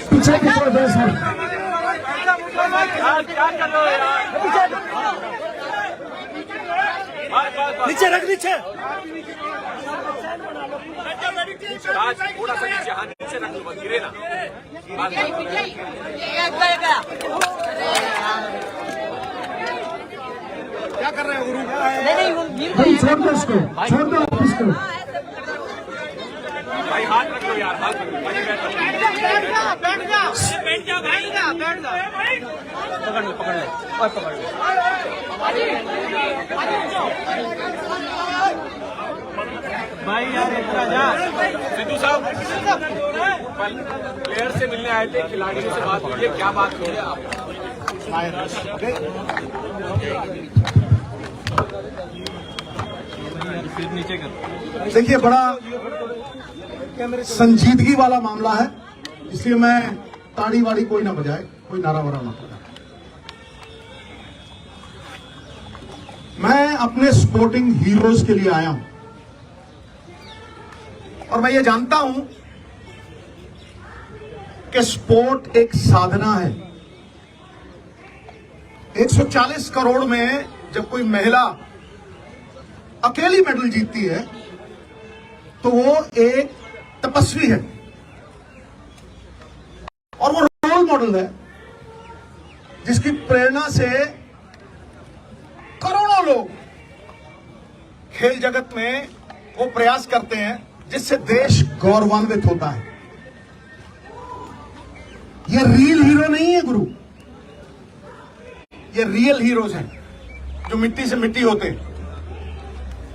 पीछे की तरफ है सर। नीचे रख, नीचे थोड़ा सा नीचे, हाँ नीचे रख लो, गिरे ना। क्या कर रहे हो गुरु? भाई छोड़ दो इसको, छोड़ दो इसको। भाई हाथ रख लो यार, हाथ रख लो। बैठ जा भाई, बैठ जा। पकड़ लो, पकड़ लो और पकड़ लो। भाई यार इधर आ जा। सिद्धू साहब प्लेयर से मिलने आए थे, खिलाड़ियों से बात कीजिए, क्या बात की है आप? नीचे कर। देखिए, बड़ा संजीदगी वाला मामला है, इसलिए मैं ताड़ी वाड़ी कोई ना बजाए, कोई नारा वारा ना बजाए। मैं अपने स्पोर्टिंग हीरोज के लिए आया हूं और मैं ये जानता हूं कि स्पोर्ट एक साधना है। 140 करोड़ में जब कोई महिला अकेली मेडल जीतती है तो वो एक तपस्वी है और वो रोल मॉडल है, जिसकी प्रेरणा से करोड़ों लोग खेल जगत में वो प्रयास करते हैं जिससे देश गौरवान्वित होता है। ये रियल हीरो नहीं है गुरु, ये रियल हीरोज हैं जो मिट्टी से मिट्टी होते हैं।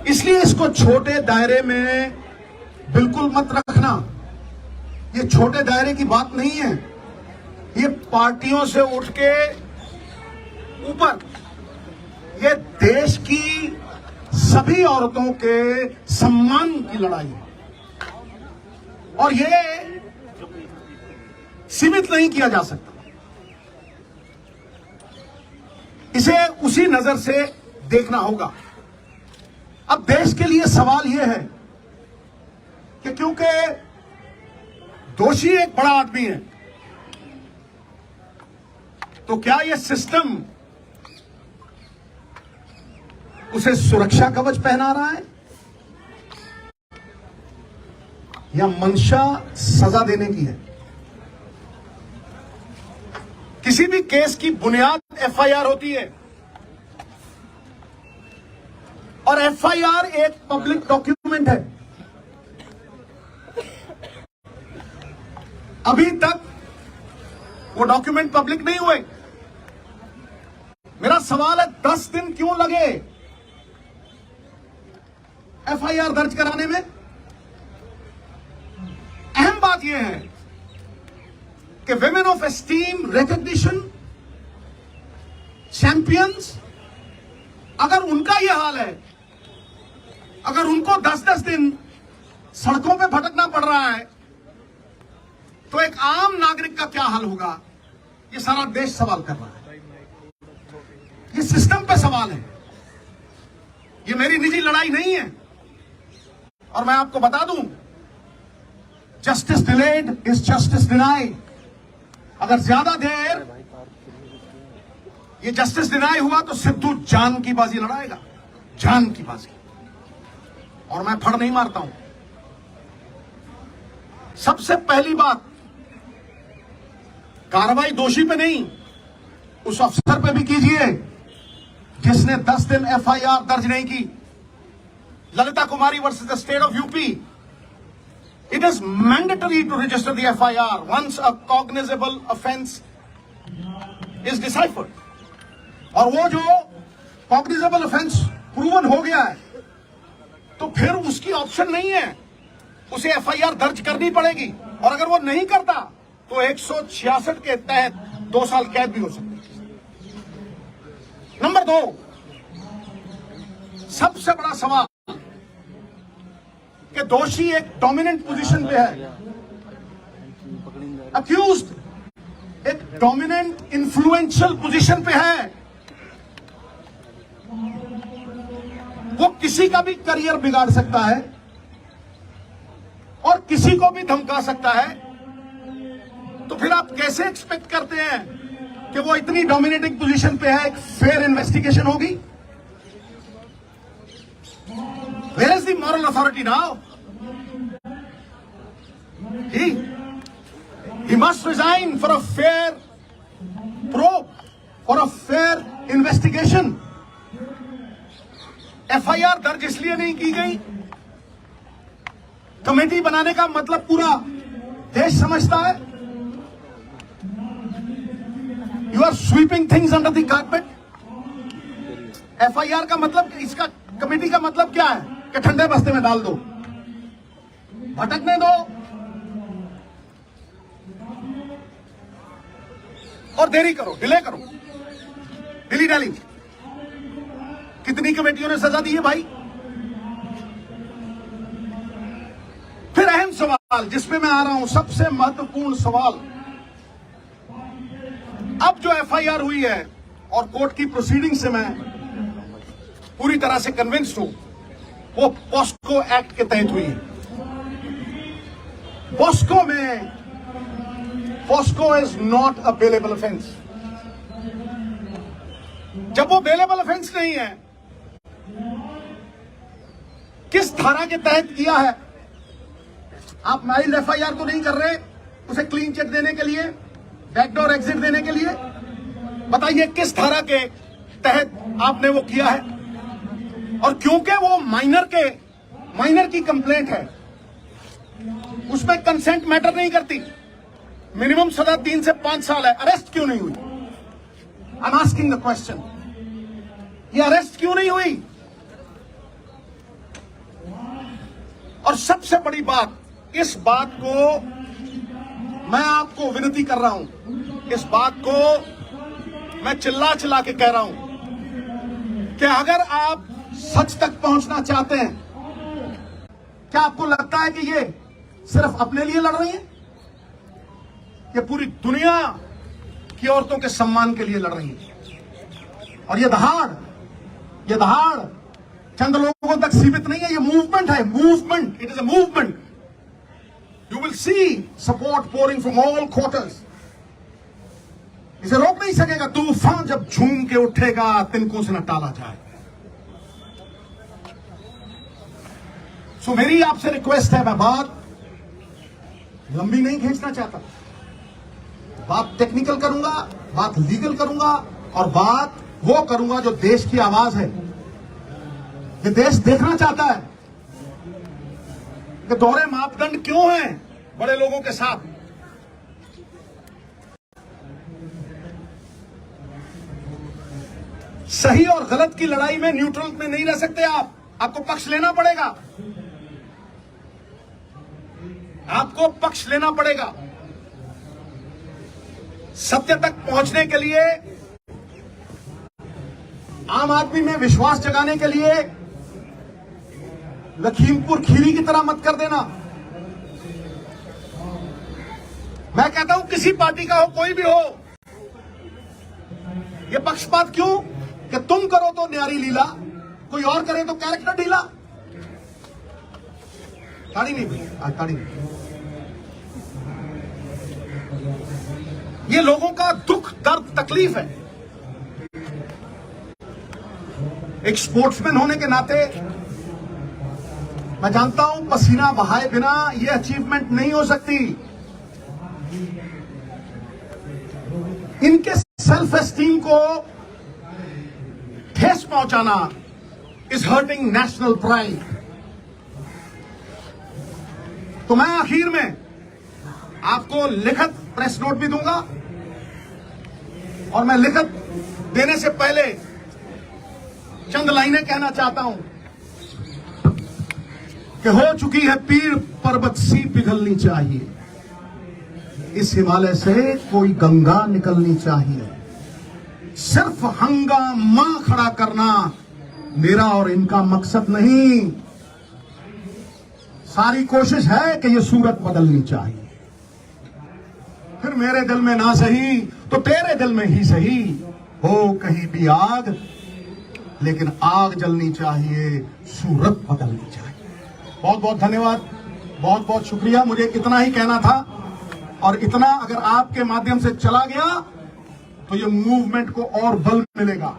इसलिए इसको छोटे दायरे में बिल्कुल मत रखना। ये छोटे दायरे की बात नहीं है, ये पार्टियों से उठ के ऊपर ये देश की सभी औरतों के सम्मान की लड़ाई है और ये सीमित नहीं किया जा सकता। इसे उसी नजर से देखना होगा। अब देश के लिए सवाल यह है कि क्योंकि दोषी एक बड़ा आदमी है, तो क्या यह सिस्टम उसे सुरक्षा कवच पहना रहा है या मंशा सजा देने की है? किसी भी केस की बुनियाद एफआईआर होती है और एफआईआर एक पब्लिक डॉक्यूमेंट है। अभी तक वो डॉक्यूमेंट पब्लिक नहीं हुए। मेरा सवाल है, 10 दिन क्यों लगे एफआईआर दर्ज कराने में? अहम बात यह है कि women of esteem, recognition, champions, अगर उनका यह हाल है, अगर उनको 10-10 दिन सड़कों पे भटकना पड़ रहा है, तो एक आम नागरिक का क्या हाल होगा? ये सारा देश सवाल कर रहा है। ये सिस्टम पे सवाल है, ये मेरी निजी लड़ाई नहीं है। और मैं आपको बता दूं, justice delayed is justice denied. अगर ज्यादा देर ये जस्टिस डिनाई हुआ तो सिद्धू जान की बाजी लड़ाएगा, जान की बाजी। और मैं फड़ नहीं मारता हूं। सबसे पहली बात, कार्रवाई दोषी पे नहीं, उस अफसर पे भी कीजिए जिसने 10 दिन एफआईआर दर्ज नहीं की। Lalita Kumari versus the state of UP, it is mandatory to register the FIR once a cognizable offense is deciphered. और वो जो cognizable offense proven हो गया है, तो फिर उसकी ऑप्शन नहीं है, उसे FIR दर्ज करनी पड़ेगी। और अगर वो नहीं करता तो 166 के तहत 2 साल कैद भी हो सकती है। नंबर 2, सबसे बड़ा सवाल कि दोषी एक डोमिनेंट पोजीशन पे है, अक्यूज्ड एक डोमिनेंट इन्फ्लुएंशियल पोजीशन पे है, वो किसी का भी करियर बिगाड़ सकता है और किसी को भी धमका सकता है, तो फिर आप कैसे एक्सपेक्ट करते हैं कि वो इतनी डोमिनेटिंग पोजीशन पे है, एक फेयर इन्वेस्टिगेशन होगी? Where is the moral authority now? He must resign for a fair probe, for a fair investigation. FIR दर्ज इसलिए नहीं की गई, कमेटी बनाने का मतलब पूरा देश समझता है। You are sweeping things under the carpet. FIR का मतलब, इसका कमेटी का मतलब क्या है कि ठंडे बस्ते में डाल दो, भटकने दो और देरी करो, डिले करो, डिली डाली। कितनी कमेटियों ने सजा दी है भाई? फिर अहम सवाल जिसमें मैं आ रहा हूं, सबसे महत्वपूर्ण सवाल, अब जो FIR हुई है और कोर्ट की प्रोसीडिंग से मैं पूरी तरह से कन्विंस्ड हूं, वो पॉस्को एक्ट के तहत हुई है। पॉस्को में, POCSO is not a bailable offence. जब वो बेलेबल ऑफेंस नहीं है, किस धारा के तहत किया है? आप माइल्ड FIR तो नहीं कर रहे उसे क्लीन चिट देने के लिए, बैकडोर एग्जिट देने के लिए। बताइए किस धारा के तहत आपने वो किया है? और क्योंकि वो माइनर की कंप्लेंट है, उसमें कंसेंट मैटर नहीं करती। मिनिमम सजा 3 से 5 साल है। अरेस्ट क्यों नहीं हुई? I am asking the question, ये अरेस्ट क्यों नहीं हुई? और सबसे बड़ी बात, इस बात को मैं आपको विनती कर रहा हूं, इस बात को मैं चिल्ला चिल्ला के कह रहा हूं कि अगर आप सच तक पहुंचना चाहते हैं, क्या आपको लगता है कि ये सिर्फ अपने लिए लड़ रही हैं? ये पूरी दुनिया की औरतों के सम्मान के लिए लड़ रही है। और ये दहाड़ चंद लोगों तक सीमित नहीं है, ये मूवमेंट है, movement. It is a movement. You will see support pouring from all quarters. इसे रोक नहीं सकेगा तूफान, जब झूम के उठेगा तिनकों से न टाला जाए। सो मेरी आपसे रिक्वेस्ट है, मैं बात लंबी नहीं खींचना चाहता, बात टेक्निकल करूंगा, बात लीगल करूंगा, और बात वो करूंगा जो देश की आवाज है। ये देश देखना चाहता है कि दोहरे मापदंड क्यों हैं बड़े लोगों के साथ। सही और गलत की लड़ाई में न्यूट्रल में नहीं रह सकते आप, आपको पक्ष लेना पड़ेगा, आपको पक्ष लेना पड़ेगा। सत्य तक पहुंचने के लिए, आम आदमी में विश्वास जगाने के लिए लखीमपुर खीरी की तरह मत कर देना। मैं कहता हूं किसी पार्टी का हो, कोई भी हो, ये पक्षपात क्यों कि तुम करो तो न्यारी लीला, कोई और करे तो कैरेक्टर ढीला। ताड़ी नहीं भाई, आज ताड़ी नहीं। ये लोगों का दुख, दर्द, तकलीफ है। एक स्पोर्ट्समैन होने के नाते मैं जानता हूं पसीना बहाए बिना ये अचीवमेंट नहीं हो सकती। इनके सेल्फ एस्टीम को ठेस पहुंचाना इज हर्टिंग नेशनल प्राइड। तो मैं आखिर में आपको लिखित प्रेस नोट भी दूंगा, और मैं लिखित देने से पहले चंद लाइनें कहना चाहता हूं कि हो चुकी है पीर पर्वत सी पिघलनी चाहिए, इस हिमालय से कोई गंगा निकलनी चाहिए। सिर्फ हंगामा खड़ा करना मेरा और इनका मकसद नहीं, सारी कोशिश है कि यह सूरत बदलनी चाहिए। फिर मेरे दिल में ना सही तो तेरे दिल में ही सही, हो कहीं भी आग, लेकिन आग जलनी चाहिए, सूरत बदलनी चाहिए। बहुत बहुत धन्यवाद। बहुत बहुत शुक्रिया। मुझे इतना ही कहना था, और इतना अगर आपके माध्यम से चला गया तो ये मूवमेंट को और बल मिलेगा।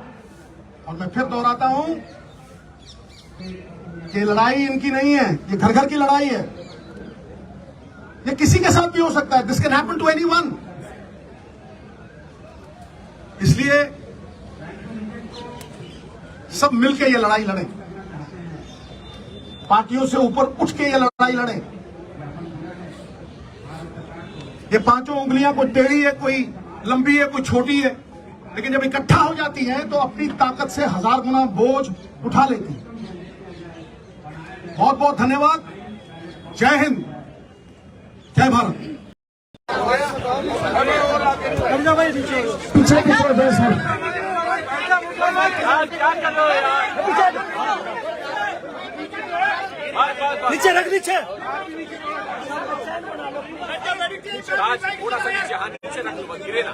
और मैं फिर दोहराता हूं कि लड़ाई इनकी नहीं है, ये घर घर की लड़ाई है। ये किसी के साथ भी हो सकता है, this can happen to anyone. इसलिए सब मिलकर ये लड़ाई लड़ें, पार्टियों से ऊपर उठ के ये लड़ाई लड़ें। ये पांचों उंगलियां कोई टेढ़ी है, कोई लंबी है, कोई छोटी है, लेकिन जब इकट्ठा हो जाती हैं तो अपनी ताकत से 1000 गुना बोझ उठा लेती हैं। बहुत बहुत धन्यवाद। जय हिंद, जय भारत। पीछे की तरफ है सर। क्या कर रहे हो यार? नीचे रख, नीचे राज थोड़ा सा नीचे, हाँ नीचे रख लो, गिरे ना।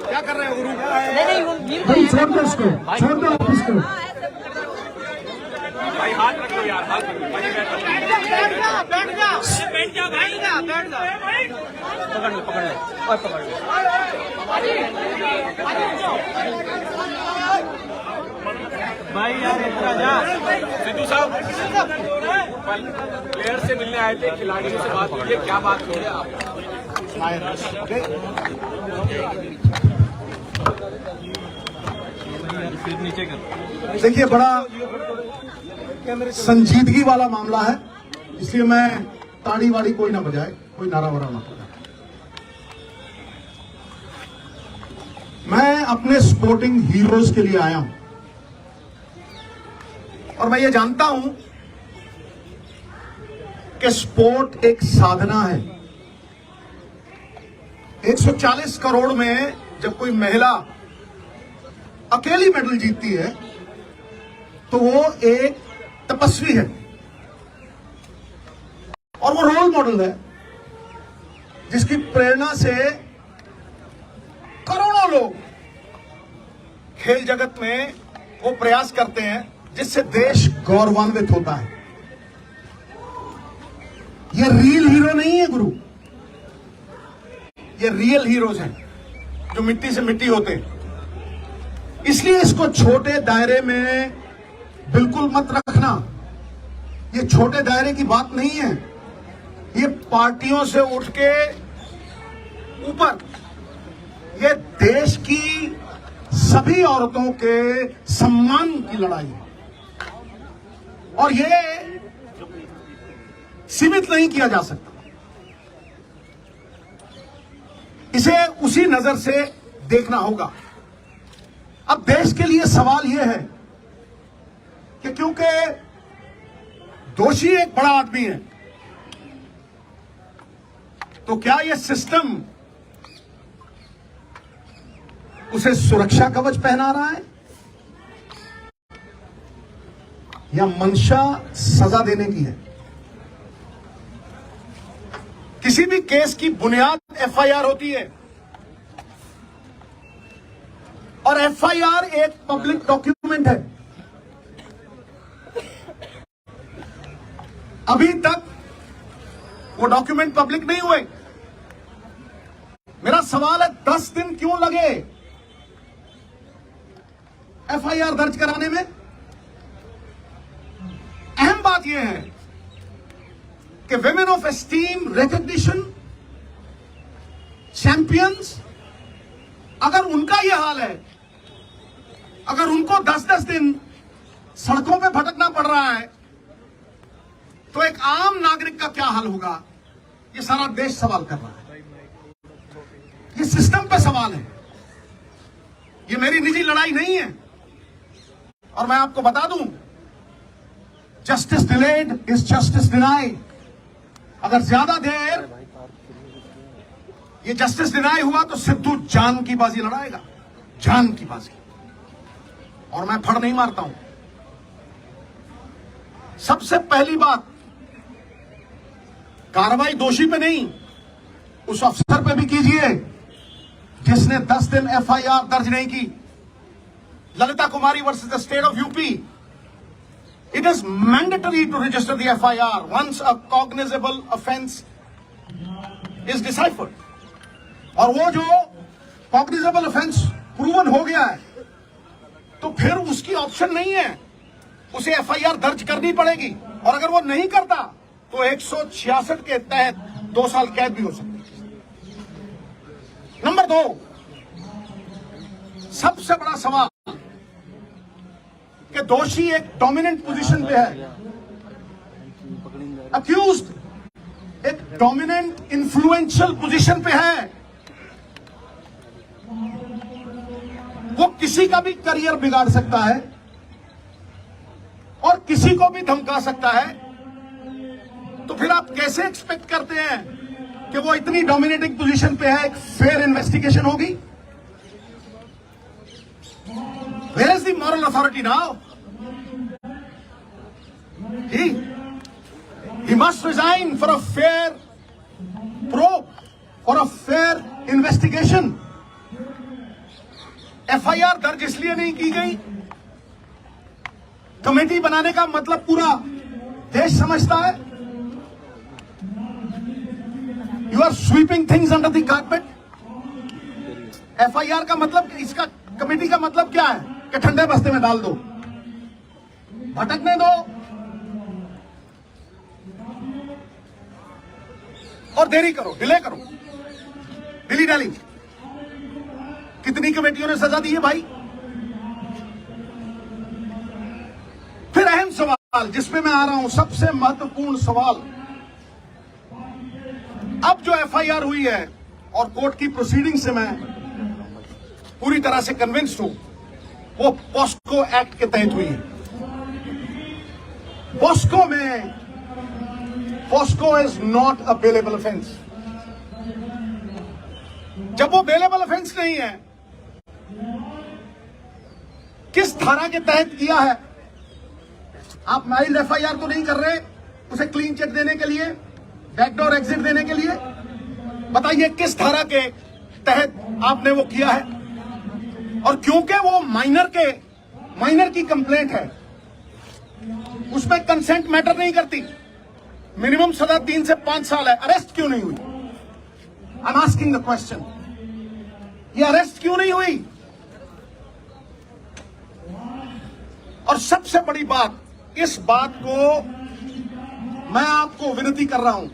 क्या कर रहे हो गुरु? भाई छोड़ दो इसको, छोड़ दो आप इसको। भाई हाथ रख लो यार, हाथ रख लो। भाई बैठ जा भाई, बैठ जा। पकड़ लो, पकड़ लो और पकड़ लो। भाई यार इतना जा। सिद्धू साहब प्लेयर से मिलने आए थे, खिलाड़ियों से बात कीजिए, क्या बात की है आप? नीचे कर। देखिए, बड़ा संजीदगी वाला मामला है, इसलिए मैं ताड़ी वाड़ी कोई ना बजाए, कोई नारा वारा ना बजाए। मैं अपने स्पोर्टिंग हीरोज के लिए आया हूं, और मैं ये जानता हूं कि स्पोर्ट एक साधना है। 140 करोड़ में जब कोई महिला अकेली मेडल जीतती है तो वो एक तपस्वी है, और वो रोल मॉडल है जिसकी प्रेरणा से करोड़ों लोग खेल जगत में वो प्रयास करते हैं जिससे देश गौरवान्वित होता है। ये रियल हीरो नहीं है गुरु, ये रियल हीरोज हैं जो मिट्टी से मिट्टी होते हैं। इसलिए इसको छोटे दायरे में बिल्कुल मत रखना। ये छोटे दायरे की बात नहीं है, ये पार्टियों से उठ के ऊपर ये देश की सभी औरतों के सम्मान की लड़ाई है, और ये सीमित नहीं किया जा सकता। इसे उसी नजर से देखना होगा। अब देश के लिए सवाल यह है कि क्योंकि दोषी एक बड़ा आदमी है, तो क्या यह सिस्टम उसे सुरक्षा कवच पहना रहा है, या मंशा सजा देने की है? किसी भी केस की बुनियाद एफआईआर होती है, और एफआईआर एक पब्लिक डॉक्यूमेंट है। अभी तक वो डॉक्यूमेंट पब्लिक नहीं हुए। मेरा सवाल है, 10 दिन क्यों लगे एफआईआर दर्ज कराने में? अहम बात यह है कि women of esteem, recognition, champions, अगर उनका यह हाल है, अगर उनको 10-10 दिन सड़कों पे भटकना पड़ रहा है, तो एक आम नागरिक का क्या हाल होगा? ये सारा देश सवाल कर रहा है। ये सिस्टम पे सवाल है, ये मेरी निजी लड़ाई नहीं है। और मैं आपको बता दूं, justice delayed is justice denied. अगर ज्यादा देर ये जस्टिस डिनाई हुआ तो सिद्धू जान की बाजी लड़ाएगा, जान की बाजी। और मैं फड़ नहीं मारता हूं। सबसे पहली बात, कार्रवाई दोषी पे नहीं, उस अफसर पे भी कीजिए जिसने 10 दिन एफआईआर दर्ज नहीं की, Lalita Kumari versus the state of UP. It is mandatory to register the FIR once a cognizable offence is deciphered. और वो जो cognizable offence proven हो गया है, तो फिर उसकी ऑप्शन नहीं है, उसे FIR दर्ज करनी पड़ेगी। और अगर वो नहीं करता तो 166 के तहत 2 साल कैद भी हो सकती है। नंबर 2, सबसे बड़ा सवाल कि दोषी एक डोमिनेंट पोजीशन पे है, अक्यूज्ड एक डोमिनेंट इन्फ्लुएंशियल पोजीशन पे है, वो किसी का भी करियर बिगाड़ सकता है और किसी को भी धमका सकता है। तो फिर आप कैसे एक्सपेक्ट करते हैं कि वो इतनी डोमिनेटिंग पोजीशन पे है, एक फेयर इन्वेस्टिगेशन होगी? Where is the moral authority now? He must resign for a fair probe, for a fair investigation. FIR दर्ज इसलिए नहीं की गई, कमेटी बनाने का मतलब पूरा देश समझता है। You are sweeping things under the carpet. FIR का मतलब, इसका कमेटी का मतलब क्या है कि ठंडे बस्ते में डाल दो, भटकने दो और देरी करो, डिले करो, डिली डाली। कितनी कमेटियों ने सजा दी है भाई? फिर अहम सवाल जिसपे मैं आ रहा हूं, सबसे महत्वपूर्ण सवाल, अब जो FIR हुई है और कोर्ट की प्रोसीडिंग से मैं पूरी तरह से कन्विंस्ड हूं, वो पॉस्को एक्ट के तहत हुई है। पॉस्को में, POCSO is not a bailable offence. जब वो बेलेबल ऑफेंस नहीं है, किस धारा के तहत किया है? आप माइल्ड FIR तो नहीं कर रहे उसे क्लीन चिट देने के लिए, बैकडोर एग्जिट देने के लिए। बताइए किस धारा के तहत आपने वो किया है? और क्योंकि वो माइनर की कंप्लेंट है, उसमें कंसेंट मैटर नहीं करती। मिनिमम सजा 3 से 5 साल है, अरेस्ट क्यों नहीं हुई? I am asking the question, ये अरेस्ट क्यों नहीं हुई? और सबसे बड़ी बात, इस बात को मैं आपको विनती कर रहा हूं,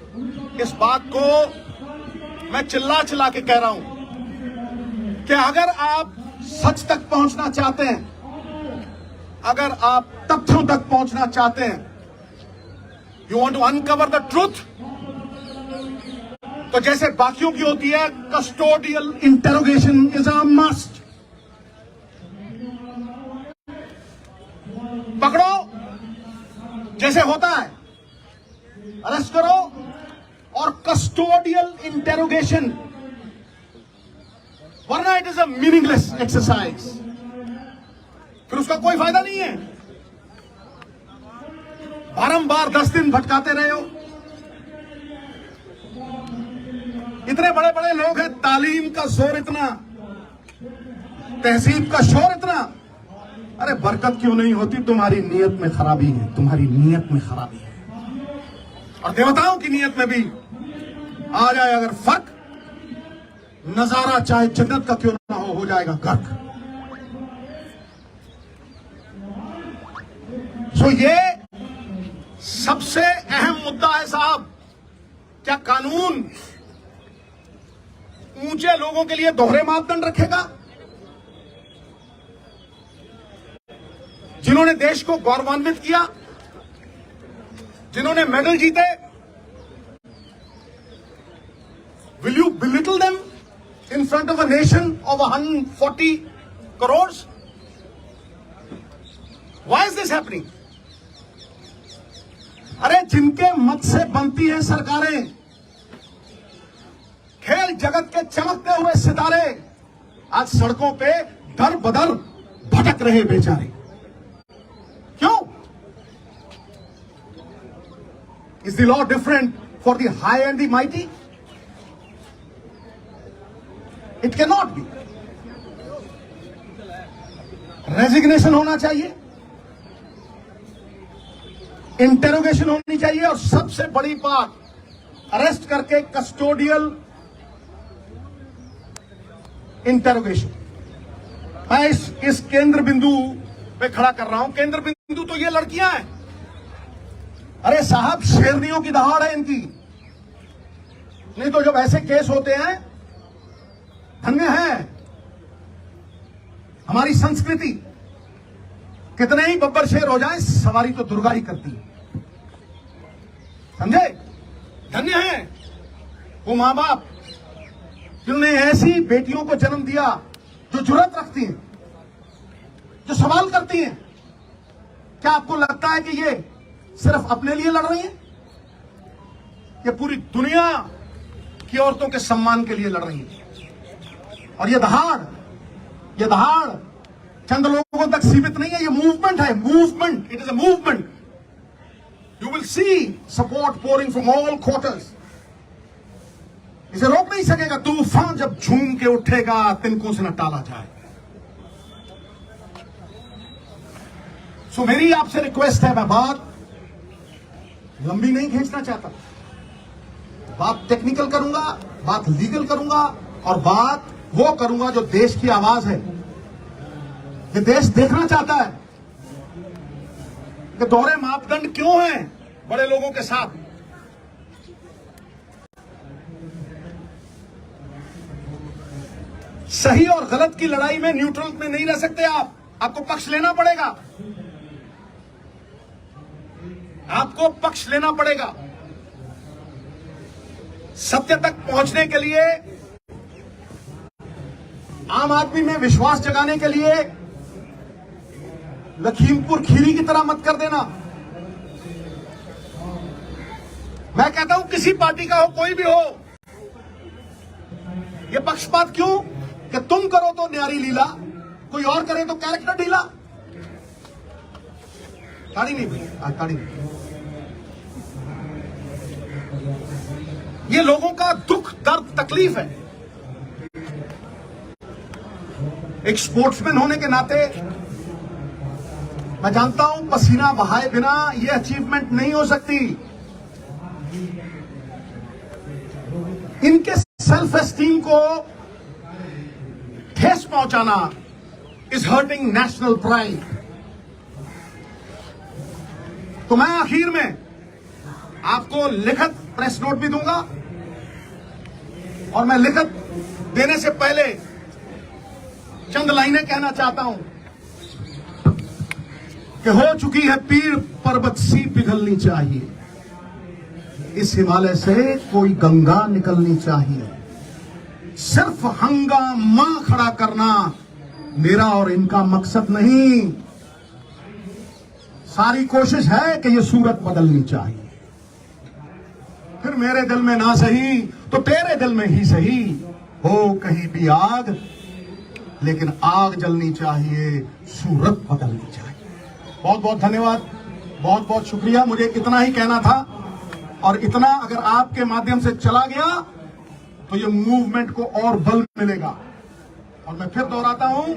इस बात को मैं चिल्ला के कह रहा हूं कि अगर आप सच तक पहुंचना चाहते हैं, अगर आप तथ्यों तक पहुंचना चाहते हैं, you want to uncover the truth, तो जैसे बाकियों की होती है, custodial interrogation is a must. पकड़ो जैसे होता है, अरेस्ट करो और कस्टोडियल इंटेरोगेशन, वरना it is a meaningless exercise, फिर उसका कोई फायदा नहीं है। बारंबार 10 दिन भटकाते रहे हो, इतने बड़े बड़े लोग हैं, तालीम का जोर इतना, तहजीब का शोर इतना, अरे बरकत क्यों नहीं होती? तुम्हारी नीयत में खराबी है, तुम्हारी नीयत में खराबी है। और देवताओं की नीयत में भी आ जाए अगर फर्क, नजारा चाहे जन्नत का क्यों ना हो जाएगा गर्क। सो ये सबसे अहम मुद्दा है साहब। क्या कानून ऊंचे लोगों के लिए दोहरे मापदंड रखेगा? जिन्होंने देश को गौरवान्वित किया, जिन्होंने मेडल जीते, will you belittle them in front of a nation of 140 crores? Why is this happening? अरे जिनके मत से बनती हैं सरकारें, खेल जगत के चमकते हुए सितारे, आज सड़कों पे दर बदर भटक रहे बेचारे। क्यों? Is the law different for the high and the mighty? It cannot be. Resignation होना चाहिए, इंटेरोगेशन होनी चाहिए, और सबसे बड़ी बात, अरेस्ट करके कस्टोडियल इंटेरोगेशन। मैं इस केंद्र बिंदु पे खड़ा कर रहा हूं। केंद्र बिंदु तो ये लड़कियां हैं। अरे साहब, शेरनियों की दहाड़ है इनकी। नहीं तो जब ऐसे केस होते हैं, धन्य है हमारी संस्कृति। कितने ही बब्बर शेर हो जाए, सवारी तो दुर्गा ही करती है, समझे? धन्य है वो मां बाप जिन्होंने ऐसी बेटियों को जन्म दिया जो जुर्रत रखती हैं, जो सवाल करती हैं। क्या आपको लगता है कि ये सिर्फ अपने लिए लड़ रही हैं? ये पूरी दुनिया की औरतों के सम्मान के लिए लड़ रही हैं। और ये दहाड़ चंद लोगों तक सीमित नहीं है, ये मूवमेंट है, movement. It is a movement. You will see support pouring from all quarters. इसे रोक नहीं सकेगा तूफान, जब झूम के उठेगा तिनकों से न टाला जाए। सो मेरी आपसे रिक्वेस्ट है, मैं बात लंबी नहीं खींचना चाहता, बात टेक्निकल करूंगा, बात लीगल करूंगा, और बात वो करूंगा जो देश की आवाज है। ये देश देखना चाहता है कि दोहरे मापदंड क्यों हैं बड़े लोगों के साथ। सही और गलत की लड़ाई में न्यूट्रल में नहीं रह सकते आप। आपको पक्ष लेना पड़ेगा, आपको पक्ष लेना पड़ेगा। सत्य तक पहुंचने के लिए, आम आदमी में विश्वास जगाने के लिए लखीमपुर खीरी की तरह मत कर देना। मैं कहता हूं किसी पार्टी का हो, कोई भी हो, ये पक्षपात क्यों कि तुम करो तो न्यारी लीला, कोई और करे तो कैरेक्टर ढीला। ताड़ी नहीं भाई, ताड़ी नहीं। ये लोगों का दुख, दर्द, तकलीफ है। एक स्पोर्ट्समैन होने के नाते मैं जानता हूं पसीना बहाए बिना ये अचीवमेंट नहीं हो सकती। इनके सेल्फ एस्टीम को ठेस पहुंचाना इज हर्टिंग नेशनल प्राइड। तो मैं आखिर में आपको लिखित प्रेस नोट भी दूंगा, और मैं लिखित देने से पहले चंद लाइनें कहना चाहता हूं कि हो चुकी है पीर पर्वत सी पिघलनी चाहिए, इस हिमालय से कोई गंगा निकलनी चाहिए। सिर्फ हंगामा खड़ा करना मेरा और इनका मकसद नहीं, सारी कोशिश है कि यह सूरत बदलनी चाहिए। फिर मेरे दिल में ना सही तो तेरे दिल में ही सही, हो कहीं भी आग, लेकिन आग जलनी चाहिए, सूरत बदलनी चाहिए। बहुत बहुत धन्यवाद, बहुत बहुत शुक्रिया। मुझे इतना ही कहना था, और इतना अगर आपके माध्यम से चला गया तो ये मूवमेंट को और बल मिलेगा। और मैं फिर दोहराता हूं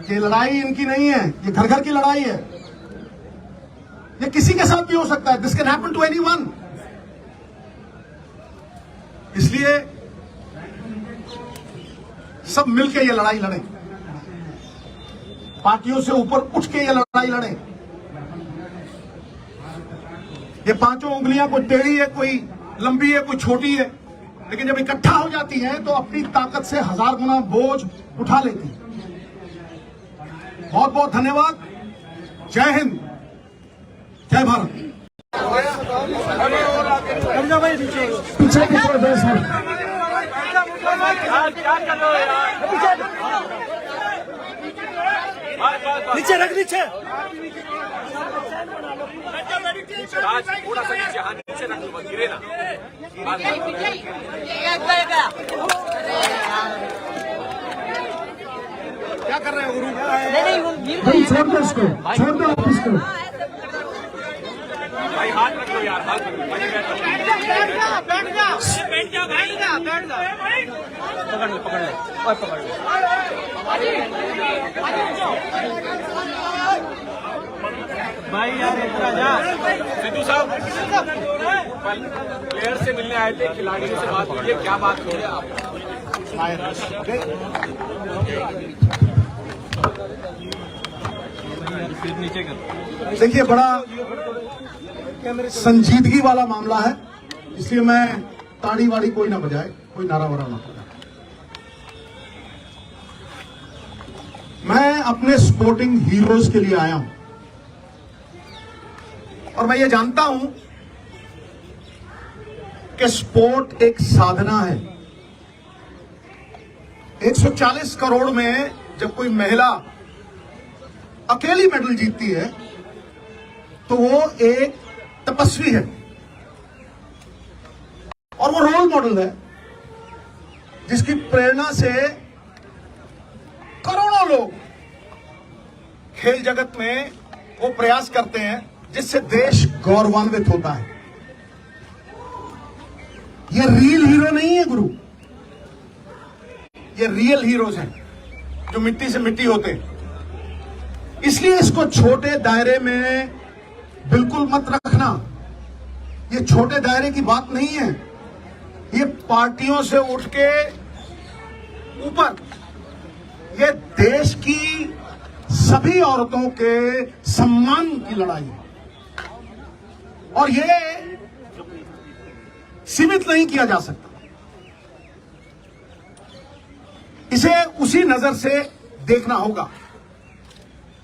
कि लड़ाई इनकी नहीं है, ये घर घर की लड़ाई है। ये किसी के साथ भी हो सकता है, this can happen to anyone. इसलिए सब मिलकर ये लड़ाई लड़ें, पार्टियों से ऊपर उठ के ये लड़ाई लड़ें। ये पांचों उंगलियां कोई टेढ़ी है, कोई लंबी है, कोई छोटी है, लेकिन जब इकट्ठा हो जाती हैं तो अपनी ताकत से 1000 गुना बोझ उठा लेती हैं। बहुत बहुत धन्यवाद। जय हिंद, जय भारत। पीछे पीछे दो सर। नीचे रख, नीचे थोड़ा सा नीचे, हाँ नीचे रख लो, गिरे ना। क्या कर रहे हो गुरु? भाई छोड़ दो इसको, छोड़ दो आप इसको। भाई हाथ रख लो यार, हाथ रख लो। भाई बैठ बैठ जा भाई, बैठ जा। पकड़ लो, पकड़ लो और पकड़ लो। भाई यार इधर आ जा। सिद्धू साहब प्लेयर से मिलने आए थे, खिलाड़ियों से बात कीजिए, क्या बात हो रही है आप? नीचे कर। देखिए, बड़ा संजीदगी वाला मामला है, इसलिए मैं ताड़ी वाड़ी कोई ना बजाए, कोई नारा वारा ना बजाए। मैं अपने स्पोर्टिंग हीरोज के लिए आया हूं और मैं ये जानता हूं कि स्पोर्ट एक साधना है। 140 करोड़ में जब कोई महिला अकेली मेडल जीतती है तो वो एक तपस्वी है और वो रोल मॉडल है, जिसकी प्रेरणा से करोड़ों लोग खेल जगत में वो प्रयास करते हैं जिससे देश गौरवान्वित होता है। ये रियल हीरो नहीं है गुरु, ये रियल हीरोज हैं जो मिट्टी से मिट्टी होते हैं। इसलिए इसको छोटे दायरे में बिल्कुल मत रखना। ये छोटे दायरे की बात नहीं है, ये पार्टियों से उठ के ऊपर ये देश की सभी औरतों के सम्मान की लड़ाई है और ये सीमित नहीं किया जा सकता। इसे उसी नजर से देखना होगा।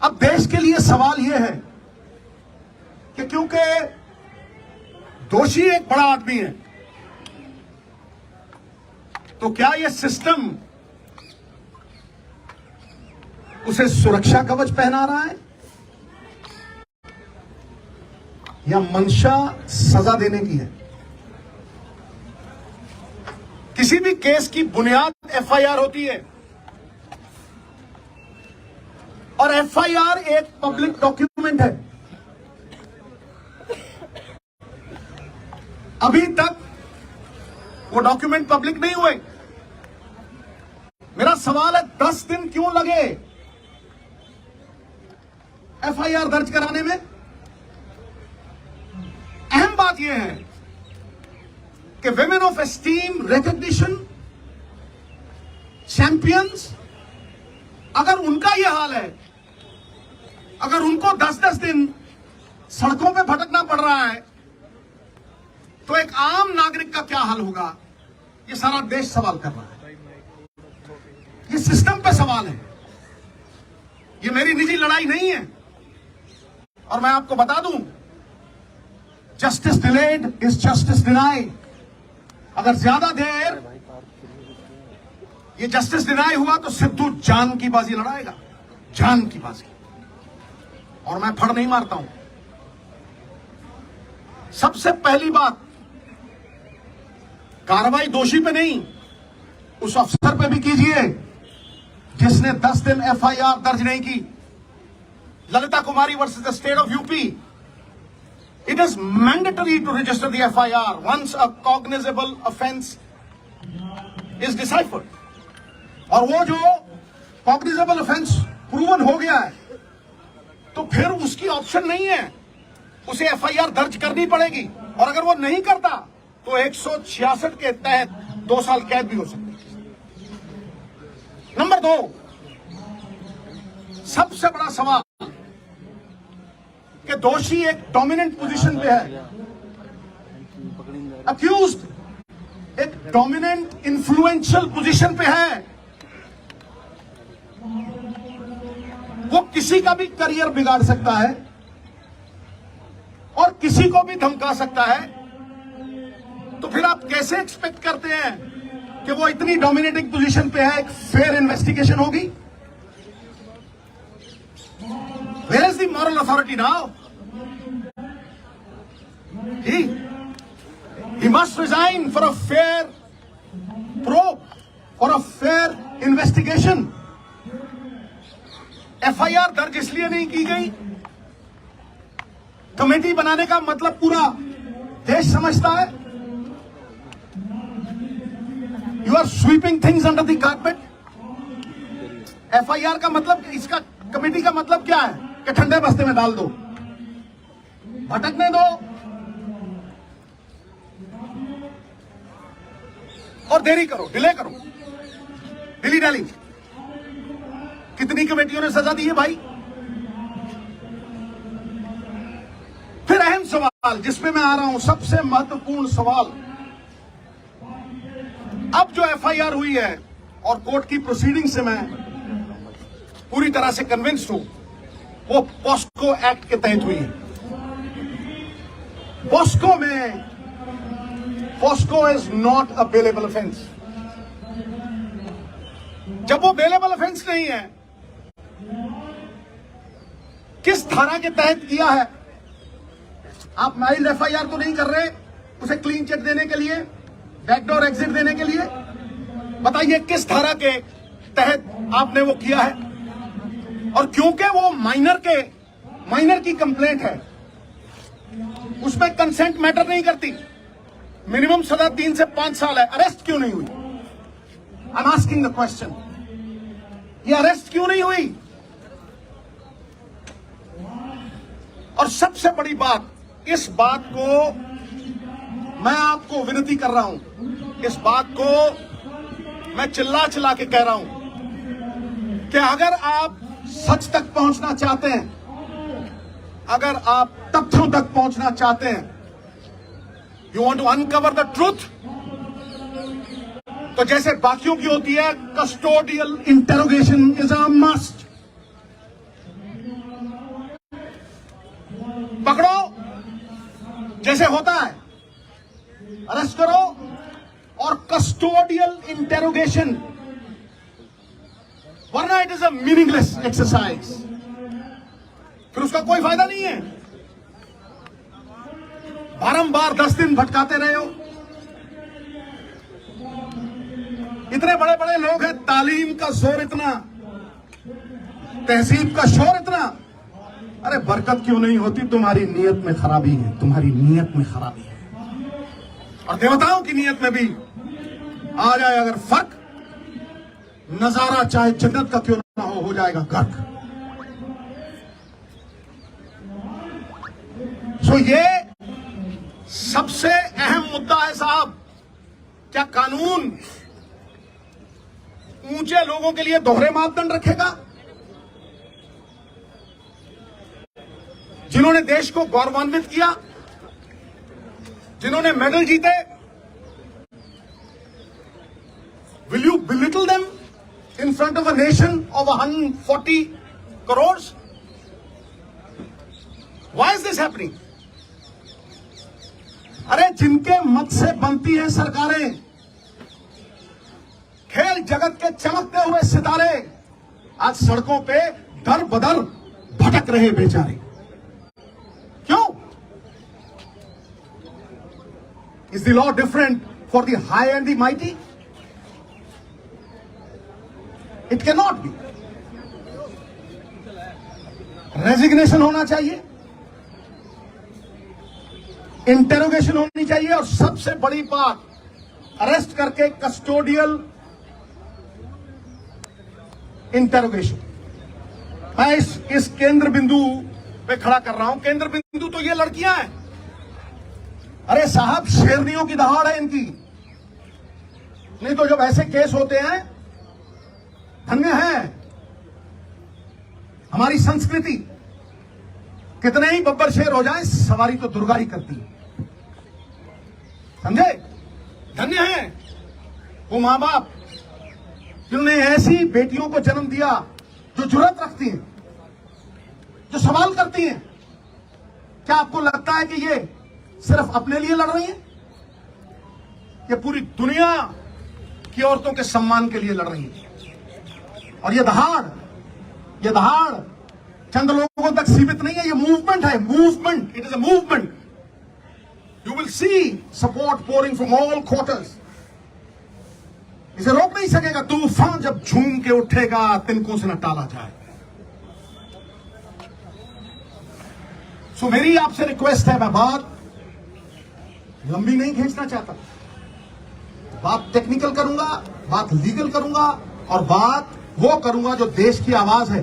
अब देश के लिए सवाल यह है कि क्योंकि दोषी एक बड़ा आदमी है, तो क्या यह सिस्टम उसे सुरक्षा कवच पहना रहा है या मंशा सजा देने की है? किसी भी केस की बुनियाद एफआईआर होती है और एफआईआर एक पब्लिक डॉक्यूमेंट है। अभी तक वो डॉक्यूमेंट पब्लिक नहीं हुए। मेरा सवाल है, 10 दिन क्यों लगे एफआईआर दर्ज कराने में? अहम बात यह है कि women of esteem, recognition, champions, अगर उनका यह हाल है, अगर उनको 10-10 दिन सड़कों पे भटकना पड़ रहा है, तो एक आम नागरिक का क्या हाल होगा? ये सारा देश सवाल कर रहा है। ये सिस्टम पे सवाल है, ये मेरी निजी लड़ाई नहीं है। और मैं आपको बता दूं, justice delayed is justice denied. अगर ज्यादा देर ये जस्टिस डिनाई हुआ तो सिद्धू जान की बाजी लड़ाएगा, जान की बाजी। और मैं फड़ नहीं मारता हूं। सबसे पहली बात, कार्रवाई दोषी पे नहीं, उस अफसर पे भी कीजिए जिसने 10 दिन एफआईआर दर्ज नहीं की। Lalita Kumari versus the state of UP, it is mandatory to register the FIR once a cognizable offence is deciphered. और वो जो कॉग्निजेबल ऑफेंस प्रूवन हो गया है, तो फिर उसकी ऑप्शन नहीं है, उसे एफआईआर दर्ज करनी पड़ेगी। और अगर वो नहीं करता तो 166 के तहत 2 साल कैद भी हो सकती है। नंबर 2, सबसे बड़ा सवाल कि दोषी एक डोमिनेंट पोजीशन पे है, अक्यूज्ड एक डोमिनेंट इन्फ्लुएंशियल पोजीशन पे है। वो किसी का भी करियर बिगाड़ सकता है और किसी को भी धमका सकता है। तो फिर आप कैसे एक्सपेक्ट करते हैं कि वो इतनी डोमिनेटिंग पोजीशन पे है, एक फेयर इन्वेस्टिगेशन होगी? Where is the moral authority now? He must resign for a fair probe, for a fair investigation. FIR दर्ज इसलिए नहीं की गई कमेटी बनाने का मतलब पूरा देश समझता है। You are sweeping things under the carpet. FIR का मतलब, इसका कमेटी का मतलब क्या है कि ठंडे बस्ते में डाल दो, भटकने दो और देरी करो, डिले करो, डिली डाली। कितनी कमेटियों ने सजा दी है भाई। फिर अहम सवाल जिसमें मैं आ रहा हूं, सबसे महत्वपूर्ण सवाल, अब जो एफआईआर हुई है और कोर्ट की प्रोसीडिंग से मैं पूरी तरह से कन्विंस्ड हूं, वो पॉस्को एक्ट के तहत हुई है। POCSO is not a bailable offence. जब वो बेलेबल ऑफेंस नहीं है, किस धारा के तहत किया है? आप माइल्ड एफआईआर तो नहीं कर रहे उसे क्लीन चिट देने के लिए, बैकडोर एग्जिट देने के लिए। बताइए किस धारा के तहत आपने वो किया है? और क्योंकि वो माइनर की कंप्लेंट है, उसमें कंसेंट मैटर नहीं करती। मिनिमम सजा 3 से 5 साल है। अरेस्ट क्यों नहीं हुई? I am asking the question, ये अरेस्ट क्यों नहीं हुई? और सबसे बड़ी बात, इस बात को मैं आपको विनती कर रहा हूं, इस बात को मैं चिल्ला चिल्ला के कह रहा हूं कि अगर आप सच तक पहुंचना चाहते हैं, अगर आप तथ्यों तक पहुंचना चाहते हैं, you want to uncover the truth, तो जैसे बाकियों की होती है, custodial interrogation is a must. पकड़ो जैसे होता है, अरेस्ट करो और कस्टोडियल इंटेरोगेशन, वरना it is a meaningless exercise. फिर उसका कोई फायदा नहीं है। बारंबार 10 दिन भटकाते रहे हो। इतने बड़े बड़े लोग हैं, तालीम का जोर इतना, तहजीब का शोर इतना, अरे बरकत क्यों नहीं होती? तुम्हारी नीयत में खराबी है, तुम्हारी नीयत में खराबी है। और देवताओं की नीयत में भी आ जाए अगर फर्क, नजारा चाहे जन्नत का क्यों ना हो जाएगा गर्क। सो ये सबसे अहम मुद्दा है साहब। क्या कानून ऊंचे लोगों के लिए दोहरे मापदंड रखेगा? जिन्होंने देश को गौरवान्वित किया, जिन्होंने मेडल जीते, will you belittle them in front of a nation of 140 crore? Why is this happening? अरे जिनके मत से बनती हैं सरकारें, खेल जगत के चमकते हुए सितारे, आज सड़कों पे दर बदर भटक रहे बेचारे। क्यों? Is the law different for the high and the mighty? It can not be. Resignation होना चाहिए, इंटेरोगेशन होनी चाहिए, और सबसे बड़ी बात, अरेस्ट करके कस्टोडियल इंटेरोगेशन। मैं इस केंद्र बिंदु पे खड़ा कर रहा हूं। केंद्र बिंदु तो ये लड़कियां हैं। अरे साहब, शेरनियों की दहाड़ है इनकी। नहीं तो जब ऐसे केस होते हैं, धन्य है हमारी संस्कृति। कितने ही बब्बर शेर हो जाए, सवारी तो दुर्गा ही करती है, समझे? धन्य है वो मां बाप जिन्होंने ऐसी बेटियों को जन्म दिया जो जुर्रत रखती हैं, जो सवाल करती हैं। क्या आपको लगता है कि ये सिर्फ अपने लिए लड़ रही हैं? ये पूरी दुनिया की औरतों के सम्मान के लिए लड़ रही हैं। और ये दहाड़ चंद लोगों तक सीमित नहीं है, ये मूवमेंट है, movement. It is a movement. You will see support pouring from all quarters. इसे रोक नहीं सकेगा तूफान, जब झूम के उठेगा तिनकों से न टाला जाए। सो मेरी आपसे रिक्वेस्ट है, मैं बात लंबी नहीं खींचना चाहता, बात टेक्निकल करूंगा, बात लीगल करूंगा और बात वो करूंगा जो देश की आवाज है।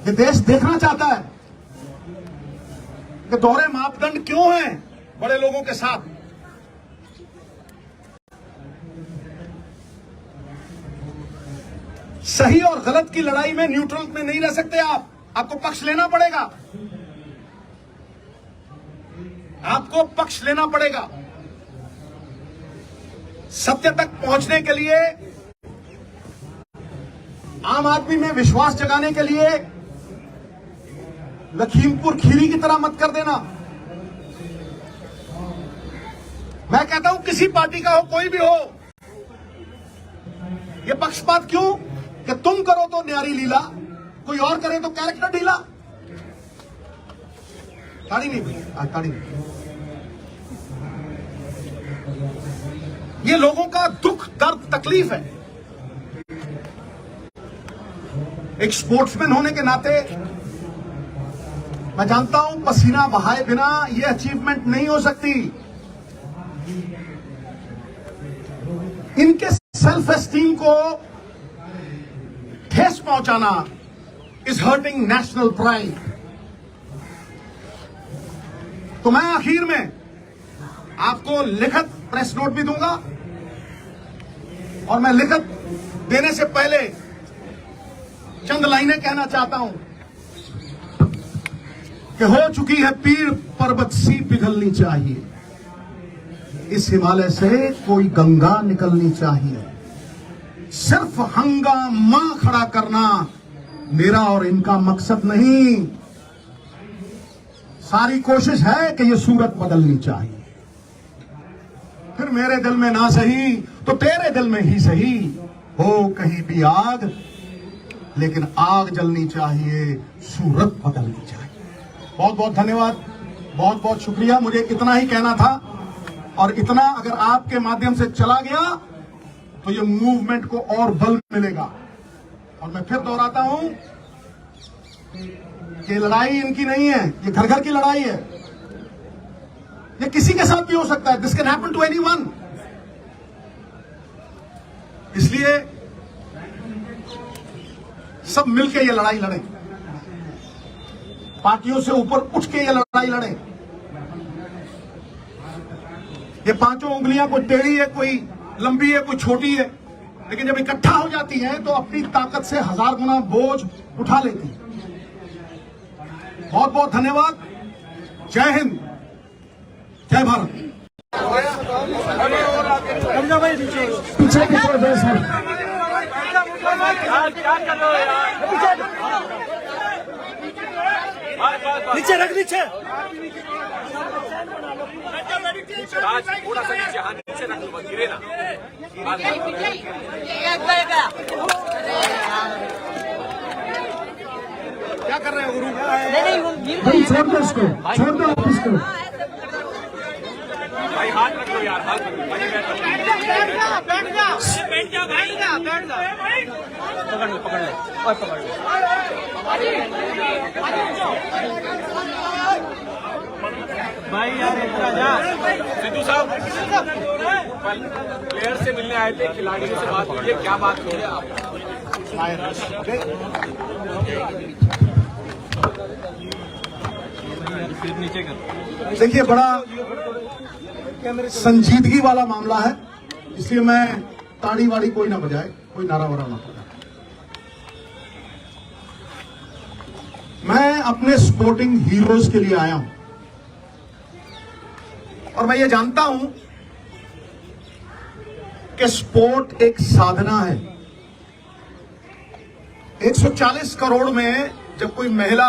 ये देश देखना चाहता है कि दोहरे मापदंड क्यों हैं बड़े लोगों के साथ। सही और गलत की लड़ाई में न्यूट्रल में नहीं रह सकते आप, आपको पक्ष लेना पड़ेगा, आपको पक्ष लेना पड़ेगा। सत्य तक पहुंचने के लिए, आम आदमी में विश्वास जगाने के लिए लखीमपुर खीरी की तरह मत कर देना। मैं कहता हूं किसी पार्टी का हो, कोई भी हो, ये पक्षपात क्यों कि तुम करो तो न्यारी लीला, कोई और करे तो कैरेक्टर ढीला। ताड़ी नहीं भाई, ताड़ी नहीं। ये लोगों का दुख, दर्द, तकलीफ है। एक स्पोर्ट्समैन होने के नाते मैं जानता हूं पसीना बहाए बिना ये अचीवमेंट नहीं हो सकती। इनके सेल्फ एस्टीम को ठेस पहुंचाना इज हर्टिंग नेशनल प्राइड। तो मैं आखिर में आपको लिखित प्रेस नोट भी दूंगा और मैं लिखित देने से पहले चंद लाइनें कहना चाहता हूं कि हो चुकी है पीर पर्वत सी पिघलनी चाहिए, इस हिमालय से कोई गंगा निकलनी चाहिए। सिर्फ हंगामा खड़ा करना मेरा और इनका मकसद नहीं, सारी कोशिश है कि ये सूरत बदलनी चाहिए। फिर मेरे दिल में ना सही तो तेरे दिल में ही सही, हो कहीं भी आग लेकिन आग जलनी चाहिए, सूरत बदलनी चाहिए। बहुत बहुत धन्यवाद, बहुत बहुत शुक्रिया। मुझे इतना ही कहना था और इतना अगर आपके माध्यम से चला गया तो ये मूवमेंट को और बल मिलेगा। और मैं फिर दोहराता हूं कि लड़ाई इनकी नहीं है, ये घर घर की लड़ाई है। ये किसी के साथ भी हो सकता है, this can happen to anyone. इसलिए सब मिलकर ये लड़ाई लड़ें, पार्टियों से ऊपर उठ के ये लड़ाई लड़ें। ये पांचों उंगलियां कोई टेढ़ी है, कोई लंबी है, कोई छोटी है, लेकिन जब इकट्ठा हो जाती हैं तो अपनी ताकत से 1000 गुना बोझ उठा लेती हैं। बहुत बहुत धन्यवाद। जय हिंद, जय भारत। पीछे की तरफ है सर। नीचे रख, नीचे आज थोड़ा सा नीचे, हाँ नीचे रख लो, गिरे ना। क्या कर रहे हो गुरु? भाई छोड़ दो इसको, छोड़ दो आप इसको। भाई हाथ रख लो यार, हाथ रख लो। बैठ जा पकड़ ले, पकड़ ले और पकड़ ले। भाई यार सिद्धू साहब प्लेयर से मिलने आए थे, खिलाड़ियों से बात कीजिए, क्या बात की है आप? नीचे कर। देखिए, बड़ा संजीदगी वाला मामला है, इसलिए मैं ताड़ी वाड़ी कोई ना बजाए, कोई नारा वारा ना बजाए। मैं अपने स्पोर्टिंग हीरोज के लिए आया हूं और मैं ये जानता हूं कि स्पोर्ट एक साधना है। 140 करोड़ में जब कोई महिला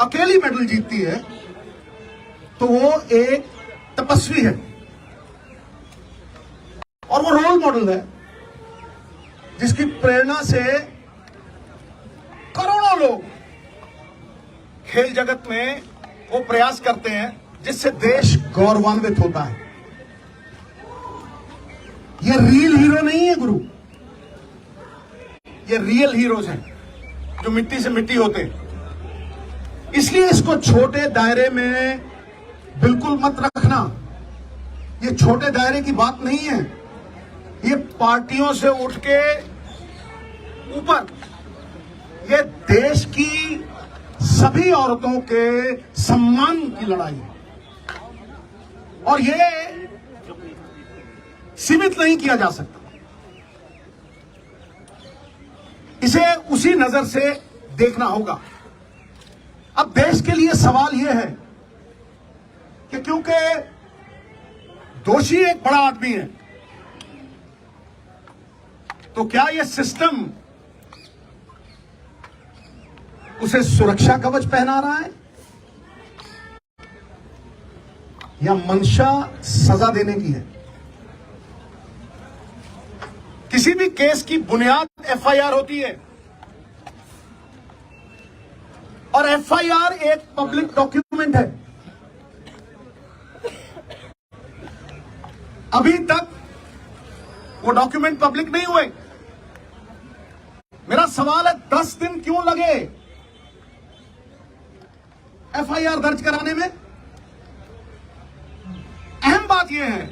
अकेली मेडल जीतती है तो वो एक तपस्वी है और वो रोल मॉडल है जिसकी प्रेरणा से करोड़ों लोग खेल जगत में वो प्रयास करते हैं जिससे देश गौरवान्वित होता है। ये रियल हीरो नहीं है गुरु, ये रियल हीरोज हैं जो मिट्टी से मिट्टी होते हैं। इसलिए इसको छोटे दायरे में बिल्कुल मत रखना। ये छोटे दायरे की बात नहीं है, ये पार्टियों से उठ के ऊपर ये देश की सभी औरतों के सम्मान की लड़ाई है और ये सीमित नहीं किया जा सकता। इसे उसी नजर से देखना होगा। अब देश के लिए सवाल यह है कि क्योंकि दोषी एक बड़ा आदमी है, तो क्या यह सिस्टम उसे सुरक्षा कवच पहना रहा है या मंशा सजा देने की है? किसी भी केस की बुनियाद एफआईआर होती है और एफआईआर एक पब्लिक डॉक्यूमेंट है। अभी तक वो डॉक्यूमेंट पब्लिक नहीं हुए। मेरा सवाल है 10 दिन क्यों लगे एफआईआर दर्ज कराने में? अहम बात यह है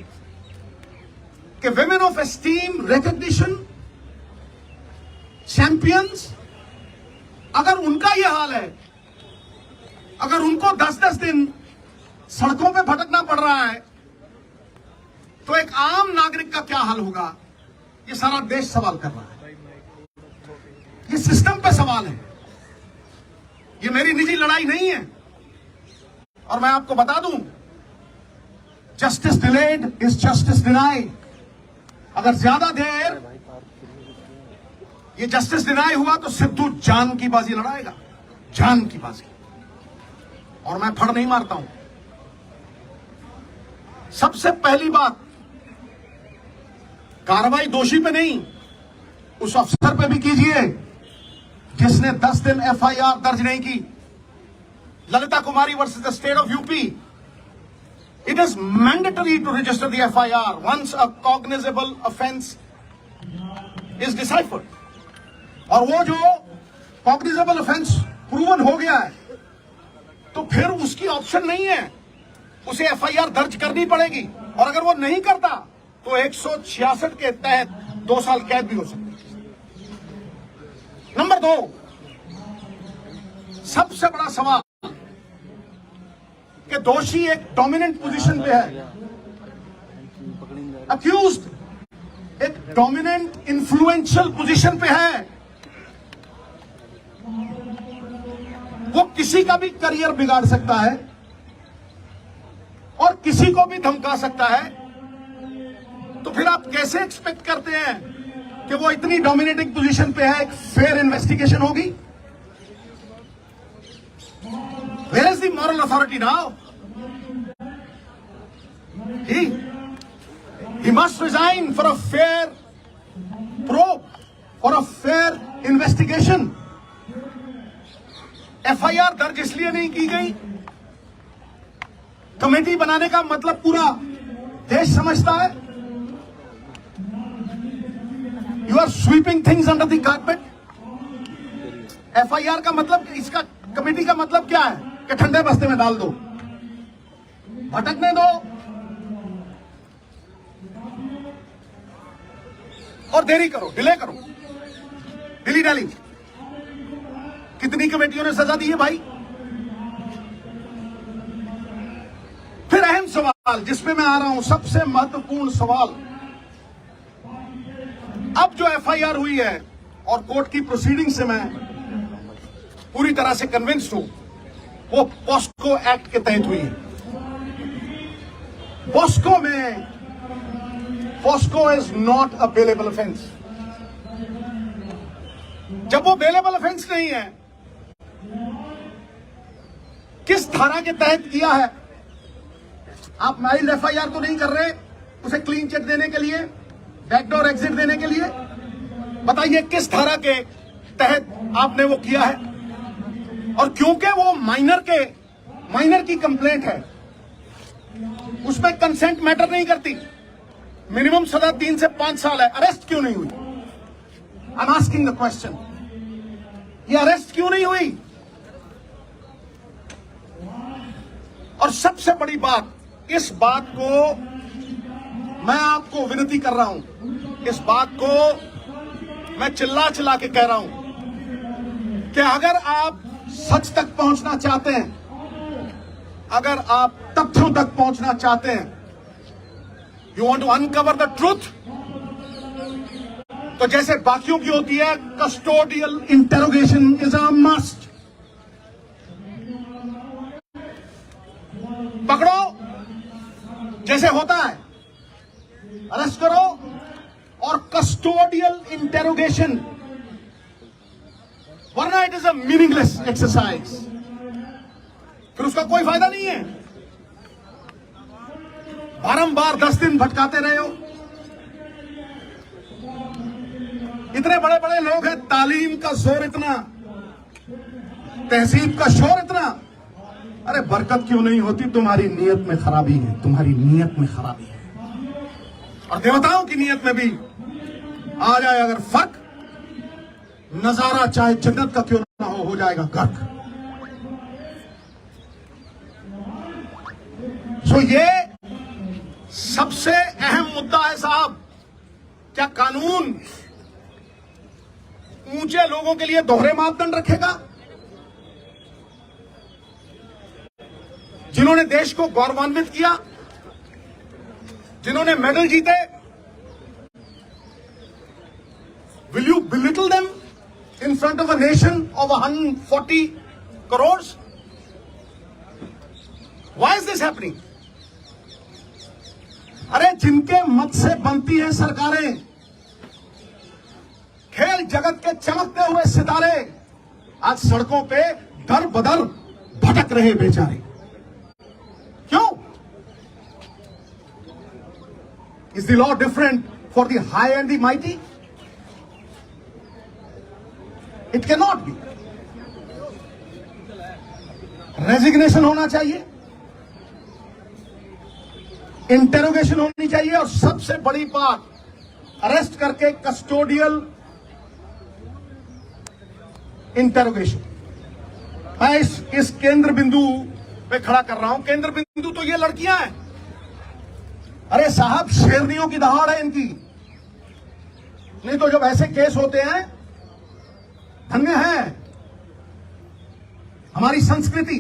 कि women of esteem, recognition, champions, अगर उनका यह हाल है, अगर उनको 10-10 दिन सड़कों पे भटकना पड़ रहा है, तो एक आम नागरिक का क्या हाल होगा? ये सारा देश सवाल कर रहा है। ये सिस्टम पे सवाल है, ये मेरी निजी लड़ाई नहीं है। और मैं आपको बता दूं, justice delayed is justice denied. अगर ज्यादा देर ये जस्टिस डिनाई हुआ तो सिद्धू जान की बाजी लड़ाएगा, जान की बाजी। और मैं फड़ नहीं मारता हूं। सबसे पहली बात, कार्रवाई दोषी पे नहीं, उस अफसर पे भी कीजिए जिसने 10 दिन एफआईआर दर्ज नहीं की। Lalita Kumari versus the state of UP, it is mandatory to register the FIR once a cognizable offense is deciphered. और वो जो cognizable offense proven हो गया है, तो फिर उसकी ऑप्शन नहीं है, उसे FIR दर्ज करनी पड़ेगी। और अगर वो नहीं करता तो 166 के तहत 2 साल कैद भी हो सकती है। नंबर 2, सबसे बड़ा सवाल कि दोषी एक डोमिनेंट पोजीशन पे है, अक्यूज्ड एक डोमिनेंट इन्फ्लुएंशियल पोजीशन पे है। वो किसी का भी करियर बिगाड़ सकता है और किसी को भी धमका सकता है। तो फिर आप कैसे एक्सपेक्ट करते हैं कि वो इतनी डोमिनेटिंग पोजीशन पे है, एक फेयर इन्वेस्टिगेशन होगी? Where is the moral authority now? He must resign for a fair probe, for a fair investigation. FIR दर्ज इसलिए नहीं की गई, कमेटी बनाने का मतलब पूरा देश समझता है। You are sweeping things under the carpet. FIR का मतलब, इसका कमेटी का मतलब क्या है कि ठंडे बस्ते में डाल दो, भटकने दो और देरी करो, डिले करो, डिली डाली। कितनी कमेटियों ने सजा दी है भाई? फिर अहम सवाल जिसपे मैं आ रहा हूं, सबसे महत्वपूर्ण सवाल, अब जो एफआईआर हुई है और कोर्ट की प्रोसीडिंग से मैं पूरी तरह से कन्विंस्ड हूं, वो पॉस्को एक्ट के तहत हुई है। पॉस्को में, POCSO is not a bailable offence. जब वो बेलेबल ऑफेंस नहीं है, किस धारा के तहत किया है? आप माइल्ड एफआईआर तो नहीं कर रहे उसे क्लीन चिट देने के लिए, बैकडोर एग्जिट देने के लिए। बताइए किस धारा के तहत आपने वो किया है? और क्योंकि वो माइनर की कंप्लेंट है, उसमें कंसेंट मैटर नहीं करती। मिनिमम सजा 3 से 5 साल है, अरेस्ट क्यों नहीं हुई? I am asking the question, ये अरेस्ट क्यों नहीं हुई? और सबसे बड़ी बात, इस बात को मैं आपको विनती कर रहा हूं, इस बात को मैं चिल्ला चिल्ला के कह रहा हूं कि अगर आप सच तक पहुंचना चाहते हैं, अगर आप तथ्यों तक पहुंचना चाहते हैं, you want to uncover the truth, तो जैसे बाकियों की होती है, custodial interrogation is a must. पकड़ो जैसे होता है, अरेस्ट करो, और कस्टोडियल इंटेरोगेशन, वरना it is a meaningless exercise, फिर उसका कोई फायदा नहीं है। बारंबार 10 दिन भटकाते रहे हो, इतने बड़े बड़े लोग हैं, तालीम का जोर इतना, तहजीब का शोर इतना, अरे बरकत क्यों नहीं होती? तुम्हारी नीयत में खराबी है, तुम्हारी नीयत में खराबी है। और देवताओं की नीयत में भी आ जाए अगर फर्क, नजारा चाहे जन्नत का क्यों ना हो जाएगा गर्क। सो ये सबसे अहम मुद्दा है साहब। क्या कानून ऊंचे लोगों के लिए दोहरे मापदंड रखेगा? जिन्होंने देश को गौरवान्वित किया, जिन्होंने मेडल जीते, will you belittle them in front of a nation of 140 crores? Why is this happening? अरे जिनके मत से बनती हैं सरकारें, खेल जगत के चमकते हुए सितारे, आज सड़कों पे दर बदर भटक रहे बेचारे। क्यों? Is the law different for the high and the mighty? It cannot be. Resignation होना चाहिए, इंटेरोगेशन होनी चाहिए, और सबसे बड़ी बात, अरेस्ट करके कस्टोडियल इंटेरोगेशन। मैं इस केंद्र बिंदु पे खड़ा कर रहा हूं। केंद्र बिंदु तो ये लड़कियां हैं। अरे साहब, शेरनियों की दहाड़ है इनकी। नहीं तो जब ऐसे केस होते हैं, धन्य है हमारी संस्कृति।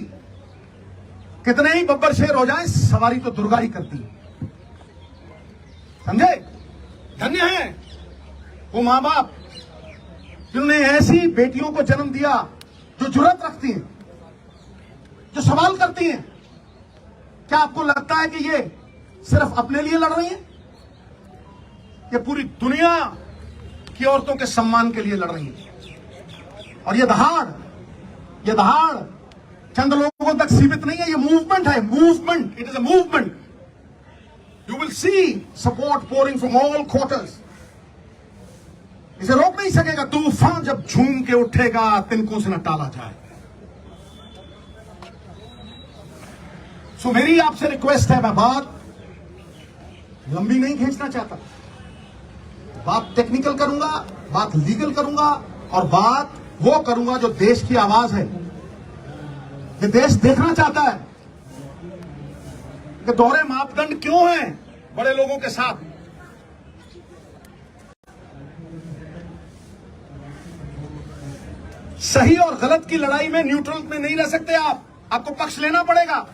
कितने ही बब्बर शेर हो जाए, सवारी तो दुर्गा ही करती है, समझे? धन्य है वो मां बाप जिन्होंने ऐसी बेटियों को जन्म दिया जो जुर्रत रखती हैं, जो सवाल करती हैं। क्या आपको लगता है कि ये सिर्फ अपने लिए लड़ रही हैं? ये पूरी दुनिया की औरतों के सम्मान के लिए लड़ रही हैं। और ये दहाड़ चंद लोगों तक सीमित नहीं है, ये मूवमेंट है, movement. It is a movement. You will see support pouring from all quarters. इसे रोक नहीं सकेगा तूफान, जब झूम के उठेगा तिनकों से न टाला जाए। सो मेरी आपसे रिक्वेस्ट है, मैं बात लंबी नहीं खींचना चाहता, बात टेक्निकल करूंगा, बात लीगल करूंगा, और बात वो करूंगा जो देश की आवाज है। ये देश देखना चाहता है कि दोहरे मापदंड क्यों हैं बड़े लोगों के साथ। सही और गलत की लड़ाई में न्यूट्रल में नहीं रह सकते आप, आपको पक्ष लेना पड़ेगा,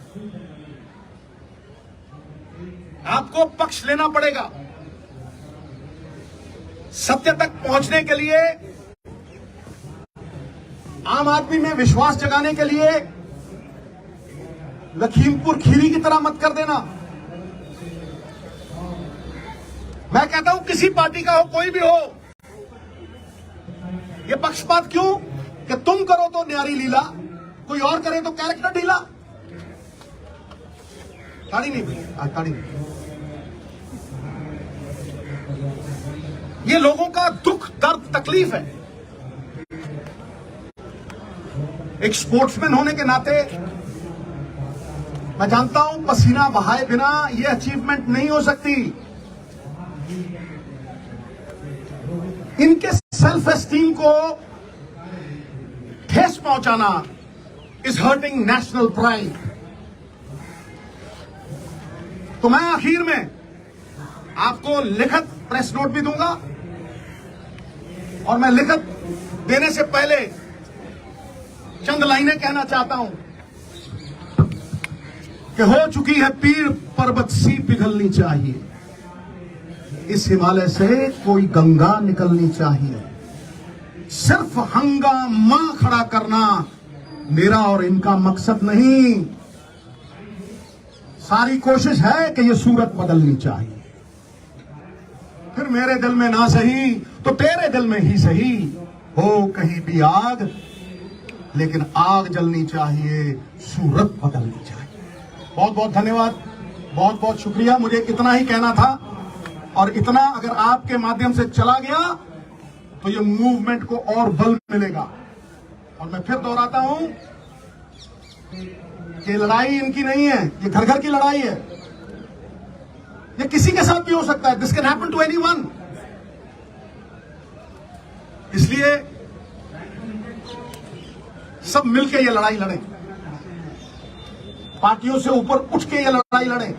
आपको पक्ष लेना पड़ेगा। सत्य तक पहुंचने के लिए, आम आदमी में विश्वास जगाने के लिए लखीमपुर खीरी की तरह मत कर देना। मैं कहता हूं किसी पार्टी का हो, कोई भी हो, ये पक्षपात क्यों कि तुम करो तो न्यारी लीला, कोई और करे तो कैरेक्टर ढीला। ताड़ी नहीं भाई, आज ताड़ी नहीं। ये लोगों का दुख, दर्द, तकलीफ है। एक स्पोर्ट्समैन होने के नाते मैं जानता हूं पसीना बहाए बिना ये अचीवमेंट नहीं हो सकती। इनके सेल्फ एस्टीम को ठेस पहुंचाना इज हर्टिंग नेशनल प्राइड। तो मैं आखिर में आपको लिखित प्रेस नोट भी दूंगा, और मैं लिखित देने से पहले चंद लाइनें कहना चाहता हूं कि हो चुकी है पीर पर्वत सी पिघलनी चाहिए, इस हिमालय से कोई गंगा निकलनी चाहिए। सिर्फ हंगामा खड़ा करना मेरा और इनका मकसद नहीं, सारी कोशिश है कि यह सूरत बदलनी चाहिए। फिर मेरे दिल में ना सही तो तेरे दिल में ही सही, हो कहीं भी आग लेकिन आग जलनी चाहिए, सूरत बदलनी चाहिए। बहुत बहुत धन्यवाद, बहुत बहुत शुक्रिया। मुझे इतना ही कहना था, और इतना अगर आपके माध्यम से चला गया तो ये मूवमेंट को और बल मिलेगा। और मैं फिर दोहराता हूं कि लड़ाई इनकी नहीं है, ये घर घर की लड़ाई है। ये किसी के साथ भी हो सकता है, this can happen to anyone. इसलिए सब मिलकर ये लड़ाई लड़ें, पार्टियों से ऊपर उठ के ये लड़ाई लड़ें।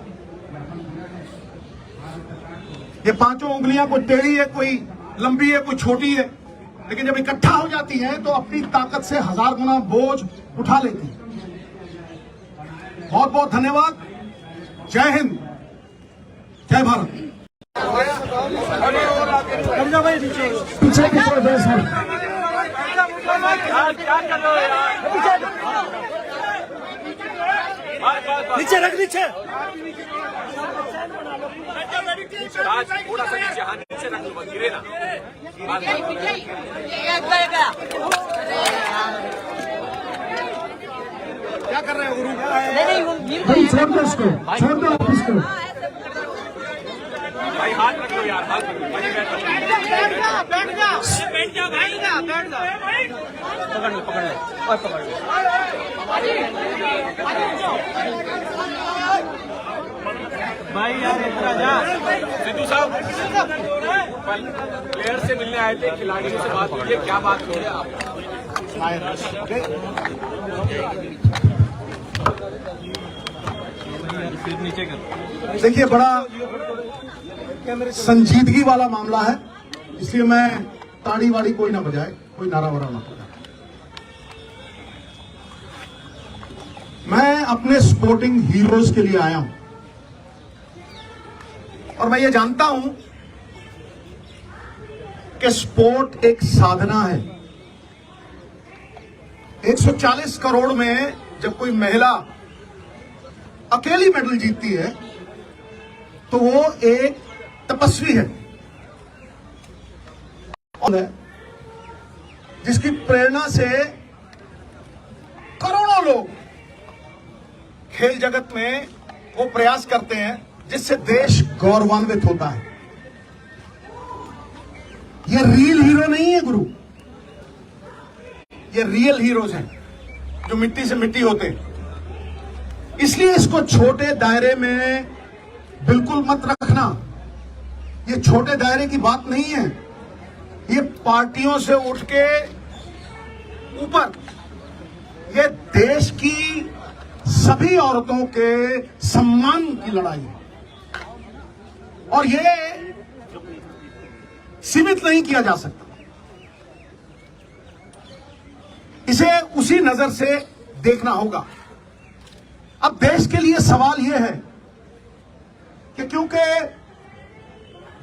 ये पांचों उंगलियां कोई टेढ़ी है, कोई लंबी है, कोई छोटी है, लेकिन जब इकट्ठा हो जाती हैं तो अपनी ताकत से 1000 गुना बोझ उठा लेती है। बहुत बहुत धन्यवाद। जय हिंद, जय भारत। पीछे की तरफ है सर। नीचे रख, नीचे राज, थोड़ा सा नीचे, हाँ नीचे रख लो, गिरे ना। क्या कर रहे हो गुरु? भाई छोड़ दो इसको, छोड़ दो आप इसको। भाई हाथ रख लो यार, हाथ रख लो, भाई बैठ जाओ, बैठ जा, बैठ जा, बैठ जा, बैठ जा, बैठ जा। पकड़ लो, पकड़ लो और पकड़ लो। भाई यार इतना जा। सिद्धू साहब प्लेयर से मिलने आए थे, खिलाड़ियों से बात कीजिए, क्या बात हो रही है आप? नीचे कर। देखिए, बड़ा संजीदगी वाला मामला है, इसलिए मैं ताड़ी वाड़ी कोई ना बजाए, कोई नारा वारा ना बजाए। मैं अपने स्पोर्टिंग हीरोज के लिए आया हूं, और मैं ये जानता हूं कि स्पोर्ट एक साधना है। 140 करोड़ में जब कोई महिला अकेली मेडल जीतती है तो वो एक तपस्वी है, जिसकी प्रेरणा से करोड़ों लोग खेल जगत में वो प्रयास करते हैं, जिससे देश गौरवान्वित होता है। ये रियल हीरो नहीं है गुरु, ये रियल हीरोज हैं जो मिट्टी से मिट्टी होते हैं। इसलिए इसको छोटे दायरे में बिल्कुल मत रखना। ये छोटे दायरे की बात नहीं है, ये पार्टियों से उठ के ऊपर, ये देश की सभी औरतों के सम्मान की लड़ाई है, और ये सीमित नहीं किया जा सकता। इसे उसी नजर से देखना होगा। अब देश के लिए सवाल यह है कि क्योंकि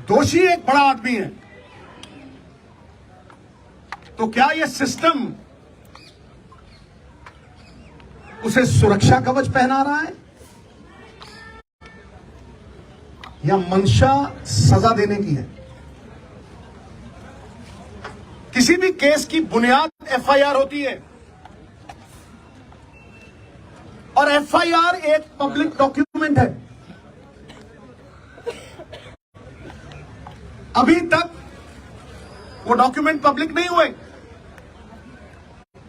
दोषी एक बड़ा आदमी है, तो क्या यह सिस्टम उसे सुरक्षा कवच पहना रहा है, या मंशा सजा देने की है? किसी भी केस की बुनियाद एफआईआर होती है, और एफआईआर एक पब्लिक डॉक्यूमेंट है। अभी तक वो डॉक्यूमेंट पब्लिक नहीं हुए।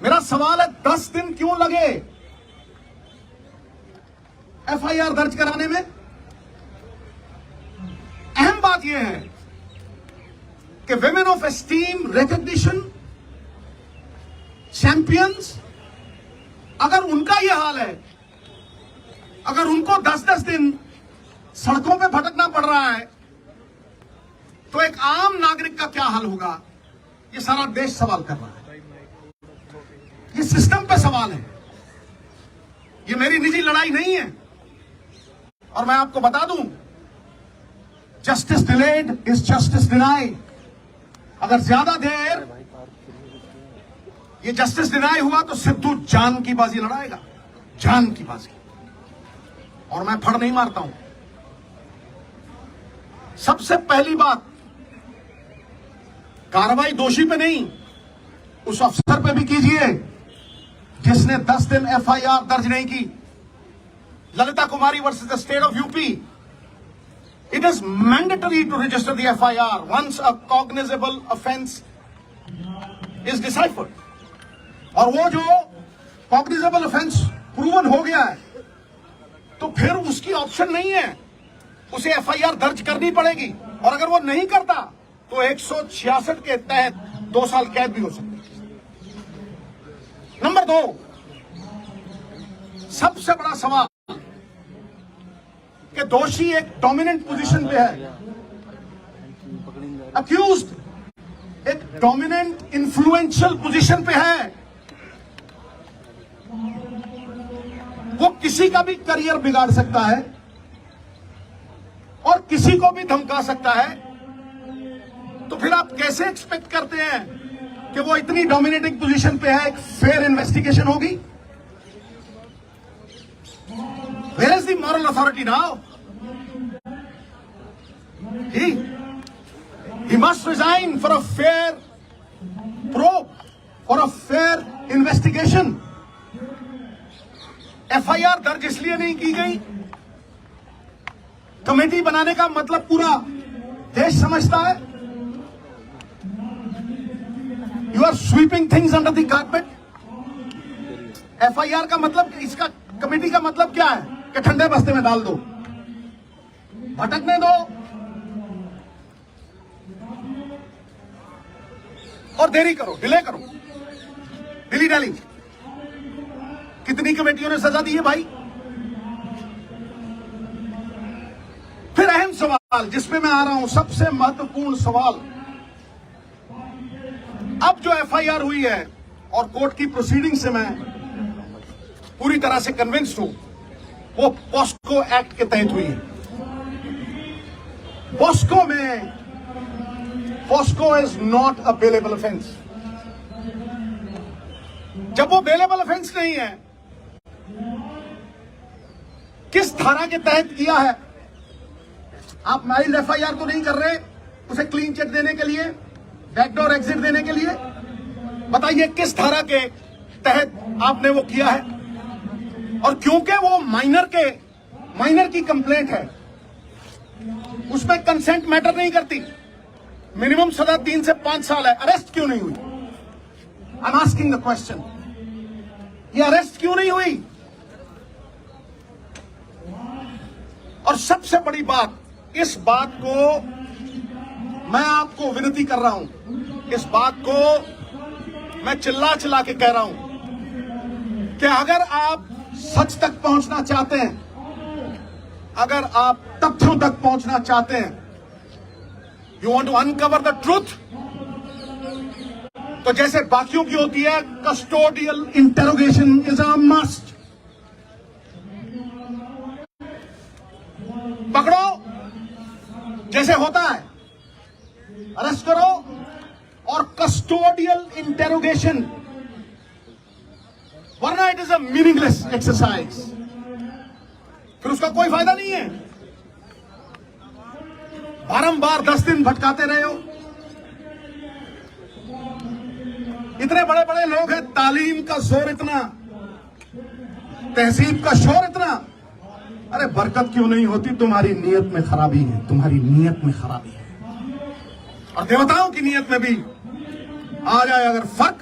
मेरा सवाल है, 10 दिन क्यों लगे एफआईआर दर्ज कराने में? अहम बात यह है कि women of esteem, recognition, champions, अगर उनका यह हाल है, अगर उनको 10-10 दिन सड़कों पे भटकना पड़ रहा है, तो एक आम नागरिक का क्या हाल होगा, ये सारा देश सवाल कर रहा है। ये सिस्टम पे सवाल है, ये मेरी निजी लड़ाई नहीं है। और मैं आपको बता दूं, justice delayed is justice denied. अगर ज्यादा देर ये जस्टिस डिनाई हुआ तो सिद्धू जान की बाजी लड़ाएगा, जान की बाजी। और मैं फड़ नहीं मारता हूं। सबसे पहली बात, कार्रवाई दोषी पे नहीं, उस अफसर पे भी कीजिए जिसने 10 दिन एफआईआर दर्ज नहीं की। Lalita Kumari versus the state of UP, it is mandatory to register the FIR once a cognizable offence is deciphered. और वो जो कॉग्निजेबल ऑफेंस प्रूवन हो गया है, तो फिर उसकी ऑप्शन नहीं है, उसे एफआईआर दर्ज करनी पड़ेगी। और अगर वो नहीं करता तो 166 के तहत 2 साल कैद भी हो सकती है। नंबर 2, सबसे बड़ा सवाल कि दोषी एक डोमिनेंट पोजीशन पे है, अक्यूज्ड एक डोमिनेंट इन्फ्लुएंशियल पोजीशन पे है। वो किसी का भी करियर बिगाड़ सकता है और किसी को भी धमका सकता है। तो फिर आप कैसे एक्सपेक्ट करते हैं कि वो इतनी डोमिनेटिंग पोजीशन पे है, एक फेयर इन्वेस्टिगेशन होगी? Where is the moral authority now? He must resign for a fair probe, for a fair investigation. FIR दर्ज इसलिए नहीं की गई, कमेटी बनाने का मतलब पूरा देश समझता है। You are sweeping things under the carpet. FIR का मतलब, इसका कमेटी का मतलब क्या है कि ठंडे बस्ते में डाल दो, भटकने दो और देरी करो, डिले करो, डिली डाली। कितनी कमेटियों ने सजा दी है भाई? फिर अहम सवाल जिसमें मैं आ रहा हूं, सबसे महत्वपूर्ण सवाल, अब जो एफआईआर हुई है और कोर्ट की प्रोसीडिंग से मैं पूरी तरह से कन्विंस्ड हूं, वो पॉस्को एक्ट के तहत हुई है। POCSO is not a bailable offence. जब वो बेलेबल ऑफेंस नहीं है, किस धारा के तहत किया है? आप माइल्ड एफआईआर तो नहीं कर रहे, उसे क्लीन चिट देने के लिए, बैकडोर एग्जिट देने के लिए। बताइए किस धारा के तहत आपने वो किया है? और क्योंकि वो माइनर की कंप्लेंट है, उसमें कंसेंट मैटर नहीं करती। मिनिमम सजा 3 से 5 साल है, अरेस्ट क्यों नहीं हुई? I am asking the question, ये अरेस्ट क्यों नहीं हुई? और सबसे बड़ी बात, इस बात को मैं आपको विनती कर रहा हूं, इस बात को मैं चिल्ला के कह रहा हूं कि अगर आप सच तक पहुंचना चाहते हैं, अगर आप तथ्यों तक पहुंचना चाहते हैं, you want to uncover the truth, तो जैसे बाकियों की होती है, custodial interrogation is a must. पकड़ो जैसे होता है, अरेस्ट करो और कस्टोडियल इंटेरोगेशन, वरना it is a meaningless exercise, फिर उसका कोई फायदा नहीं है। बारंबार 10 दिन भटकाते रहे हो, इतने बड़े बड़े लोग हैं, तालीम का जोर इतना, तहजीब का शोर इतना, अरे बरकत क्यों नहीं होती? तुम्हारी नीयत में खराबी है, तुम्हारी नीयत में खराबी है। और देवताओं की नीयत में भी आ जाए अगर फर्क,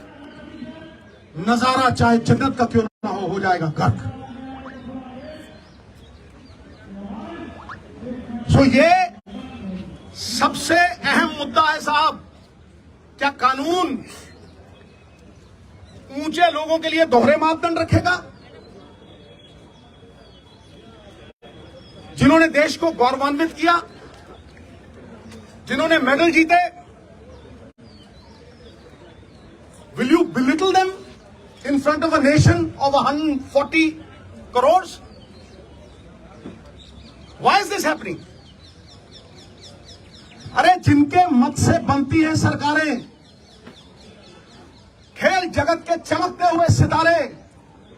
नजारा चाहे जन्नत का क्यों ना हो जाएगा गर्क। सो ये सबसे अहम मुद्दा है साहब। क्या कानून ऊंचे लोगों के लिए दोहरे मापदंड रखेगा? जिन्होंने देश को गौरवान्वित किया, जिन्होंने मेडल जीते, will you belittle them in front of a nation of 140 crores? Why is this happening? अरे जिनके मत से बनती हैं सरकारें, खेल जगत के चमकते हुए सितारे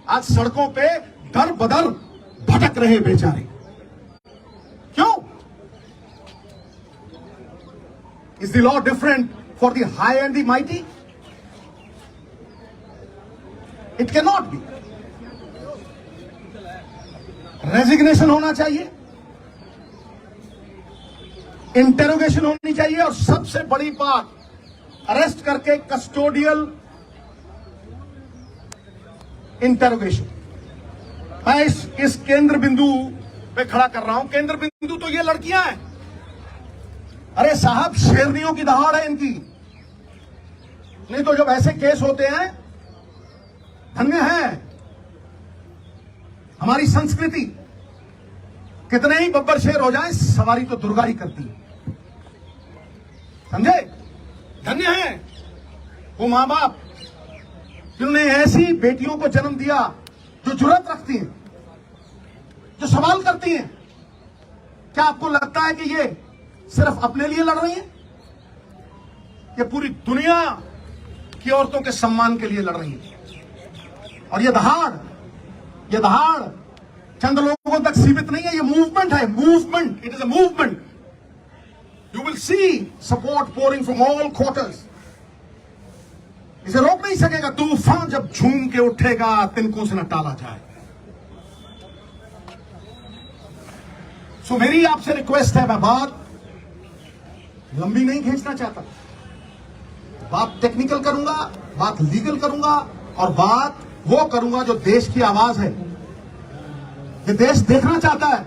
आज सड़कों पे दर बदर भटक रहे बेचारे। क्यों? Is the law different for the high and the mighty? It cannot be. Resignation होना चाहिए, इंटेरोगेशन होनी चाहिए, और सबसे बड़ी बात, अरेस्ट करके कस्टोडियल इंटेरोगेशन। मैं इस केंद्र बिंदु पे खड़ा कर रहा हूं। केंद्र बिंदु तो ये लड़कियां हैं। अरे साहब, शेरनियों की दहाड़ है इनकी। नहीं तो जब ऐसे केस होते हैं, धन्य है हमारी संस्कृति। कितने ही बब्बर शेर हो जाए, सवारी तो दुर्गा ही करती है, समझे? धन्य है वो मां बाप जिन्होंने ऐसी बेटियों को जन्म दिया जो जुर्रत रखती हैं, जो सवाल करती हैं। क्या आपको लगता है कि ये सिर्फ अपने लिए लड़ रही हैं? ये पूरी दुनिया की औरतों के सम्मान के लिए लड़ रही हैं। और ये दहाड़ चंद लोगों तक सीमित नहीं है, ये मूवमेंट है, movement. It is a movement. You will see support pouring from all quarters. इसे रोक नहीं सकेगा तूफान, जब झूम के उठेगा तिनकों से न टाला जाए। सो मेरी आपसे रिक्वेस्ट है, मैं बात लंबी नहीं खींचना चाहता, बात टेक्निकल करूंगा, बात लीगल करूंगा, और बात वो करूंगा जो देश की आवाज है। ये देश देखना चाहता है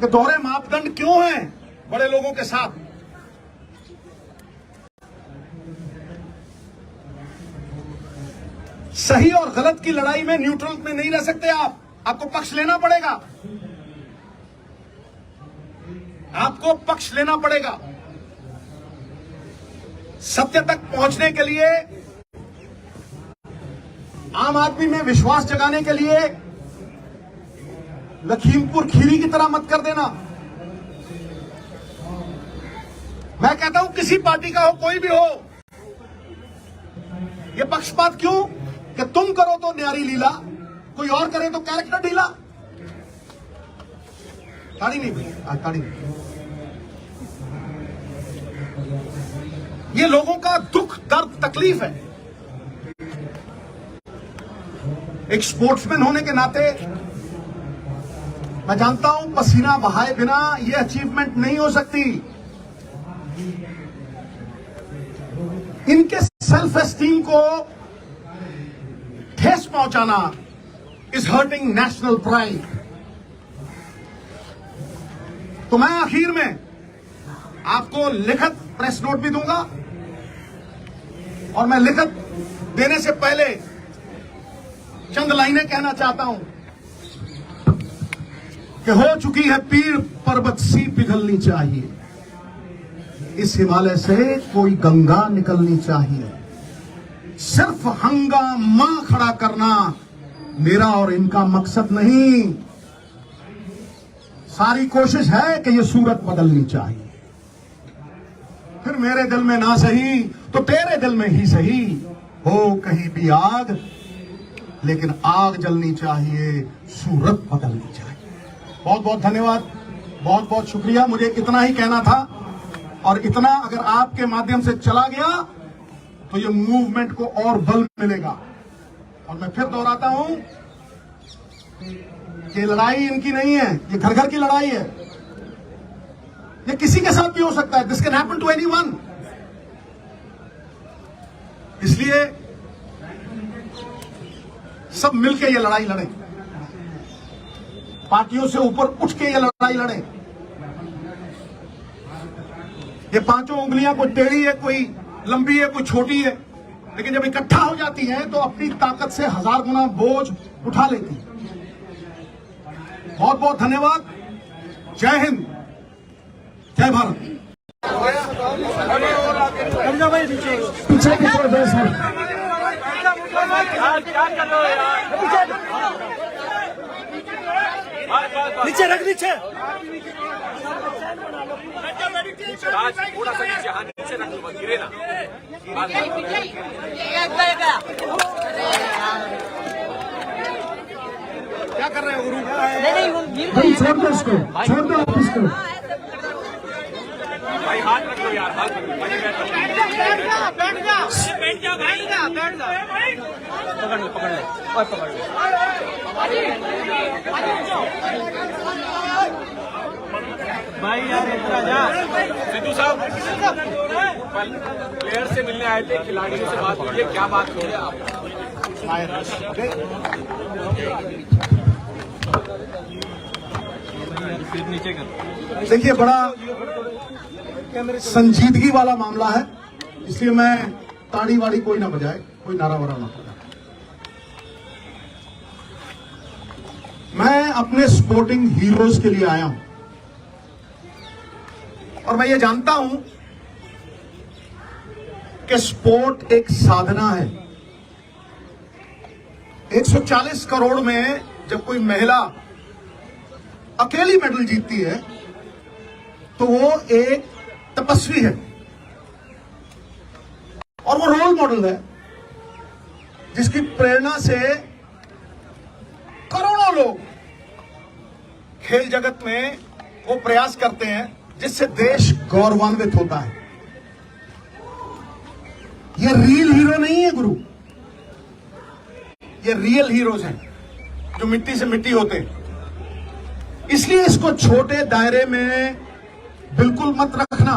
कि दोहरे मापदंड क्यों हैं बड़े लोगों के साथ। सही और गलत की लड़ाई में न्यूट्रल में नहीं रह सकते आप। आपको पक्ष लेना पड़ेगा, आपको पक्ष लेना पड़ेगा। सत्य तक पहुंचने के लिए, आम आदमी में विश्वास जगाने के लिए लखीमपुर खीरी की तरह मत कर देना। मैं कहता हूं किसी पार्टी का हो, कोई भी हो, ये पक्षपात क्यों कि तुम करो तो न्यारी लीला, कोई और करे तो कैरेक्टर ढीला। ताड़ी नहीं भाई, आज ताड़ी नहीं। ये लोगों का दुख, दर्द, तकलीफ है। एक स्पोर्ट्समैन होने के नाते मैं जानता हूं पसीना बहाए बिना ये अचीवमेंट नहीं हो सकती। इनके सेल्फ एस्टीम को ठेस पहुंचाना इज हर्टिंग नेशनल प्राइड। तो मैं आखिर में आपको लिखित प्रेस नोट भी दूंगा, और मैं लिखित देने से पहले चंद लाइनें कहना चाहता हूं कि हो चुकी है पीर पर्वत सी पिघलनी चाहिए, इस हिमालय से कोई गंगा निकलनी चाहिए। सिर्फ हंगामा खड़ा करना मेरा और इनका मकसद नहीं, सारी कोशिश है कि ये सूरत बदलनी चाहिए। फिर मेरे दिल में ना सही तो तेरे दिल में ही सही, हो कहीं भी आग लेकिन आग जलनी चाहिए, सूरत बदलनी चाहिए। बहुत बहुत धन्यवाद, बहुत बहुत शुक्रिया। मुझे इतना ही कहना था, और इतना अगर आपके माध्यम से चला गया तो ये मूवमेंट को और बल मिलेगा। और मैं फिर दोहराता हूं कि लड़ाई इनकी नहीं है, ये घर घर की लड़ाई है। ये किसी के साथ भी हो सकता है, this can happen to anyone. इसलिए सब मिलकर ये लड़ाई लड़ें, पार्टियों से ऊपर उठ के ये लड़ाई लड़ें। ये पांचों उंगलियां कोई टेढ़ी है, कोई लंबी है, कोई छोटी है, लेकिन जब इकट्ठा हो जाती हैं तो अपनी ताकत से 1000 गुना बोझ उठा लेती है। बहुत बहुत धन्यवाद। जय हिंद, जय भारत। पीछे की तरफ है सर। क्या कर रहे हो यार? नीचे रख, नीचे राज थोड़ा सा नीचे, हाँ नीचे रख लो, गिरे ना। क्या कर रहे हो गुरु? भाई छोड़ दो इसको, छोड़ दो आप इसको। भाई हाथ रख लो यार, हाथ रख लो। भाई बैठ जाओ, बैठ जा। पकड़ लो, पकड़ लो और पकड़ लो। भाई यार इतना जा। सिद्धू साहब प्लेयर से मिलने आए थे, खिलाड़ियों से बात कीजिए, क्या बात हुई है आप? नीचे कर। देखिए, बड़ा संजीदगी वाला मामला है, इसलिए मैं ताड़ी वाड़ी कोई ना बजाए, कोई नारा वारा ना बजाए। मैं अपने स्पोर्टिंग हीरोज के लिए आया हूं और मैं ये जानता हूं कि स्पोर्ट एक साधना है। 140 करोड़ में जब कोई महिला अकेली मेडल जीतती है तो वो एक तपस्वी है और वो रोल मॉडल है, जिसकी प्रेरणा से करोड़ों लोग खेल जगत में वो प्रयास करते हैं जिससे देश गौरवान्वित होता है। ये रियल हीरो नहीं है गुरु, ये रियल हीरोज हैं जो मिट्टी से मिट्टी होते हैं। इसलिए इसको छोटे दायरे में बिल्कुल मत रखना।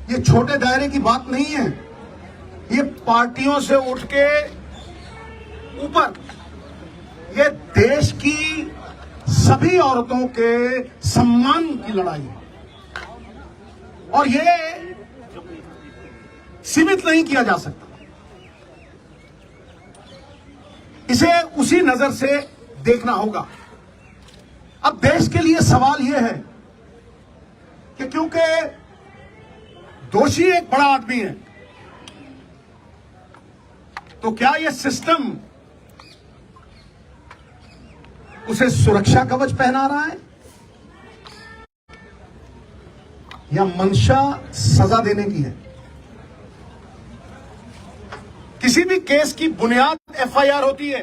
ये छोटे दायरे की बात नहीं है, ये पार्टियों से उठ के ऊपर ये देश की सभी औरतों के सम्मान की लड़ाई है और ये सीमित नहीं किया जा सकता। इसे उसी नजर से देखना होगा। अब देश के लिए सवाल यह है कि क्योंकि दोषी एक बड़ा आदमी है, तो क्या यह सिस्टम उसे सुरक्षा कवच पहना रहा है या मंशा सजा देने की है? किसी भी केस की बुनियाद एफआईआर होती है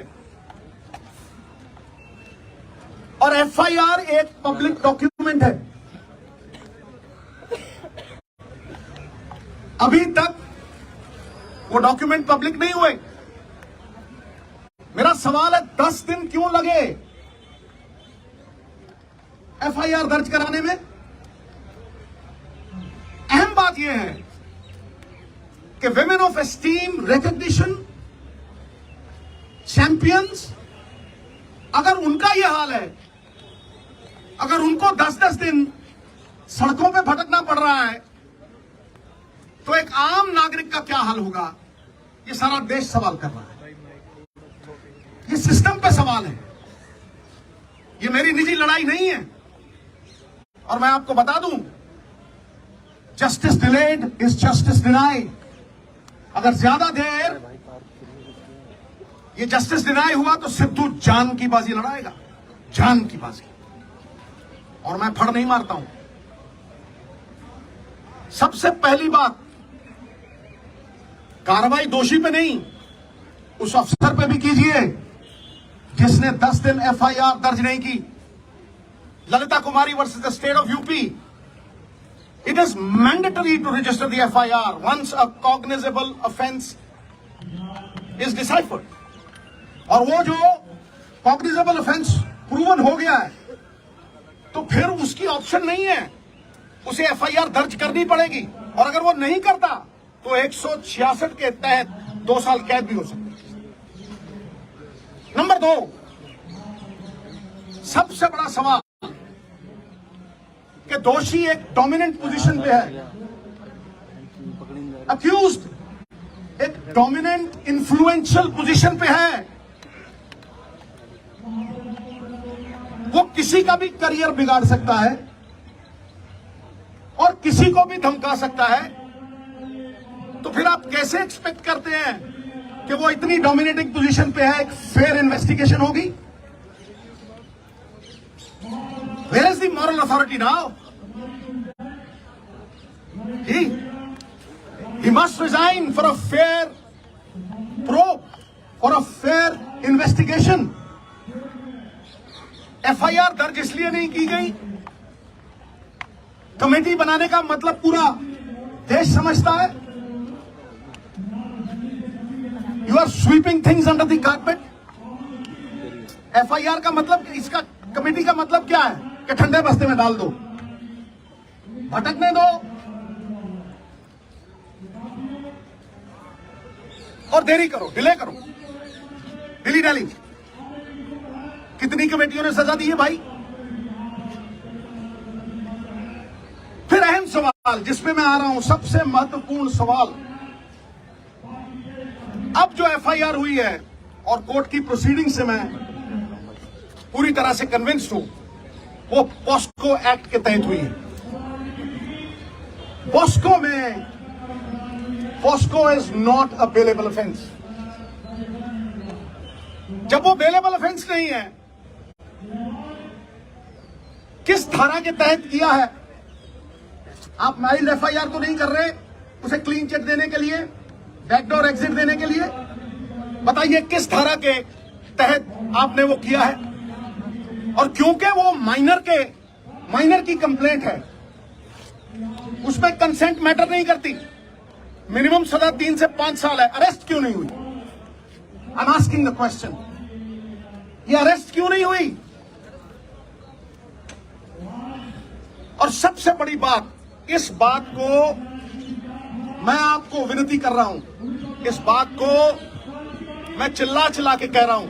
और एफआईआर एक पब्लिक डॉक्यूमेंट है। अभी तक वो डॉक्यूमेंट पब्लिक नहीं हुए। मेरा सवाल है, 10 दिन क्यों लगे एफआईआर दर्ज कराने में? अहम बात यह है कि women of esteem, recognition, champions, अगर उनका यह हाल है, अगर उनको 10-10 दिन सड़कों पे भटकना पड़ रहा है, तो एक आम नागरिक का क्या हाल होगा? ये सारा देश सवाल कर रहा है। ये सिस्टम पे सवाल है, ये मेरी निजी लड़ाई नहीं है। और मैं आपको बता दूं, justice delayed is justice denied. अगर ज्यादा देर ये जस्टिस डिनाई हुआ तो सिद्धू जान की बाजी लड़ाएगा, जान की बाजी। और मैं फड़ नहीं मारता हूं। सबसे पहली बात, कार्रवाई दोषी पे नहीं, उस अफसर पे भी कीजिए जिसने 10 दिन एफआईआर दर्ज नहीं की। Lalita Kumari versus the state of UP, it is mandatory to register the FIR once a cognizable offence is deciphered. और वो जो कॉग्निजेबल ऑफेंस प्रूवन हो गया है, तो फिर उसकी ऑप्शन नहीं है, उसे एफआईआर दर्ज करनी पड़ेगी। और अगर वो नहीं करता तो 166 के तहत 2 साल कैद भी हो सकती है। नंबर 2, सबसे बड़ा सवाल कि दोषी एक डोमिनेंट पोजीशन पे है, अक्यूज्ड एक डोमिनेंट इन्फ्लुएंशियल पोजीशन पे है। वो किसी का भी करियर बिगाड़ सकता है और किसी को भी धमका सकता है, तो फिर आप कैसे एक्सपेक्ट करते हैं कि वो इतनी डोमिनेटिंग पोजीशन पे है, एक फेयर इन्वेस्टिगेशन होगी? Where is the moral authority now? He must resign for a fair probe, for a fair investigation. FIR दर्ज इसलिए नहीं की गई, कमेटी बनाने का मतलब पूरा देश समझता है। You are sweeping things under the carpet. FIR का मतलब, इसका कमेटी का मतलब क्या है कि ठंडे बस्ते में डाल दो, भटकने दो और देरी करो, डिले करो, डिली डाली। कितनी कमेटियों ने सजा दी है भाई? फिर अहम सवाल जिसमें मैं आ रहा हूं, सबसे महत्वपूर्ण सवाल, अब जो FIR हुई है और कोर्ट की प्रोसीडिंग से मैं पूरी तरह से कन्विंस्ड हूं, वो पॉस्को एक्ट के तहत हुई है। पॉस्को में, POCSO is not a bailable offence. जब वो बेलेबल ऑफेंस नहीं है, किस धारा के तहत किया है? आप माइल्ड FIR तो नहीं कर रहे उसे क्लीन चिट देने के लिए, बैकडोर एग्जिट देने के लिए। बताइए किस धारा के तहत आपने वो किया है? और क्योंकि वो माइनर की कंप्लेंट है, उसमें कंसेंट मैटर नहीं करती। मिनिमम सजा 3 से 5 साल है। अरेस्ट क्यों नहीं हुई? I am asking the question, ये अरेस्ट क्यों नहीं हुई? और सबसे बड़ी बात, इस बात को मैं आपको विनती कर रहा हूं, इस बात को मैं चिल्ला चिल्ला के कह रहा हूं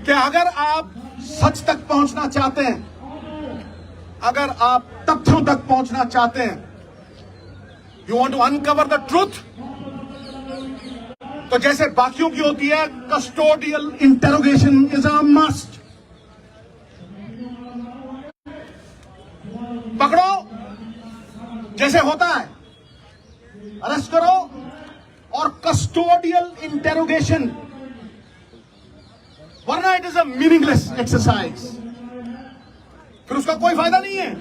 कि अगर आप सच तक पहुंचना चाहते हैं, अगर आप तथ्यों तक पहुंचना चाहते हैं, you want to uncover the truth, तो जैसे बाकियों की होती है, custodial interrogation is a must. पकड़ो जैसे होता है, अरेस्ट करो और कस्टोडियल इंटेरोगेशन, वरना it is a meaningless exercise, फिर उसका कोई फायदा नहीं है।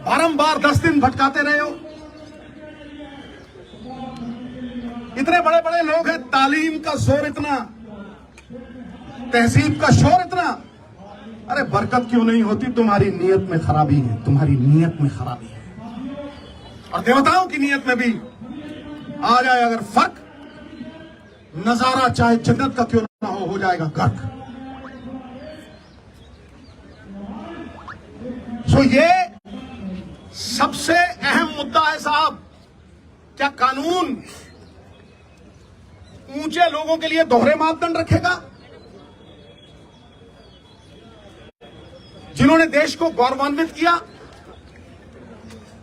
बारंबार 10 दिन भटकाते रहे हो। इतने बड़े बड़े लोग हैं, तालीम का जोर इतना, तहजीब का शोर इतना, अरे बरकत क्यों नहीं होती? तुम्हारी नीयत में खराबी है, तुम्हारी नीयत में खराबी है। और देवताओं की नीयत में भी आ जाए अगर फर्क, नजारा चाहे जन्नत का क्यों ना हो जाएगा गर्क। सो ये सबसे अहम मुद्दा है साहब। क्या कानून ऊंचे लोगों के लिए दोहरे मापदंड रखेगा? जिन्होंने देश को गौरवान्वित किया,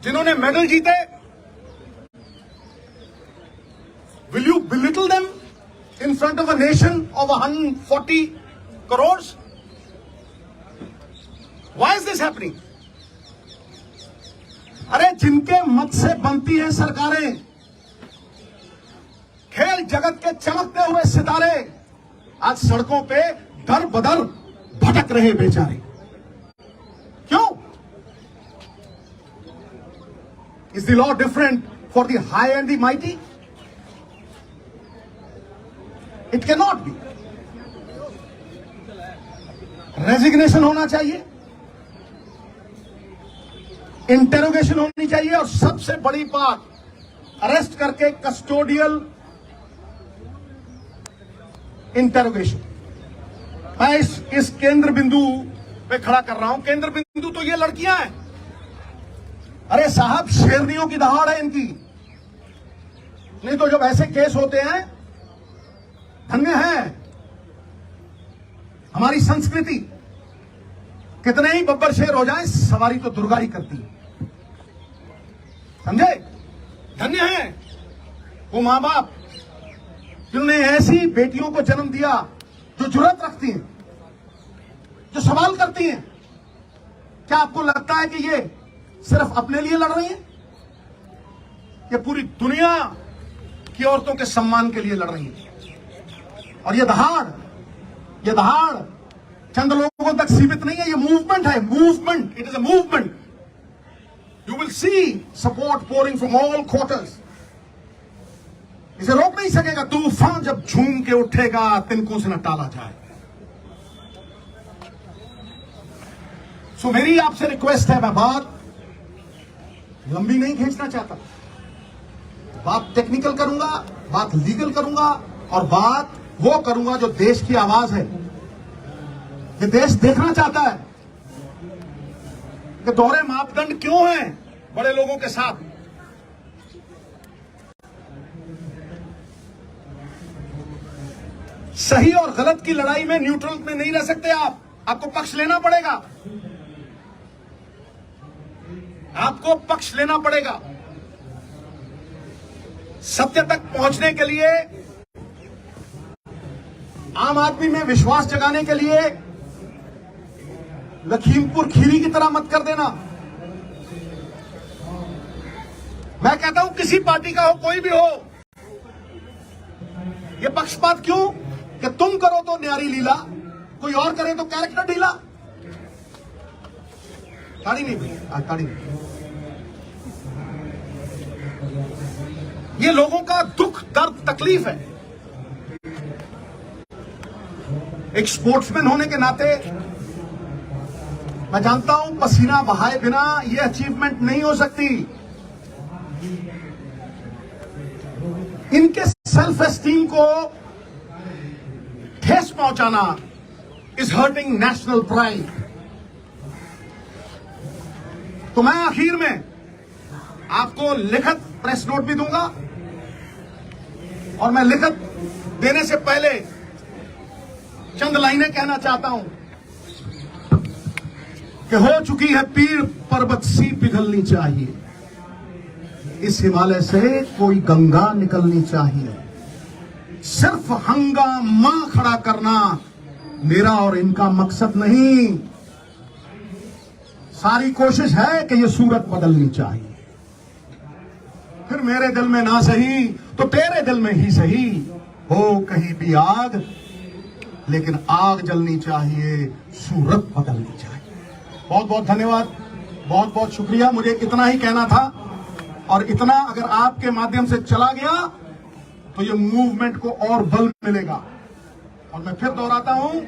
जिन्होंने मेडल जीते, will you belittle them in front of a nation of 140 crores? Why is this happening? अरे जिनके मत से बनती हैं सरकारें, खेल जगत के चमकते हुए सितारे, आज सड़कों पे दर बदर भटक रहे बेचारे। क्यों? Is the law different for the high and the mighty? It cannot be. Resignation होना चाहिए, इंटेरोगेशन होनी चाहिए, और सबसे बड़ी बात, अरेस्ट करके कस्टोडियल इंटेरोगेशन। मैं इस केंद्र बिंदु पे खड़ा कर रहा हूं। केंद्र बिंदु तो ये लड़कियां हैं। अरे साहब, शेरनियों की दहाड़ है इनकी। नहीं तो जब ऐसे केस होते हैं, धन्य है हमारी संस्कृति। कितने ही बब्बर शेर हो जाए, सवारी तो दुर्गा ही करती है, समझे? धन्य है वो मां बाप जिन्होंने ऐसी बेटियों को जन्म दिया जो जुर्रत रखती हैं, जो सवाल करती हैं, क्या आपको लगता है कि ये सिर्फ अपने लिए लड़ रही हैं? ये पूरी दुनिया की औरतों के सम्मान के लिए लड़ रही हैं। और ये दहाड़ चंद लोगों तक सीमित नहीं है, ये मूवमेंट है, movement, it is a movement. You will see support pouring from all quarters. इसे रोक नहीं सकेगा तूफान, जब झूम के उठेगा तिनकों से न टाला जाए। सो मेरी आपसे रिक्वेस्ट है, मैं बात लंबी नहीं खींचना चाहता, बात टेक्निकल करूंगा, बात लीगल करूंगा और बात वो करूंगा जो देश की आवाज है। ये देश देखना चाहता है कि दोहरे मापदंड क्यों हैं बड़े लोगों के साथ। सही और गलत की लड़ाई में न्यूट्रल में नहीं रह सकते आप, आपको पक्ष लेना पड़ेगा, आपको पक्ष लेना पड़ेगा। सत्य तक पहुंचने के लिए, आम आदमी में विश्वास जगाने के लिए लखीमपुर खीरी की तरह मत कर देना। मैं कहता हूं किसी पार्टी का हो, कोई भी हो, ये पक्षपात क्यों कि तुम करो तो न्यारी लीला, कोई और करे तो कैरेक्टर ढीला। ताड़ी नहीं भैया, ताड़ी नहीं। ये लोगों का दुख, दर्द, तकलीफ है। एक स्पोर्ट्समैन होने के नाते मैं जानता हूं पसीना बहाए बिना ये अचीवमेंट नहीं हो सकती। इनके सेल्फ एस्टीम को ठेस पहुंचाना इज हर्टिंग नेशनल प्राइड। तो मैं आखिर में आपको लिखित प्रेस नोट भी दूंगा और मैं लिखित देने से पहले चंद लाइनें कहना चाहता हूं कि हो चुकी है पीर पर्वत सी पिघलनी चाहिए, इस हिमालय से कोई गंगा निकलनी चाहिए। सिर्फ हंगामा खड़ा करना मेरा और इनका मकसद नहीं, सारी कोशिश है कि ये सूरत बदलनी चाहिए। फिर मेरे दिल में ना सही तो तेरे दिल में ही सही, हो कहीं भी आग लेकिन आग जलनी चाहिए, सूरत बदलनी चाहिए। बहुत बहुत धन्यवाद, बहुत बहुत शुक्रिया। मुझे इतना ही कहना था और इतना अगर आपके माध्यम से चला गया तो ये मूवमेंट को और बल मिलेगा। और मैं फिर दोहराता हूं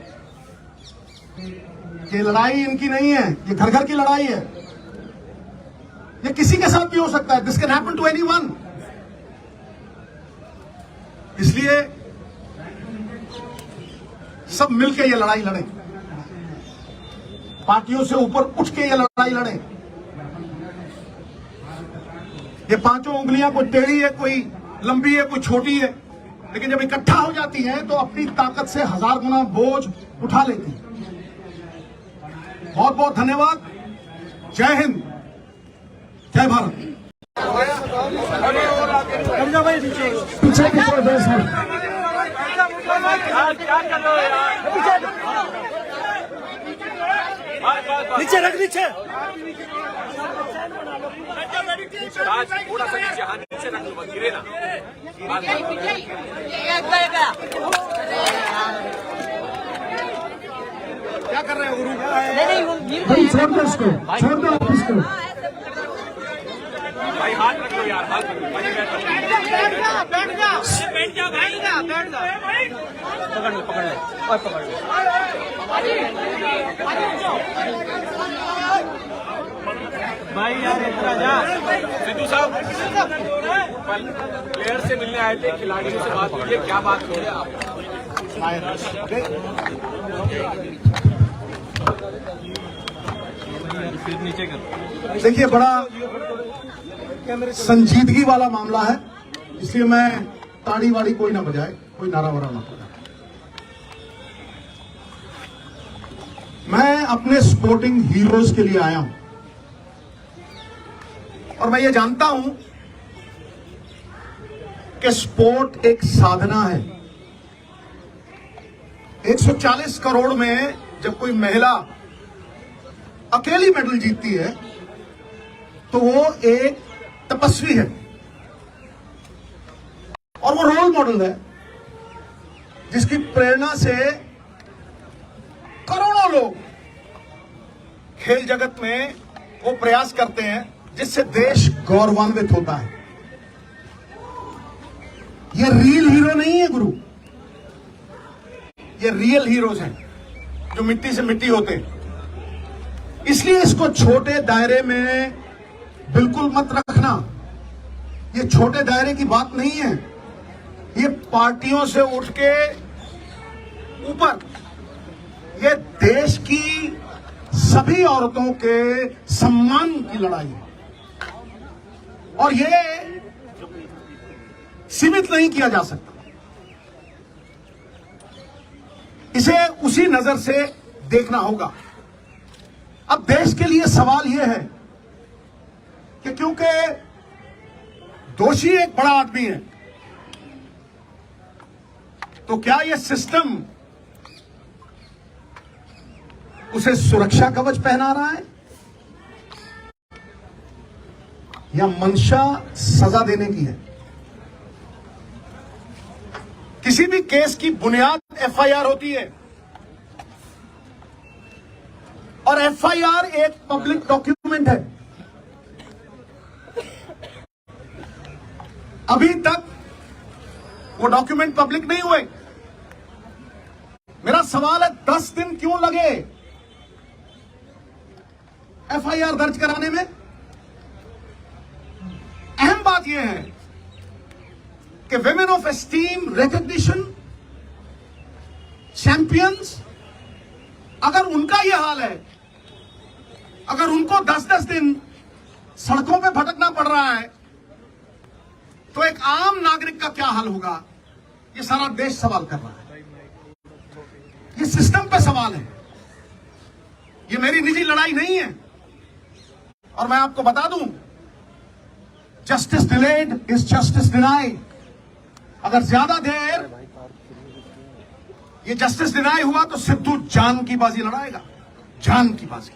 कि लड़ाई इनकी नहीं है, ये घर घर की लड़ाई है। ये किसी के साथ भी हो सकता है, this can happen to anyone. इसलिए सब मिलकर ये लड़ाई लड़ें, पार्टियों से ऊपर उठ के ये लड़ाई लड़ें। ये पांचों उंगलियां कोई टेढ़ी है, कोई लंबी है, कोई छोटी है, लेकिन जब इकट्ठा हो जाती हैं तो अपनी ताकत से 1000 गुना बोझ उठा लेती हैं। बहुत बहुत धन्यवाद। जय हिंद, जय भारत। पीछे की तरफ है सर। नीचे रख, नीचे आज थोड़ा सा नीचे, हाँ नीचे रख लो, गिरे ना। क्या कर रहे हो गुरु? भाई छोड़ दो इसको, छोड़ दो आप इसको। भाई हाथ रख लो यार, हाथ रख लो। बैठ जा बैठ जा। पकड़ लो और पकड़ लो। भाई यार इतना जा। सिद्धू साहब प्लेयर से मिलने आए थे, खिलाड़ियों से बात कीजिए, क्या बात हो रही है आप? नीचे कर। देखिए बड़ा संजीदगी वाला मामला है, इसलिए मैं ताड़ी वाड़ी कोई ना बजाए, कोई नारा वारा ना बजाए। मैं अपने स्पोर्टिंग हीरोज के लिए आया हूं और मैं ये जानता हूं कि स्पोर्ट एक साधना है। 140 करोड़ में जब कोई महिला अकेली मेडल जीतती है तो वो एक तपस्वी है और वो रोल मॉडल है जिसकी प्रेरणा से करोड़ों लोग खेल जगत में वो प्रयास करते हैं जिससे देश गौरवान्वित होता है। ये रियल हीरो नहीं है गुरु, ये रियल हीरोज हैं जो मिट्टी से मिट्टी होते हैं। इसलिए इसको छोटे दायरे में बिल्कुल मत रखना। ये छोटे दायरे की बात नहीं है, ये पार्टियों से उठ के ऊपर ये देश की सभी औरतों के सम्मान की लड़ाई है और ये सीमित नहीं किया जा सकता। इसे उसी नजर से देखना होगा। अब देश के लिए सवाल यह है कि क्योंकि दोषी एक बड़ा आदमी है तो क्या यह सिस्टम उसे सुरक्षा कवच पहना रहा है या मंशा सजा देने की है? किसी भी केस की बुनियाद एफआईआर होती है और एफआईआर एक पब्लिक डॉक्यूमेंट है। अभी तक वो डॉक्यूमेंट पब्लिक नहीं हुए। मेरा सवाल है 10 दिन क्यों लगे एफआईआर दर्ज कराने में? अहम बात यह है कि women of esteem, recognition, champions, अगर उनका यह हाल है, अगर उनको 10-10 दिन सड़कों पे भटकना पड़ रहा है तो एक आम नागरिक का क्या हाल होगा? ये सारा देश सवाल कर रहा है। ये सिस्टम पे सवाल है, ये मेरी निजी लड़ाई नहीं है। और मैं आपको बता दूं, justice delayed is justice denied. अगर ज्यादा देर ये जस्टिस डिनाई हुआ तो सिद्धू जान की बाजी लड़ाएगा, जान की बाजी।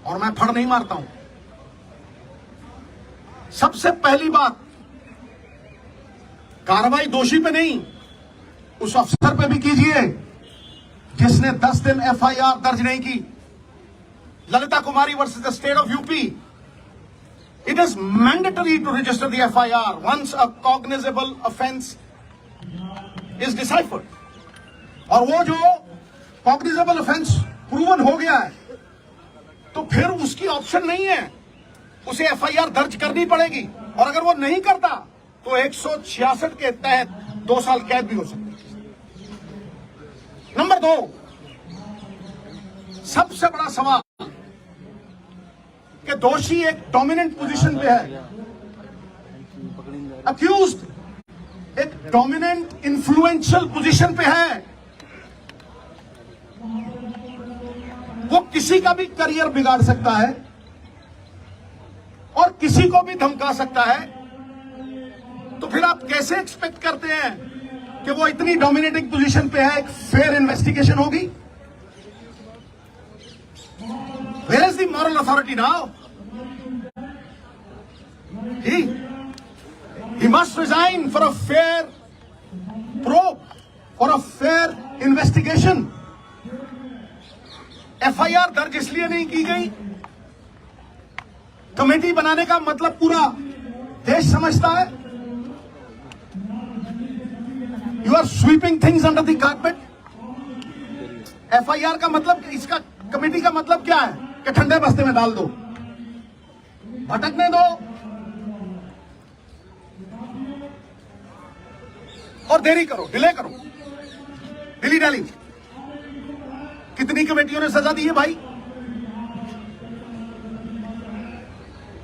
और मैं फड़ नहीं मारता हूं। सबसे पहली बात, कार्रवाई दोषी पे नहीं, उस अफसर पे भी कीजिए जिसने 10 दिन एफआईआर दर्ज नहीं की। Lalita Kumari versus the state of UP, it is mandatory to register the FIR once a cognizable offense is deciphered. और वो जो cognizable offense proven हो गया है तो फिर उसकी ऑप्शन नहीं है, उसे FIR दर्ज करनी पड़ेगी। और अगर वो नहीं करता तो 166 के तहत 2 साल कैद भी हो सकती है। नंबर 2, सबसे बड़ा सवाल कि दोषी एक डोमिनेंट पोजीशन पे है, अक्यूज्ड एक डोमिनेंट इन्फ्लुएंशियल पोजीशन पे है। वो किसी का भी करियर बिगाड़ सकता है और किसी को भी धमका सकता है। तो फिर आप कैसे एक्सपेक्ट करते हैं कि वो इतनी डोमिनेटिंग पोजीशन पे है, एक फेयर इन्वेस्टिगेशन होगी? Where is the moral authority now? He must resign for a fair probe, for a fair investigation. FIR दर्ज इसलिए नहीं की गई, कमेटी बनाने का मतलब पूरा देश समझता है। You are sweeping things under the carpet. FIR का मतलब, इसका कमेटी का मतलब क्या है कि ठंडे बस्ते में डाल दो, भटकने दो और देरी करो, डिले करो, डिली डाली। कितनी कमेटियों ने सजा दी है भाई?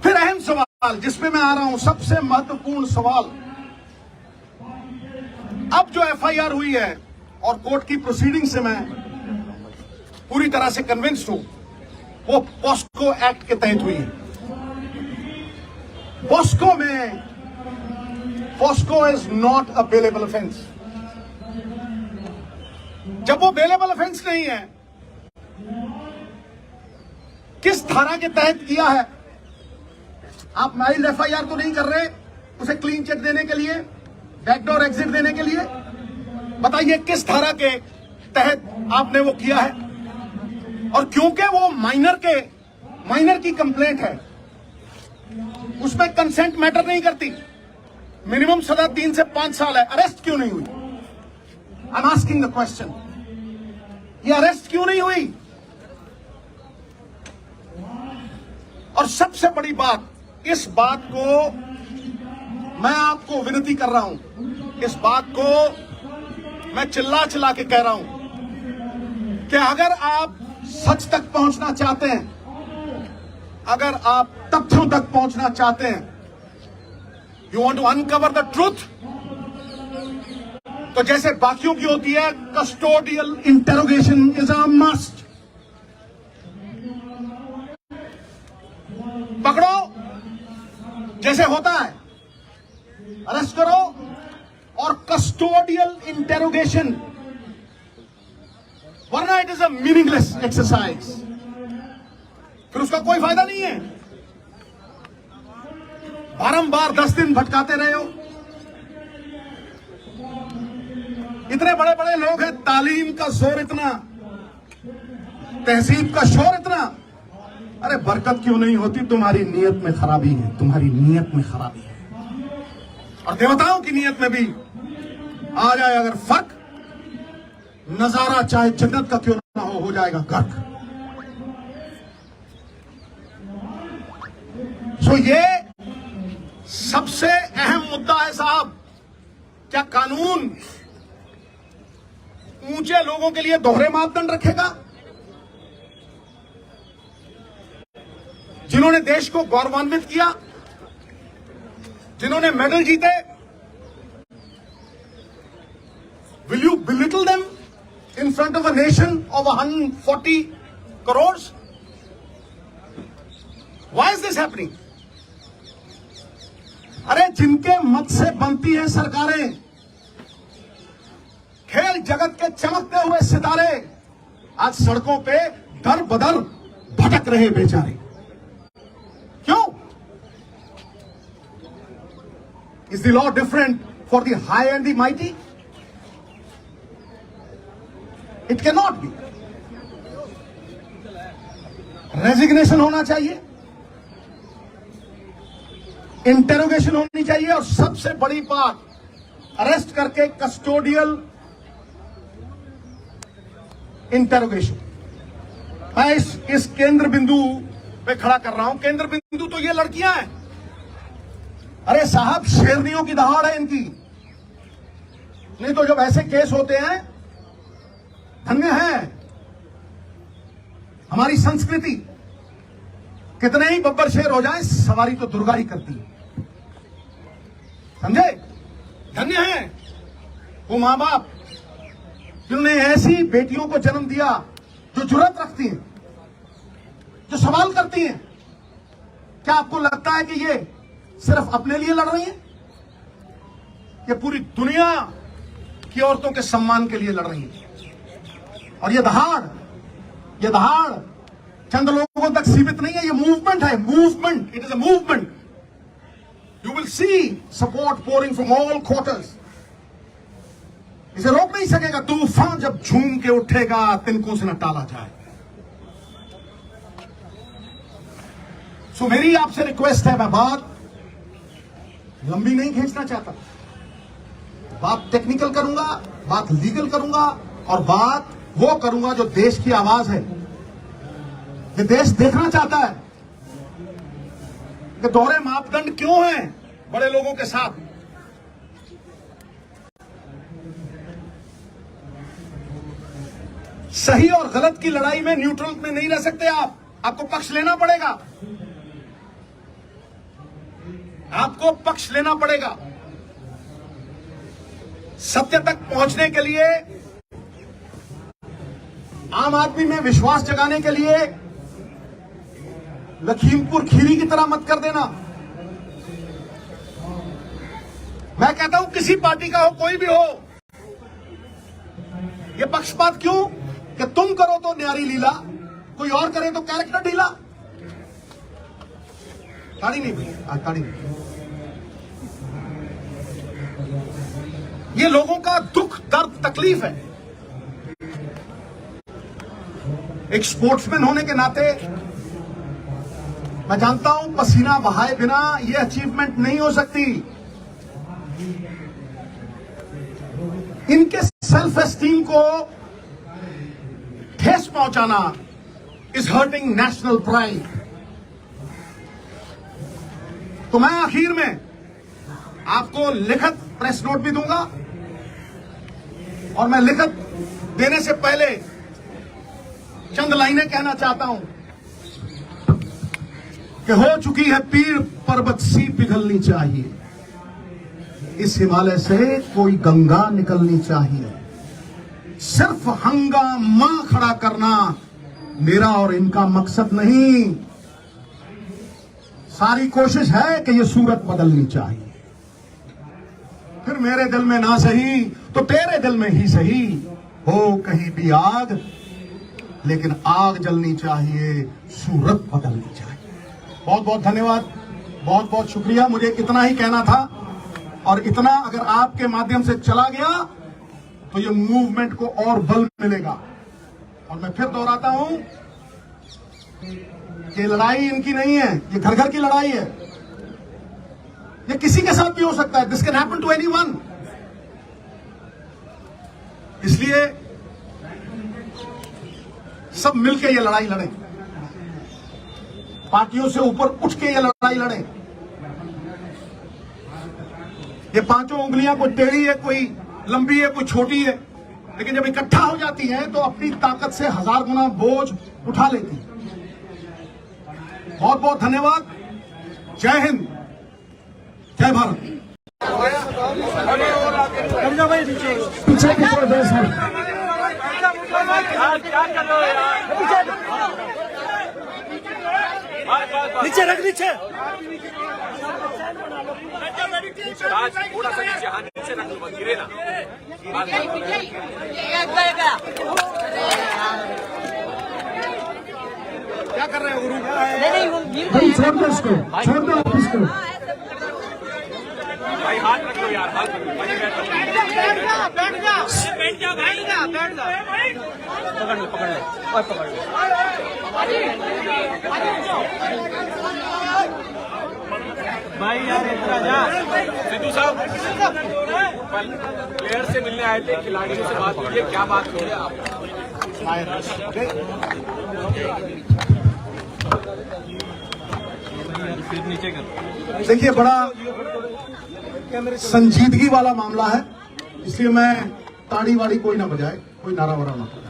फिर अहम सवाल जिसमें मैं आ रहा हूं, सबसे महत्वपूर्ण सवाल, अब जो एफआईआर हुई है और कोर्ट की प्रोसीडिंग से मैं पूरी तरह से कन्विंस्ड हूं, वो पॉस्को एक्ट के तहत हुई है। पॉस्को में, POCSO is not a bailable offence. जब वो बेलेबल ऑफेंस नहीं है किस धारा के तहत किया है? आप माइल्ड एफआईआर तो नहीं कर रहे उसे क्लीन चिट देने के लिए, बैकडोर एग्जिट देने के लिए? बताइए किस धारा के तहत आपने वो किया है? और क्योंकि वो माइनर की कंप्लेंट है, उसमें कंसेंट मैटर नहीं करती। मिनिमम सजा 3 से 5 साल है, अरेस्ट क्यों नहीं हुई? I am asking the question, ये अरेस्ट क्यों नहीं हुई? और सबसे बड़ी बात, इस बात को मैं आपको विनती कर रहा हूं, इस बात को मैं चिल्ला चिल्ला के कह रहा हूं कि अगर आप सच तक पहुंचना चाहते हैं, अगर आप तथ्यों तक पहुंचना चाहते हैं, you want to uncover the truth, तो जैसे बाकियों की होती है custodial interrogation is a must. पकड़ो जैसे होता है, अरेस्ट करो और कस्टोडियल इंटेरोगेशन, वरना it is a meaningless exercise, फिर उसका कोई फायदा नहीं है। बारंबार 10 दिन भटकाते रहे हो। इतने बड़े बड़े लोग हैं, तालीम का जोर इतना, तहजीब का शोर इतना, अरे बरकत क्यों नहीं होती? तुम्हारी नीयत में खराबी है, तुम्हारी नीयत में खराबी है। और देवताओं की नीयत में भी आ जाए अगर फर्क, नजारा चाहे जन्नत का क्यों ना हो जाएगा गर्क। सो ये सबसे अहम मुद्दा है साहब। क्या कानून ऊंचे लोगों के लिए दोहरे मापदंड रखेगा? जिन्होंने देश को गौरवान्वित किया, जिन्होंने मेडल जीते, will you belittle them in front of a nation of 140 crores? Why is this happening? अरे जिनके मत से बनती हैं सरकारें, खेल जगत के चमकते हुए सितारे, आज सड़कों पे दर बदर भटक रहे बेचारे। क्यों? Is the law different for the high and the mighty? It can not be. Resignation होना चाहिए, इंटेरोगेशन होनी चाहिए, और सबसे बड़ी बात, अरेस्ट करके कस्टोडियल इंटेरोगेशन। मैं इस केंद्र बिंदु पे खड़ा कर रहा हूं। केंद्र बिंदु तो ये लड़कियां हैं। अरे साहब, शेरनियों की दहाड़ है इनकी। नहीं तो जब ऐसे केस होते हैं, धन्य है हमारी संस्कृति। कितने ही बब्बर शेर हो जाए, सवारी तो दुर्गा ही करती है, समझे? धन्य है वो मां बाप जिन्होंने ऐसी बेटियों को जन्म दिया जो जुर्रत रखती हैं, जो सवाल करती हैं। क्या आपको लगता है कि ये सिर्फ अपने लिए लड़ रही हैं? ये पूरी दुनिया की औरतों के सम्मान के लिए लड़ रही हैं। और ये दहाड़ चंद लोगों तक सीमित नहीं है, ये मूवमेंट है, movement. It is a movement. You will see support pouring from all quarters. इसे रोक नहीं सकेगा तूफान, जब झूम के उठेगा तिनकों से न टाला जाए। सो मेरी आपसे रिक्वेस्ट है, मैं बात लंबी नहीं खींचना चाहता, बात टेक्निकल करूंगा, बात लीगल करूंगा, और बात वो करूंगा जो देश की आवाज है। ये देश देखना चाहता है कि दोहरे मापदंड क्यों हैं बड़े लोगों के साथ। सही और गलत की लड़ाई में न्यूट्रल में नहीं रह सकते आप, आपको पक्ष लेना पड़ेगा, आपको पक्ष लेना पड़ेगा। सत्य तक पहुंचने के लिए, आम आदमी में विश्वास जगाने के लिए लखीमपुर खीरी की तरह मत कर देना। मैं कहता हूं किसी पार्टी का हो, कोई भी हो, यह पक्षपात क्यों कि तुम करो तो न्यारी लीला, कोई और करे तो कैरेक्टर ढीला। ताड़ी नहीं भाई, ताड़ी नहीं। ये लोगों का दुख दर्द तकलीफ है। एक स्पोर्ट्समैन होने के नाते मैं जानता हूं पसीना बहाए बिना ये अचीवमेंट नहीं हो सकती। इनके सेल्फ एस्टीम को ठेस पहुंचाना इज हर्टिंग नेशनल प्राइड। तो मैं आखिर में आपको लिखित प्रेस नोट भी दूंगा और मैं लिखित देने से पहले चंद लाइनें कहना चाहता हूं कि हो चुकी है पीर पर्वत सी पिघलनी चाहिए, इस हिमालय से कोई गंगा निकलनी चाहिए। सिर्फ हंगामा खड़ा करना मेरा और इनका मकसद नहीं, सारी कोशिश है कि यह सूरत बदलनी चाहिए। फिर मेरे दिल में ना सही तो तेरे दिल में ही सही, हो कहीं भी आग लेकिन आग जलनी चाहिए, सूरत बदलनी चाहिए। बहुत बहुत धन्यवाद, बहुत बहुत शुक्रिया। मुझे इतना ही कहना था और इतना अगर आपके माध्यम से चला गया तो ये मूवमेंट को और बल मिलेगा। और मैं फिर दोहराता हूं कि लड़ाई इनकी नहीं है, ये घर घर की लड़ाई है। ये किसी के साथ भी हो सकता है, this can happen to anyone. इसलिए सब मिलकर ये लड़ाई लड़ें, पार्टियों से ऊपर उठ के ये लड़ाई लड़ें। ये पांचों उंगलियां कोई टेढ़ी है, कोई लंबी है, कोई छोटी है, लेकिन जब इकट्ठा हो जाती हैं तो अपनी ताकत से 1000 गुना बोझ उठा लेती हैं। बहुत बहुत धन्यवाद। जय हिंद, जय भारत। पीछे की तरफ है सर। नीचे रख, नीचे राज थोड़ा सा नीचे, हाँ नीचे रख लो, गिरे ना। क्या कर रहे हो गुरु? भाई छोड़ दो इसको, छोड़ दो आप इसको। भाई हाथ रख लो यार, हाथ रख लो। बैठ जा, बैठ जा, बैठ जा, बैठ जा, बैठ जा। पकड़ लो, पकड़ लो, और पकड़ लो। भाई यार सिद्धू साहब प्लेयर से मिलने आए थे, खिलाड़ियों से बात कीजिए, क्या बात हुई है आप? देखिए बड़ा संजीदगी वाला मामला है, इसलिए मैं ताड़ी वाड़ी कोई ना बजाए, कोई नारा वारा ना बजाए।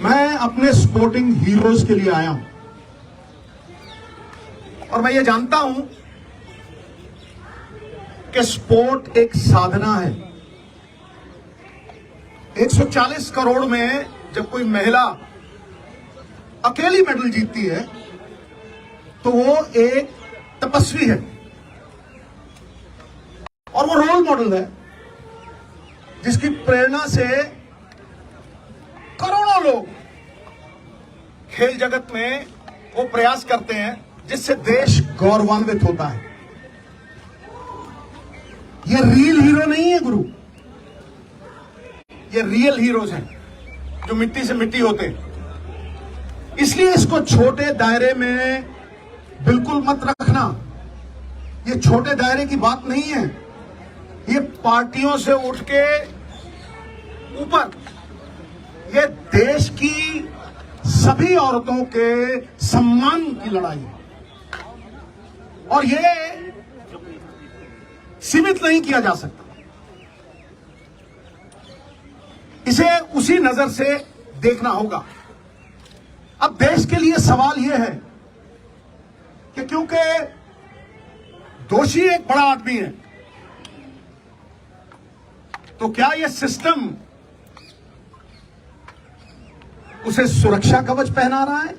मैं अपने स्पोर्टिंग हीरोज के लिए आया हूं और मैं ये जानता हूं कि स्पोर्ट एक साधना है। 140 करोड़ में जब कोई महिला अकेली मेडल जीतती है तो वो एक तपस्वी है और वो रोल मॉडल है जिसकी प्रेरणा से करोड़ों लोग खेल जगत में वो प्रयास करते हैं जिससे देश गौरवान्वित होता है। ये रियल हीरो नहीं है गुरु, ये रियल हीरोज हैं जो मिट्टी से मिट्टी होते हैं। इसलिए इसको छोटे दायरे में बिल्कुल मत रखना। ये छोटे दायरे की बात नहीं है, ये पार्टियों से उठ के ऊपर ये देश की सभी औरतों के सम्मान की लड़ाई है और ये सीमित नहीं किया जा सकता। इसे उसी नजर से देखना होगा। अब देश के लिए सवाल यह है कि क्योंकि दोषी एक बड़ा आदमी है तो क्या यह सिस्टम उसे सुरक्षा कवच पहना रहा है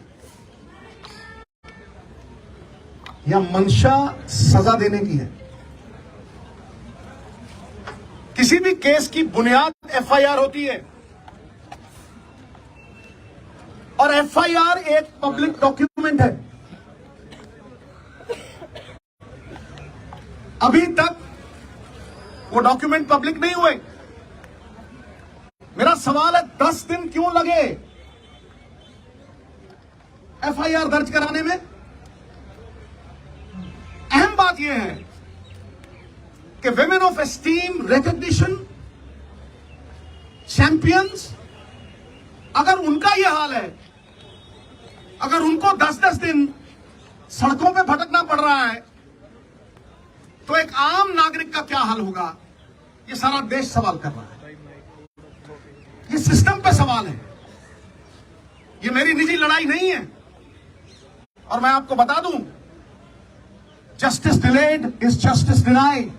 या मंशा सजा देने की है? किसी भी केस की बुनियाद एफआईआर होती है और एफआईआर एक पब्लिक डॉक्यूमेंट है। अभी तक वो डॉक्यूमेंट पब्लिक नहीं हुए। मेरा सवाल है 10 दिन क्यों लगे एफआईआर दर्ज कराने में? अहम बात यह है कि women of esteem, recognition, champions, अगर उनका यह हाल है, अगर उनको 10-10 दिन सड़कों पे भटकना पड़ रहा है, तो एक आम नागरिक का क्या हाल होगा? ये सारा देश सवाल कर रहा है। ये सिस्टम पे सवाल है। ये मेरी निजी लड़ाई नहीं है। और मैं आपको बता दूं, justice delayed is justice denied.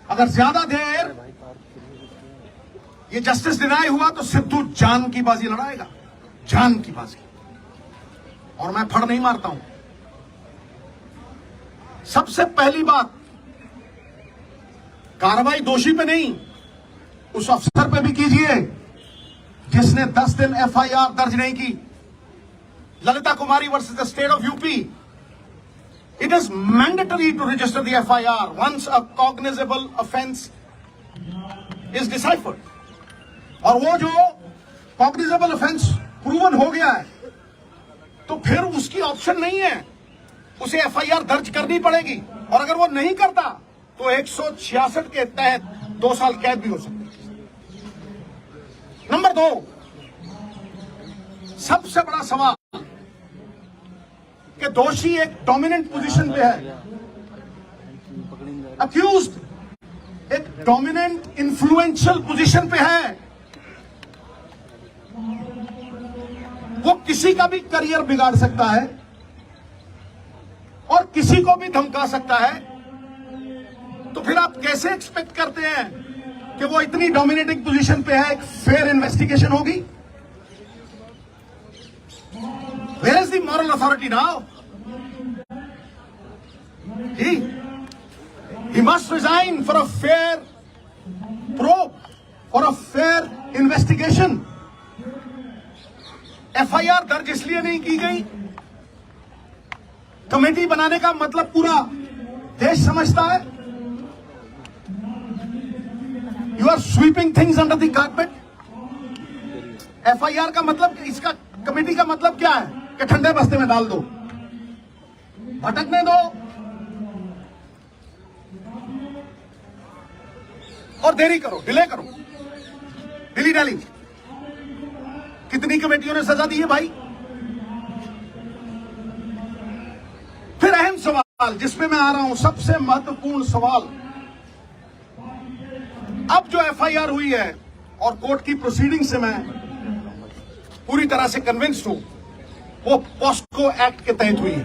अगर ज्यादा देर ये जस्टिस डिनाई हुआ तो सिद्धू जान की बाजी लड़ाएगा, जान की बाजी। और मैं फड़ नहीं मारता हूं। सबसे पहली बात, कार्रवाई दोषी पे नहीं, उस अफसर पे भी कीजिए जिसने 10 दिन एफआईआर दर्ज नहीं की। Lalita Kumari versus the state of UP, it is mandatory to register the FIR once a cognizable offence is deciphered. और वो जो कॉग्निजेबल ऑफेंस प्रूवन हो गया है, तो फिर उसकी ऑप्शन नहीं है, उसे एफआईआर दर्ज करनी पड़ेगी। और अगर वो नहीं करता तो 166 के तहत 2 साल कैद भी हो सकती है। नंबर 2, सबसे बड़ा सवाल कि दोषी एक डोमिनेंट पोजीशन पे है, अक्यूज्ड एक डोमिनेंट इन्फ्लुएंशियल पोजीशन पे है। वो किसी का भी करियर बिगाड़ सकता है और किसी को भी धमका सकता है। तो फिर आप कैसे एक्सपेक्ट करते हैं कि वो इतनी डोमिनेटिंग पोजीशन पे है, एक फेयर इन्वेस्टिगेशन होगी? Where is the moral authority now? He must resign for a fair probe, for a fair investigation. FIR दर्ज इसलिए नहीं की गई, कमेटी बनाने का मतलब पूरा देश समझता है। You are sweeping things under the carpet. FIR का मतलब, इसका कमेटी का मतलब क्या है? कि ठंडे बस्ते में डाल दो, भटकने दो और देरी करो, डिले करो, डिली डाली। कितनी कमेटियों ने सजा दी है भाई? फिर अहम सवाल जिसमें मैं आ रहा हूं, सबसे महत्वपूर्ण सवाल, अब जो एफआईआर हुई है और कोर्ट की प्रोसीडिंग से मैं पूरी तरह से कन्विंस्ड हूं, वो पॉस्को एक्ट के तहत हुई है।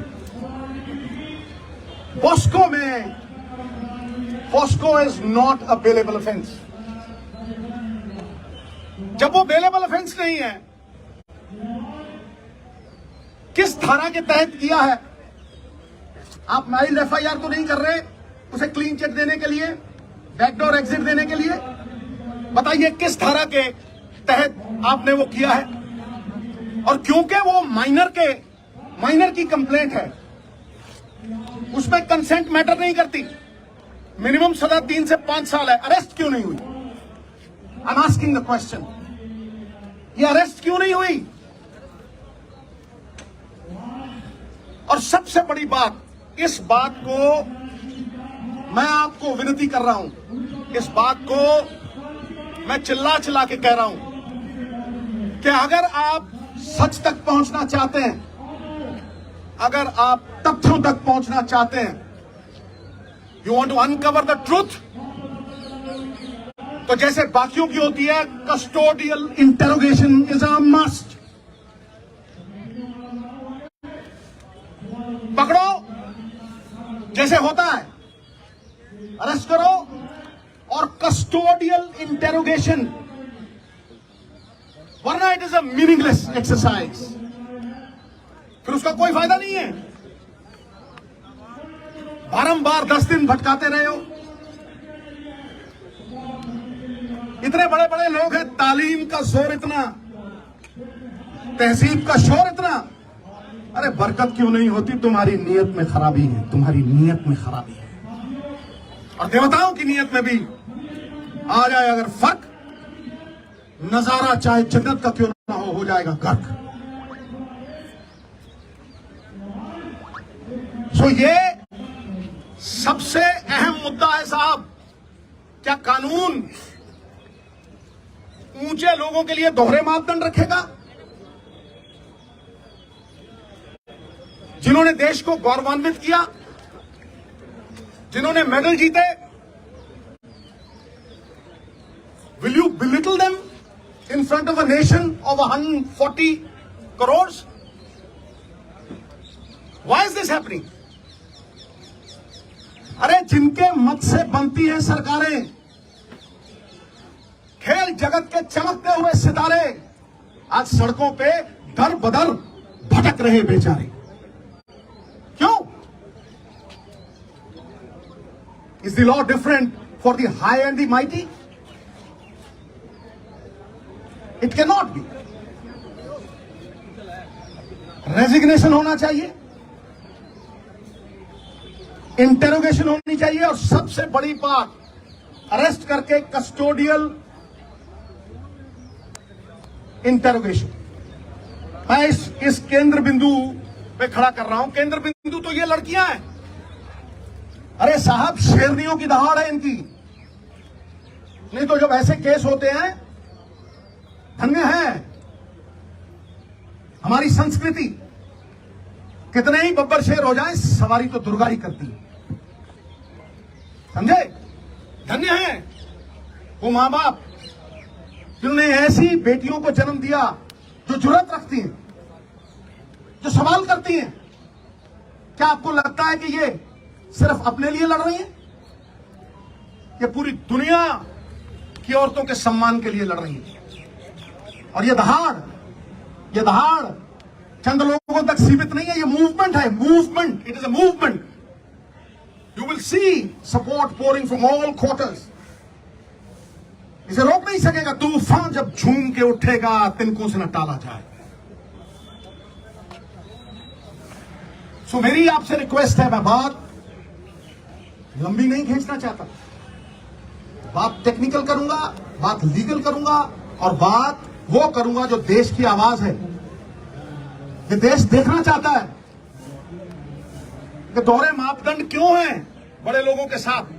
POCSO is not a bailable offence. जब वो बेलेबल ऑफेंस नहीं है, किस धारा के तहत किया है? आप माइल्ड एफआईआर तो नहीं कर रहे उसे क्लीन चिट देने के लिए, बैकडोर एग्जिट देने के लिए। बताइए किस धारा के तहत आपने वो किया है? और क्योंकि वो माइनर की कंप्लेंट है, उसमें कंसेंट मैटर नहीं करती। मिनिमम सजा 3 से 5 साल है। अरेस्ट क्यों नहीं हुई? I am asking the question. ये अरेस्ट क्यों नहीं हुई? और सबसे बड़ी बात, इस बात को मैं आपको विनती कर रहा हूं, इस बात को मैं चिल्ला के कह रहा हूं कि अगर आप सच तक पहुंचना चाहते हैं, अगर आप तथ्यों तक पहुंचना चाहते हैं, you want to uncover the truth, तो जैसे बाकियों की होती है, custodial interrogation is a must. पकड़ो जैसे होता है, अरेस्ट करो और कस्टोडियल इंटेरोगेशन, वरना it is a meaningless exercise. फिर उसका कोई फायदा नहीं है। बारंबार 10 दिन भटकाते रहे हो। इतने बड़े बड़े लोग हैं, तालीम का जोर इतना, तहजीब का शोर इतना, अरे बरकत क्यों नहीं होती? तुम्हारी नीयत में खराबी है, तुम्हारी नीयत में खराबी है। और देवताओं की नीयत में भी आ जाए अगर फर्क, नजारा चाहे जन्नत का क्यों ना हो जाएगा गर्क। सो ये सबसे अहम मुद्दा है साहब। क्या कानून ऊंचे लोगों के लिए दोहरे मापदंड रखेगा? जिन्होंने देश को गौरवान्वित किया, जिन्होंने मेडल जीते, will you belittle them in front of a nation of 140 crores? Why is this happening? अरे जिनके मत से बनती हैं सरकारें, खेल जगत के चमकते हुए सितारे आज सड़कों पे दर बदर भटक रहे बेचारे। क्यों? Is the law different for the high and the mighty? It cannot be. Resignation होना चाहिए, इंटेरोगेशन होनी चाहिए, और सबसे बड़ी बात, अरेस्ट करके कस्टोडियल इंटेरोगेशन। मैं इस केंद्र बिंदु पे खड़ा कर रहा हूं। केंद्र बिंदु तो ये लड़कियां हैं। अरे साहब, शेरनियों की दहाड़ है इनकी। नहीं तो जब ऐसे केस होते हैं, धन्य है हमारी संस्कृति। कितने ही बब्बर शेर हो जाए, सवारी तो दुर्गा ही करती है, समझे? धन्य है वो मां बाप जिन्होंने ऐसी बेटियों को जन्म दिया जो जुर्रत रखती हैं, जो सवाल करती हैं। क्या आपको लगता है कि ये सिर्फ अपने लिए लड़ रही हैं? ये पूरी दुनिया की औरतों के सम्मान के लिए लड़ रही हैं। और ये दहाड़ चंद लोगों तक सीमित नहीं है, ये मूवमेंट है, movement. It is a movement. You will see support pouring from all quarters. इसे रोक नहीं सकेगा तूफान, जब झूम के उठेगा तिनकों से न टाला जाए। सो मेरी आपसे रिक्वेस्ट है, मैं बात लंबी नहीं खींचना चाहता, बात टेक्निकल करूंगा, बात लीगल करूंगा, और बात वो करूंगा जो देश की आवाज है। ये देश देखना चाहता है कि दोहरे मापदंड क्यों हैं बड़े लोगों के साथ।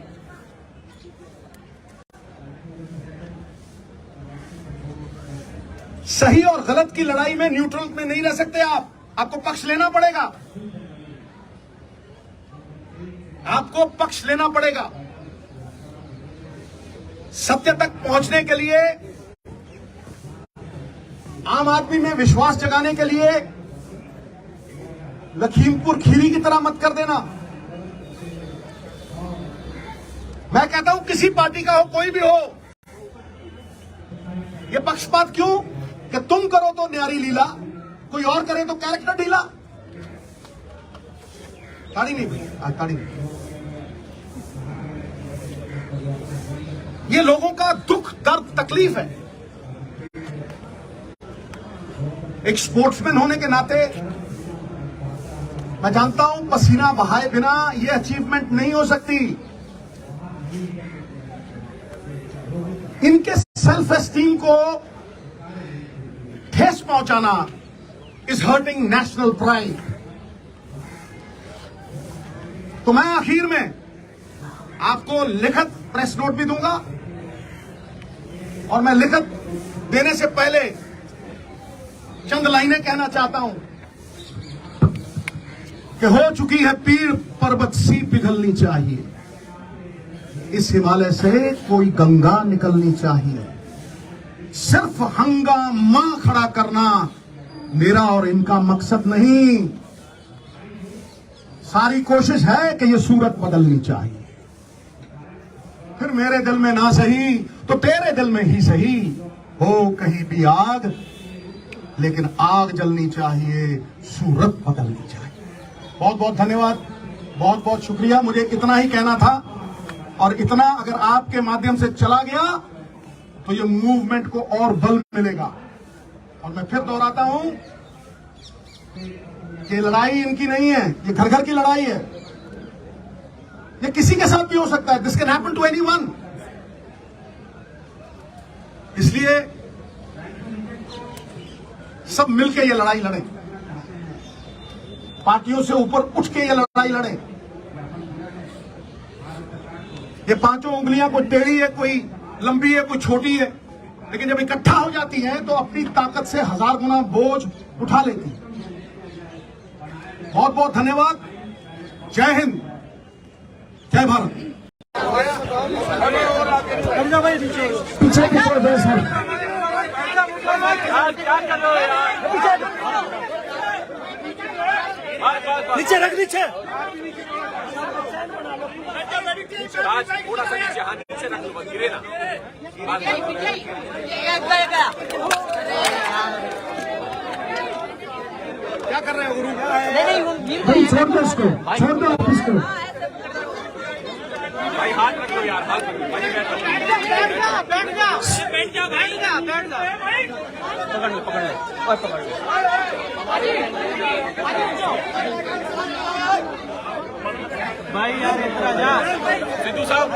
सही और गलत की लड़ाई में न्यूट्रल में नहीं रह सकते आप। आपको पक्ष लेना पड़ेगा, आपको पक्ष लेना पड़ेगा। सत्य तक पहुंचने के लिए, आम आदमी में विश्वास जगाने के लिए लखीमपुर खीरी की तरह मत कर देना। मैं कहता हूं किसी पार्टी का हो, कोई भी हो, यह पक्षपात क्यों कि तुम करो तो न्यारी लीला, कोई और करे तो कैरेक्टर ढीला। ताड़ी नहीं भाई, आज ताड़ी नहीं। ये लोगों का दुख, दर्द, तकलीफ है। एक स्पोर्ट्समैन होने के नाते मैं जानता हूं पसीना बहाए बिना यह अचीवमेंट नहीं हो सकती। इनके सेल्फ एस्टीम को ठेस पहुंचाना इज हर्टिंग नेशनल प्राइड। तो मैं आखिर में आपको लिखित प्रेस नोट भी दूंगा, और मैं लिखित देने से पहले चंद लाइनें कहना चाहता हूं कि हो चुकी है पीर पर्वत सी पिघलनी चाहिए, इस हिमालय से कोई गंगा निकलनी चाहिए। सिर्फ हंगामा खड़ा करना मेरा और इनका मकसद नहीं, सारी कोशिश है कि यह सूरत बदलनी चाहिए। फिर मेरे दिल में ना सही तो तेरे दिल में ही सही, हो कहीं भी आग लेकिन आग जलनी चाहिए, सूरत बदलनी चाहिए। बहुत बहुत धन्यवाद, बहुत बहुत शुक्रिया। मुझे इतना ही कहना था, और इतना अगर आपके माध्यम से चला गया तो ये मूवमेंट को और बल मिलेगा। और मैं फिर दोहराता हूं कि लड़ाई इनकी नहीं है, ये घर घर की लड़ाई है। ये किसी के साथ भी हो सकता है, this can happen to anyone. इसलिए सब मिलकर ये लड़ाई लड़ें, पार्टियों से ऊपर उठ के ये लड़ाई लड़ें। ये पांचों उंगलियां कोई टेढ़ी है, कोई लंबी है, कोई छोटी है, लेकिन जब इकट्ठा हो जाती हैं तो अपनी ताकत से 1000 गुना बोझ उठा लेती हैं। बहुत बहुत धन्यवाद। जय हिंद, जय भारत। पीछे की तरफ है सर। क्या कर रहे हो यार? नीचे रख, नीचे राज, थोड़ा सा नीचे, हाँ नीचे रख लो, गिरे ना। क्या कर रहे हो गुरु? भाई छोड़ दो इसको, छोड़ दो आप इसको। भाई हाथ रख लो यार, हाथ रख लो भाई, बैठ जाओ, बैठ जाओ, बैठ जाओ, बैठ जाओ, बैठ जाओ। पकड़ लो, पकड़ लो, और पकड़ लो। भाई यार इतना जा। सिद्धू साहब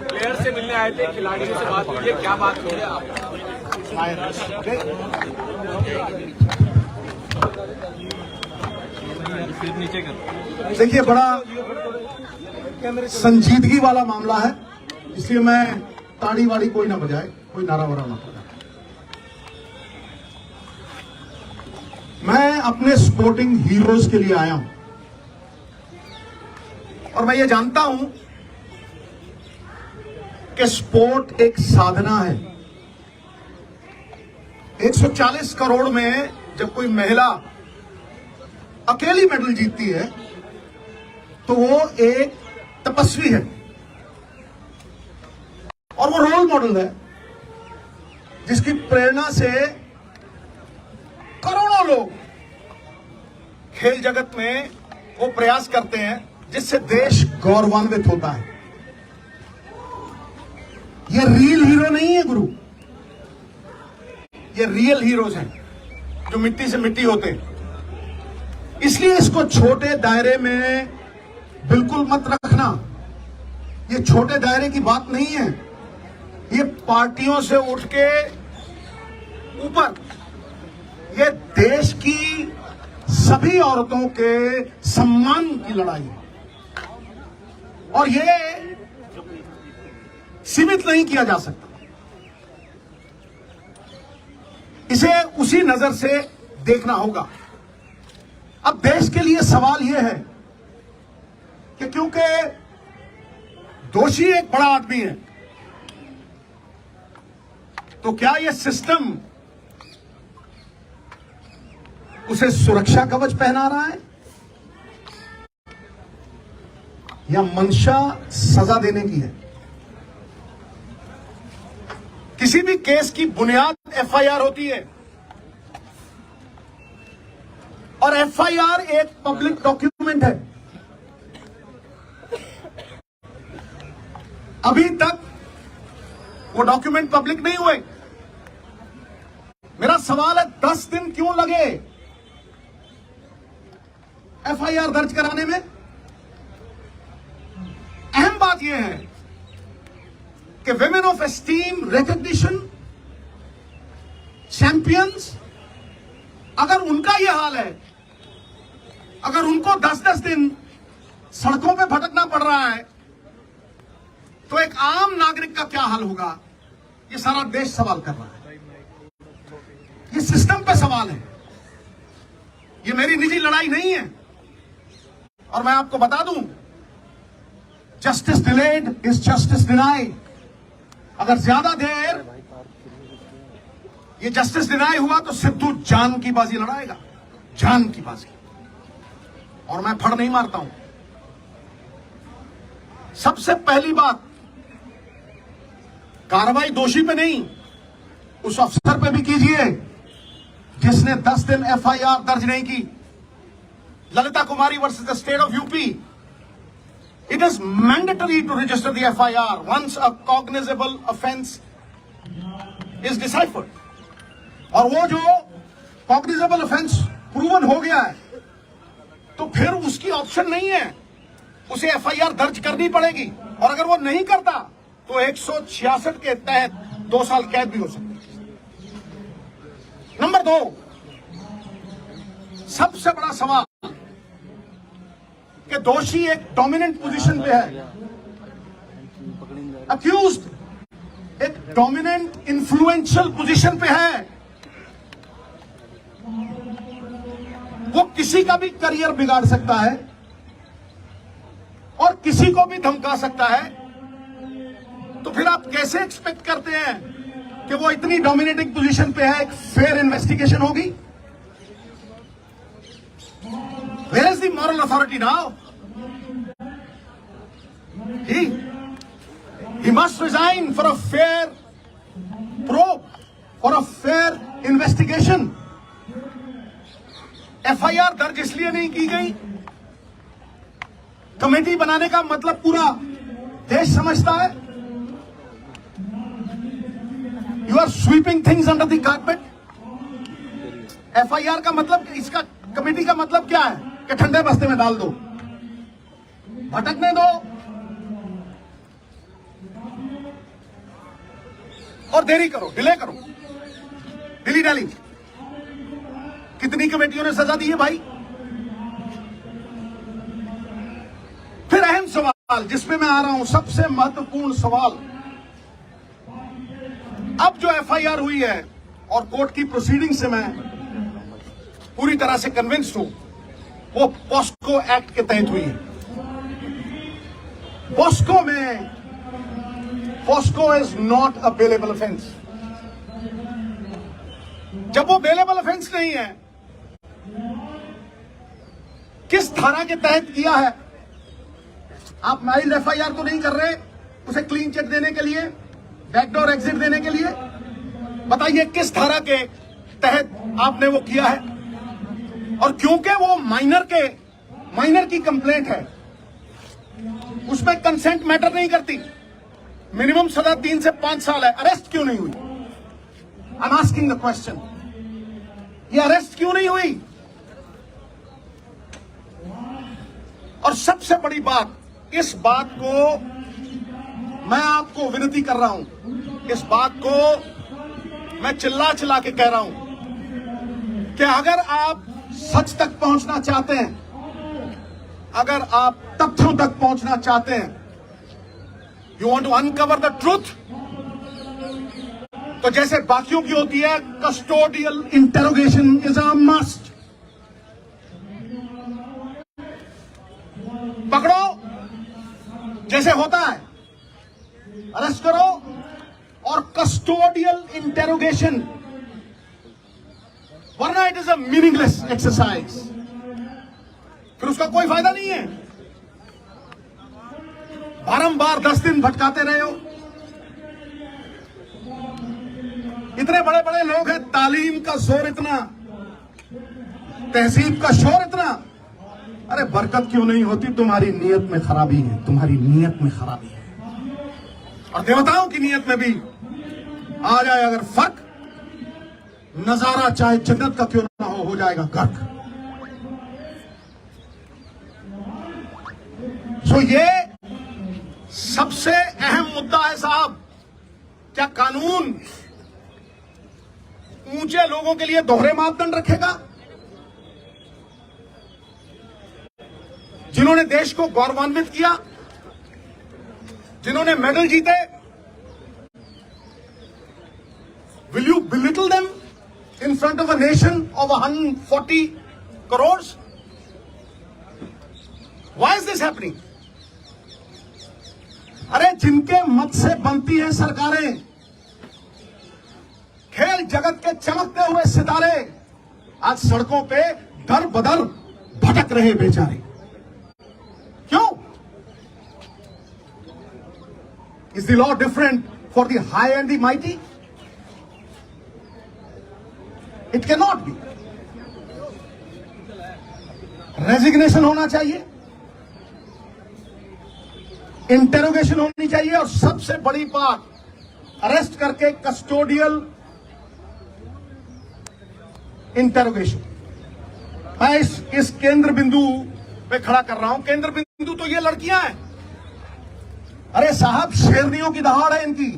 प्लेयर से मिलने आए थे, खिलाड़ियों से बात कीजिए, क्या बात हो रही है आप? नीचे कर। देखिए, बड़ा संजीदगी वाला मामला है, इसलिए मैं ताड़ी वाड़ी कोई ना बजाए, कोई नारा वारा ना बजाए। मैं अपने स्पोर्टिंग हीरोज के लिए आया हूं और मैं ये जानता हूं कि स्पोर्ट एक साधना है। 140 करोड़ में जब कोई महिला अकेली मेडल जीतती है तो वो एक तपस्वी है और वो रोल मॉडल है, जिसकी प्रेरणा से करोड़ों लोग खेल जगत में वो प्रयास करते हैं जिससे देश गौरवान्वित होता है। ये रियल हीरो नहीं है गुरु, ये रियल हीरोज हैं जो मिट्टी से मिट्टी होते हैं। इसलिए इसको छोटे दायरे में बिल्कुल मत रखना। ये छोटे दायरे की बात नहीं है, ये पार्टियों से उठ के ऊपर, ये देश की सभी औरतों के सम्मान की लड़ाई है और ये सीमित नहीं किया जा सकता। इसे उसी नजर से देखना होगा। अब देश के लिए सवाल यह है कि क्योंकि दोषी एक बड़ा आदमी है, तो क्या यह सिस्टम उसे सुरक्षा कवच पहना रहा है या मंशा सजा देने की है? किसी भी केस की बुनियाद एफआईआर होती है और एफआईआर एक पब्लिक डॉक्यूमेंट है। अभी तक वो डॉक्यूमेंट पब्लिक नहीं हुए। मेरा सवाल है, 10 दिन क्यों लगे एफआईआर दर्ज कराने में? अहम बात यह है कि women of esteem, recognition, champions, अगर उनका यह हाल है, अगर उनको 10-10 दिन सड़कों पे भटकना पड़ रहा है, तो एक आम नागरिक का क्या हाल होगा? ये सारा देश सवाल कर रहा है। ये सिस्टम पे सवाल है, ये मेरी निजी लड़ाई नहीं है। और मैं आपको बता दूं, justice delayed is justice denied. अगर ज्यादा देर ये जस्टिस डिनाई हुआ तो सिद्धू जान की बाजी लड़ाएगा, जान की बाजी। और मैं फड़ नहीं मारता हूं। सबसे पहली बात, कार्रवाई दोषी पे नहीं, उस अफसर पे भी कीजिए जिसने 10 दिन एफआईआर दर्ज नहीं की। Lalita Kumari versus the state of UP, it is mandatory to register the FIR once a cognizable offense is deciphered. और वो जो कॉग्निजेबल ऑफेंस प्रूवन हो गया है तो फिर उसकी ऑप्शन नहीं है, उसे एफआईआर दर्ज करनी पड़ेगी। और अगर वो नहीं करता तो 166 के तहत 2 साल कैद भी हो सकती है। नंबर 2, सबसे बड़ा सवाल कि दोषी एक डोमिनेंट पोजीशन पे है, अक्यूज्ड एक डोमिनेंट इन्फ्लुएंशियल पोजीशन पे है, वो किसी का भी करियर बिगाड़ सकता है और किसी को भी धमका सकता है। तो फिर आप कैसे एक्सपेक्ट करते हैं कि वो इतनी डोमिनेटिंग पोजीशन पे है, एक फेयर इन्वेस्टिगेशन होगी? Where is the moral authority now? He must resign for a fair probe, for a fair investigation. FIR दर्ज इसलिए नहीं की गई, कमेटी बनाने का मतलब पूरा देश समझता है। You are sweeping things under the carpet. FIR का मतलब, इसका कमेटी का मतलब क्या है कि ठंडे बस्ते में डाल दो, भटकने दो और देरी करो, डिले करो, डिली डाली। कितनी कमेटियों ने सजा दी है भाई। फिर अहम सवाल जिसमें मैं आ रहा हूं, सबसे महत्वपूर्ण सवाल, अब जो एफआईआर हुई है और कोर्ट की प्रोसीडिंग से मैं पूरी तरह से कन्विंस्ड हूं, वो पॉस्को एक्ट के तहत हुई है। पॉस्को में, POCSO is not a bailable offence. जब वो बेलेबल ऑफेंस नहीं है, किस धारा के तहत किया है? आप माइल्ड एफआईआर तो नहीं कर रहे, उसे क्लीन चिट देने के लिए, बैकडोर एग्जिट देने के लिए। बताइए किस धारा के तहत आपने वो किया है? और क्योंकि वो माइनर की कंप्लेंट है, उसमें कंसेंट मैटर नहीं करती। मिनिमम सजा 3 से 5 साल है, अरेस्ट क्यों नहीं हुई? I am asking the question, ये अरेस्ट क्यों नहीं हुई? और सबसे बड़ी बात, इस बात को मैं आपको विनती कर रहा हूं, इस बात को मैं चिल्ला चिल्ला के कह रहा हूं कि अगर आप सच तक पहुंचना चाहते हैं, अगर आप तथ्यों तक पहुंचना चाहते हैं, you want to uncover the truth, तो जैसे बाकियों की होती है, custodial interrogation is a must. पकड़ो जैसे होता है, अरेस्ट करो और कस्टोडियल इंटेरोगेशन, वरना it is a meaningless exercise, फिर उसका कोई फायदा नहीं है। बारंबार 10 दिन भटकाते रहे हो। इतने बड़े बड़े लोग हैं, तालीम का जोर इतना, तहजीब का शोर इतना, अरे बरकत क्यों नहीं होती? तुम्हारी नीयत में खराबी है, तुम्हारी नीयत में खराबी है। और देवताओं की नीयत में भी आ जाए अगर फर्क, नजारा चाहे जन्नत का क्यों ना हो जाएगा गर्क। सो ये सबसे अहम मुद्दा है साहब। क्या कानून ऊंचे लोगों के लिए दोहरे मापदंड रखेगा? जिन्होंने देश को गौरवान्वित किया, जिन्होंने मेडल जीते, will you belittle them in front of a nation of 140 crores? Why is this happening? अरे जिनके मत से बनती हैं सरकारें, खेल जगत के चमकते हुए सितारे, आज सड़कों पे दर बदर भटक रहे बेचारे। क्यों? Is the law different for the high and the mighty? It cannot be. Resignation होना चाहिए, इंटेरोगेशन होनी चाहिए, और सबसे बड़ी बात, अरेस्ट करके कस्टोडियल इंटेरोगेशन। मैं इस केंद्र बिंदु पे खड़ा कर रहा हूं। केंद्र बिंदु तो ये लड़कियां हैं। अरे साहब, शेरनियों की दहाड़ है इनकी।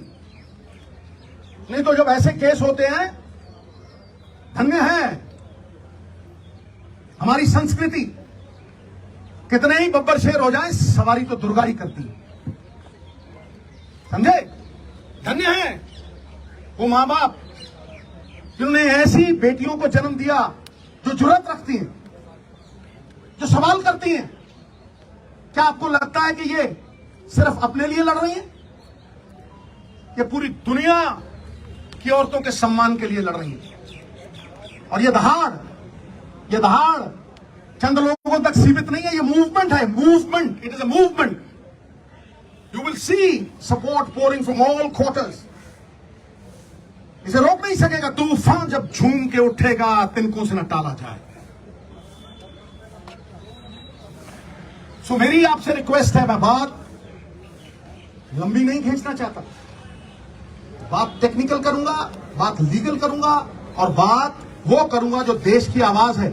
नहीं तो जब ऐसे केस होते हैं, धन्य है हमारी संस्कृति। कितने ही बब्बर शेर हो जाए, सवारी तो दुर्गा ही करती है, समझे? धन्य है वो मां बाप जिन्होंने ऐसी बेटियों को जन्म दिया जो जुर्रत रखती हैं, जो सवाल करती हैं। क्या आपको लगता है कि ये सिर्फ अपने लिए लड़ रही हैं? ये पूरी दुनिया की औरतों के सम्मान के लिए लड़ रही हैं। और ये दहाड़ चंद लोगों तक सीमित नहीं है, ये मूवमेंट है। Movement, it is a movement. You will see support pouring from all quarters. इसे रोक नहीं सकेगा तूफान जब झूम के उठेगा, तिनकों से न टाला जाए। सो मेरी आपसे रिक्वेस्ट है, मैं बात लंबी नहीं खींचना चाहता। बात टेक्निकल करूंगा, बात लीगल करूंगा, और बात वो करूंगा जो देश की आवाज है।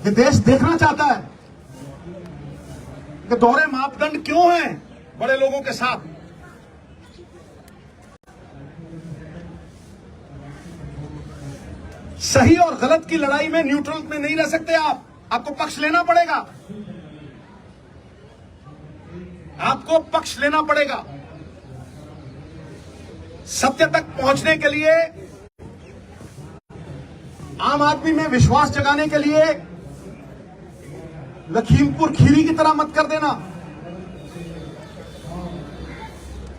ये देश देखना चाहता है कि दोहरे मापदंड क्यों हैं बड़े लोगों के साथ। सही और गलत की लड़ाई में न्यूट्रल में नहीं रह सकते आप। आपको पक्ष लेना पड़ेगा, आपको पक्ष लेना पड़ेगा। सत्य तक पहुंचने के लिए, आम आदमी में विश्वास जगाने के लिए लखीमपुर खीरी की तरह मत कर देना।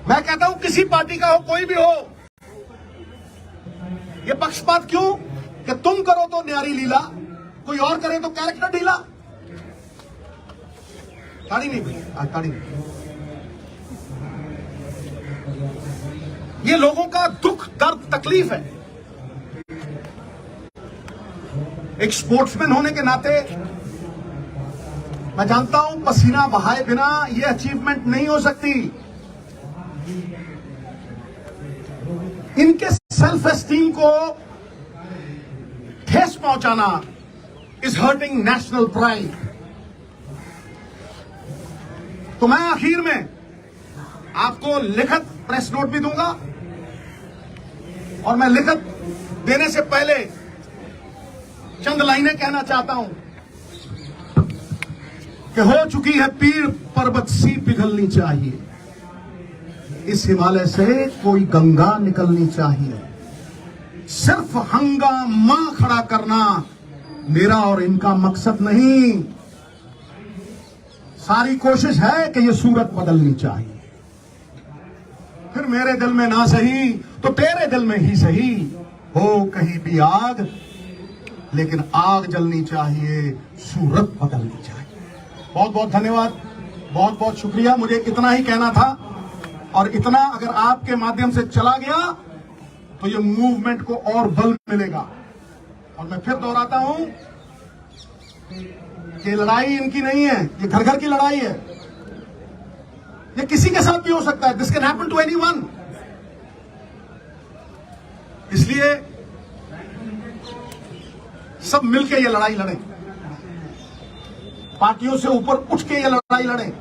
मैं कहता हूं किसी पार्टी का हो, कोई भी हो, ये पक्षपात क्यों कि तुम करो तो न्यारी लीला, कोई और करे तो कैरेक्टर ढीला। ताड़ी नहीं भाई, ताड़ी नहीं। ये लोगों का दुख, दर्द, तकलीफ है। एक स्पोर्ट्समैन होने के नाते मैं जानता हूं पसीना बहाए बिना ये अचीवमेंट नहीं हो सकती। इनके सेल्फ एस्टीम को ठेस पहुंचाना इज हर्टिंग नेशनल प्राइड। तो मैं आखिर में आपको लिखित प्रेस नोट भी दूंगा, और मैं लिखित देने से पहले चंद लाइनें कहना चाहता हूं कि हो चुकी है पीर पर्वत सी पिघलनी चाहिए, इस हिमालय से कोई गंगा निकलनी चाहिए। सिर्फ हंगामा खड़ा करना मेरा और इनका मकसद नहीं। सारी कोशिश है कि ये सूरत बदलनी चाहिए। फिर मेरे दिल में ना सही तो तेरे दिल में ही सही, हो कहीं भी आग, लेकिन आग जलनी चाहिए, सूरत बदलनी चाहिए। बहुत बहुत धन्यवाद, बहुत बहुत शुक्रिया। मुझे इतना ही कहना था, और इतना अगर आपके माध्यम से चला गया तो ये मूवमेंट को और बल मिलेगा। और मैं फिर दोहराता हूं कि लड़ाई इनकी नहीं है, ये घर घर की लड़ाई है। ये किसी के साथ भी हो सकता है, this can happen to anyone. इसलिए सब मिलकर ये लड़ाई लड़ें, पार्टियों से ऊपर उठ के ये लड़ाई लड़ें।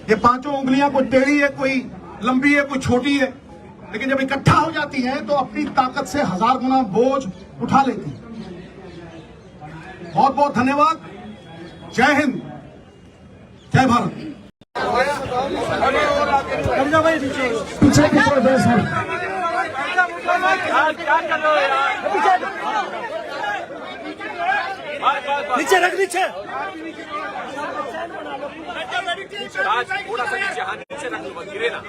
ये पांचों उंगलियां कोई टेढ़ी है, कोई लंबी है, कोई छोटी है, लेकिन जब इकट्ठा हो जाती हैं तो अपनी ताकत से 1000 गुना बोझ उठा लेती हैं। बहुत बहुत धन्यवाद। जय हिंद, जय भारत। पीछे की तरफ है सर। नीचे रख, नीचे आज थोड़ा सा नीचे, हाँ नीचे रख लो, गिरे ना।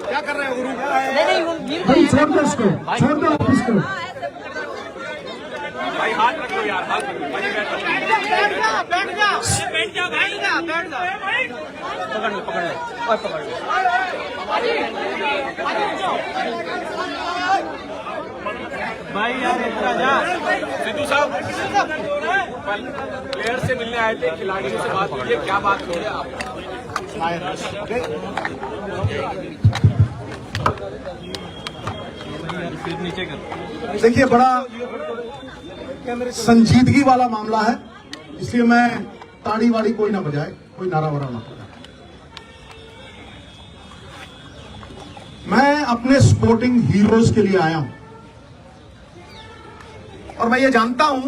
क्या कर रहे हो गुरु? भाई छोड़ दो इसको, छोड़ दो आप इसको। भाई हाथ रख लो यार, हाथ रख लो। बैठ जा बैठ जा। पकड़ लो, पकड़ लो, और पकड़ लो। भाई यार सिद्धू साहब प्लेयर से मिलने आए थे, खिलाड़ियों से बात कीजिए, क्या बात हो रही है आप? Okay? नीचे कर। देखिए, बड़ा संजीदगी वाला मामला है, इसलिए मैं ताड़ी वाड़ी कोई ना बजाए, कोई नारा वारा ना बजाए। मैं अपने स्पोर्टिंग हीरोज के लिए आया हूं और मैं ये जानता हूं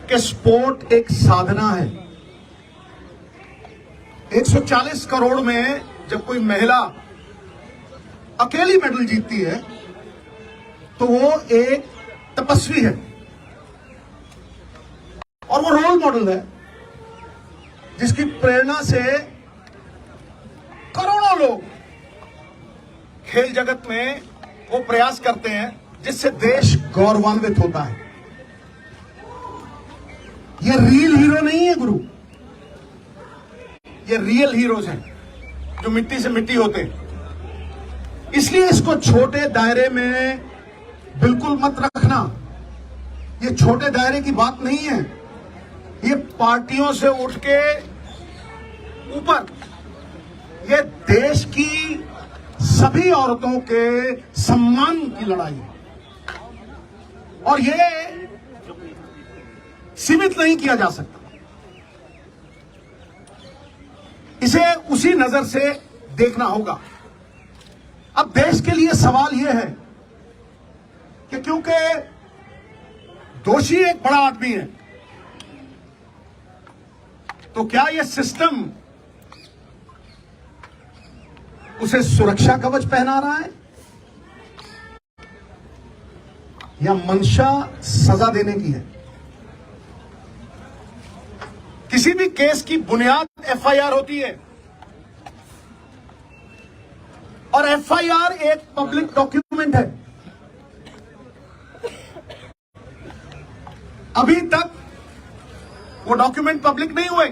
कि स्पोर्ट एक साधना है। 140 करोड़ में जब कोई महिला अकेली मेडल जीतती है तो वो एक तपस्वी है और वो रोल मॉडल है जिसकी प्रेरणा से करोड़ों लोग खेल जगत में वो प्रयास करते हैं जिससे देश गौरवान्वित होता है। ये रियल हीरो नहीं है गुरु, ये रियल हीरोज हैं जो मिट्टी से मिट्टी होते हैं। इसलिए इसको छोटे दायरे में बिल्कुल मत रखना। ये छोटे दायरे की बात नहीं है, ये पार्टियों से उठ के ऊपर ये देश की सभी औरतों के सम्मान की लड़ाई है और ये सीमित नहीं किया जा सकता। इसे उसी नजर से देखना होगा। अब देश के लिए सवाल यह है कि क्योंकि दोषी एक बड़ा आदमी है तो क्या यह सिस्टम उसे सुरक्षा कवच पहना रहा है या मंशा सजा देने की है? किसी भी केस की बुनियाद एफआईआर होती है और एफआईआर एक पब्लिक डॉक्यूमेंट है। अभी तक वो डॉक्यूमेंट पब्लिक नहीं हुए।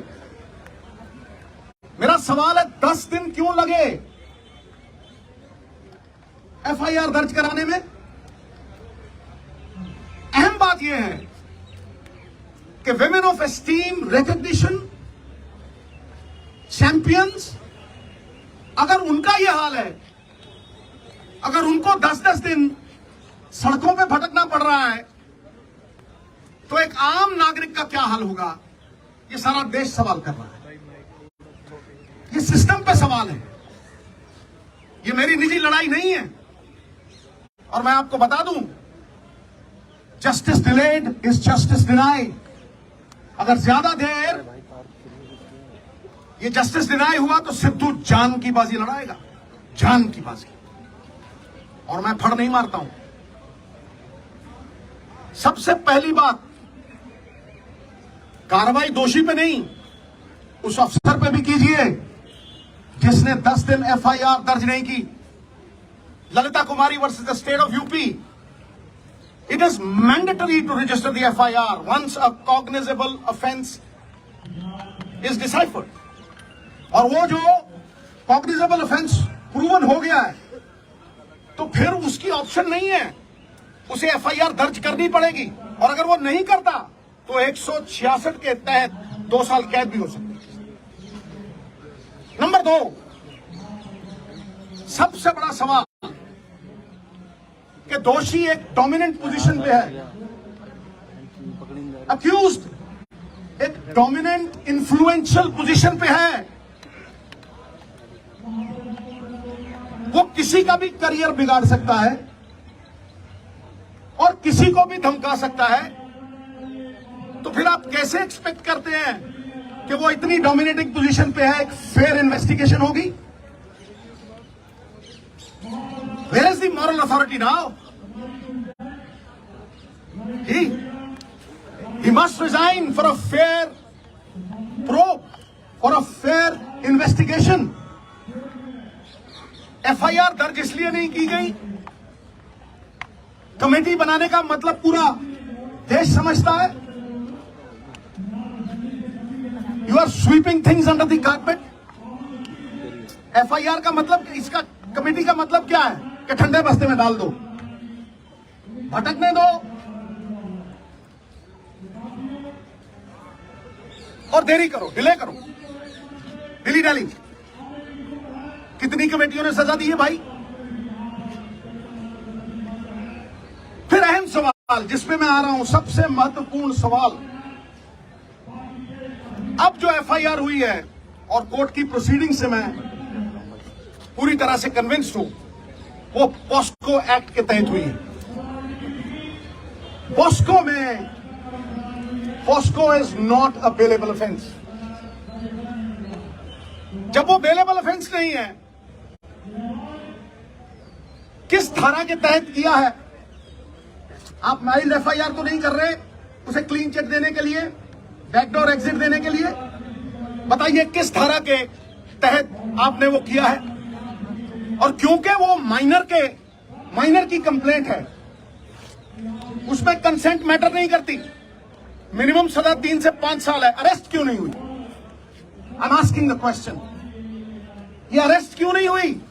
मेरा सवाल है 10 दिन क्यों लगे एफआईआर दर्ज कराने में? अहम बात यह है कि women of esteem, recognition, champions, अगर उनका यह हाल है, अगर उनको 10-10 दिन सड़कों पे भटकना पड़ रहा है तो एक आम नागरिक का क्या हाल होगा? ये सारा देश सवाल कर रहा है। ये सिस्टम पे सवाल है, ये मेरी निजी लड़ाई नहीं है। और मैं आपको बता दूं, justice delayed is justice denied. अगर ज्यादा देर ये जस्टिस डिनाई हुआ तो सिद्धू जान की बाजी लड़ाएगा, जान की बाजी। और मैं फड़ नहीं मारता हूं। सबसे पहली बात, कार्रवाई दोषी पे नहीं, उस अफसर पे भी कीजिए जिसने 10 दिन एफआईआर दर्ज नहीं की। Lalita Kumari versus the state of UP, it is mandatory to register the FIR once a cognizable offense is deciphered. और वो जो cognizable offense proven हो गया है तो फिर उसकी ऑप्शन नहीं है, उसे FIR दर्ज करनी पड़ेगी। और अगर वो नहीं करता तो 166 के तहत 2 साल कैद भी हो सकती है। नंबर 2, सबसे बड़ा सवाल कि दोषी एक डोमिनेंट पोजीशन पे है, अक्यूज्ड एक डोमिनेंट इन्फ्लुएंशियल पोजीशन पे है। वो किसी का भी करियर बिगाड़ सकता है और किसी को भी धमका सकता है। तो फिर आप कैसे एक्सपेक्ट करते हैं कि वो इतनी डोमिनेटिंग पोजीशन पे है, एक फेयर इन्वेस्टिगेशन होगी? Where is the moral authority now? He must resign for a fair probe, for a fair investigation. FIR दर्ज इसलिए नहीं की गई, कमेटी बनाने का मतलब पूरा देश समझता है। You are sweeping things under the carpet. FIR का मतलब, इसका कमेटी का मतलब क्या है कि ठंडे बस्ते में डाल दो, भटकने दो और देरी करो, डिले करो। दिल्ली डाली। कितनी कमेटियों ने सजा दी है भाई? फिर अहम सवाल जिसमें मैं आ रहा हूं, सबसे महत्वपूर्ण सवाल, अब जो एफआईआर हुई है और कोर्ट की प्रोसीडिंग से मैं पूरी तरह से कन्विंस्ड हूं, वो पॉस्को एक्ट के तहत हुई है। POCSO is not a bailable offence. जब वो बेलेबल ऑफेंस नहीं है, किस धारा के तहत किया है? आप माइल्ड एफआईआर तो नहीं कर रहे उसे क्लीन चिट देने के लिए, बैकडोर एग्जिट देने के लिए। बताइए किस धारा के तहत आपने वो किया है? और क्योंकि वो माइनर की कंप्लेंट है, उसमें कंसेंट मैटर नहीं करती। मिनिमम सजा 3 से 5 साल है। अरेस्ट क्यों नहीं हुई? I am asking the question, ये अरेस्ट क्यों नहीं हुई?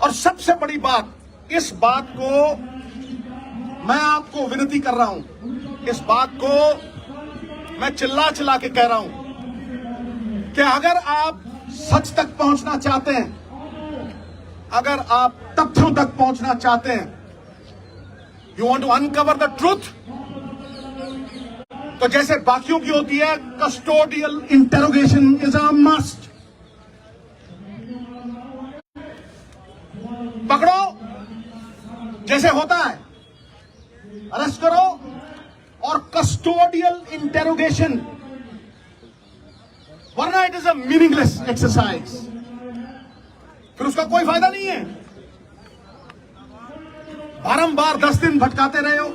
और सबसे बड़ी बात, इस बात को मैं आपको विनती कर रहा हूं, इस बात को मैं चिल्ला चिल्ला के कह रहा हूं कि अगर आप सच तक पहुंचना चाहते हैं, अगर आप तथ्यों तक पहुंचना चाहते हैं, you want to uncover the truth, तो जैसे बाकियों की होती है, custodial interrogation is a must. पकड़ो जैसे होता है, अरेस्ट करो और कस्टोडियल इंटेरोगेशन, वरना it is a meaningless exercise. फिर उसका कोई फायदा नहीं है। बारंबार 10 दिन भटकाते रहे हो।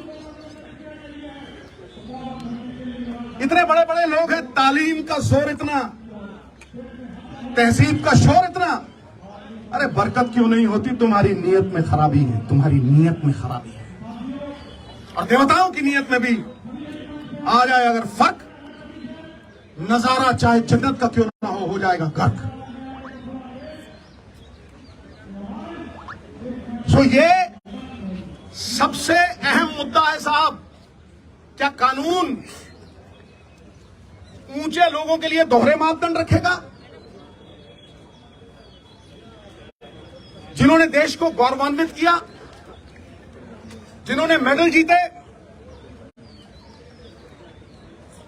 इतने बड़े बड़े लोग हैं, तालीम का जोर इतना, तहजीब का शोर इतना, अरे बरकत क्यों नहीं होती? तुम्हारी नीयत में खराबी है, तुम्हारी नीयत में खराबी है। और देवताओं की नीयत में भी आ जाए अगर फर्क, नजारा चाहे जन्नत का क्यों ना हो जाएगा गर्क। सो ये सबसे अहम मुद्दा है साहब। क्या कानून ऊंचे लोगों के लिए दोहरे मापदंड रखेगा? जिन्होंने देश को गौरवान्वित किया, जिन्होंने मेडल जीते,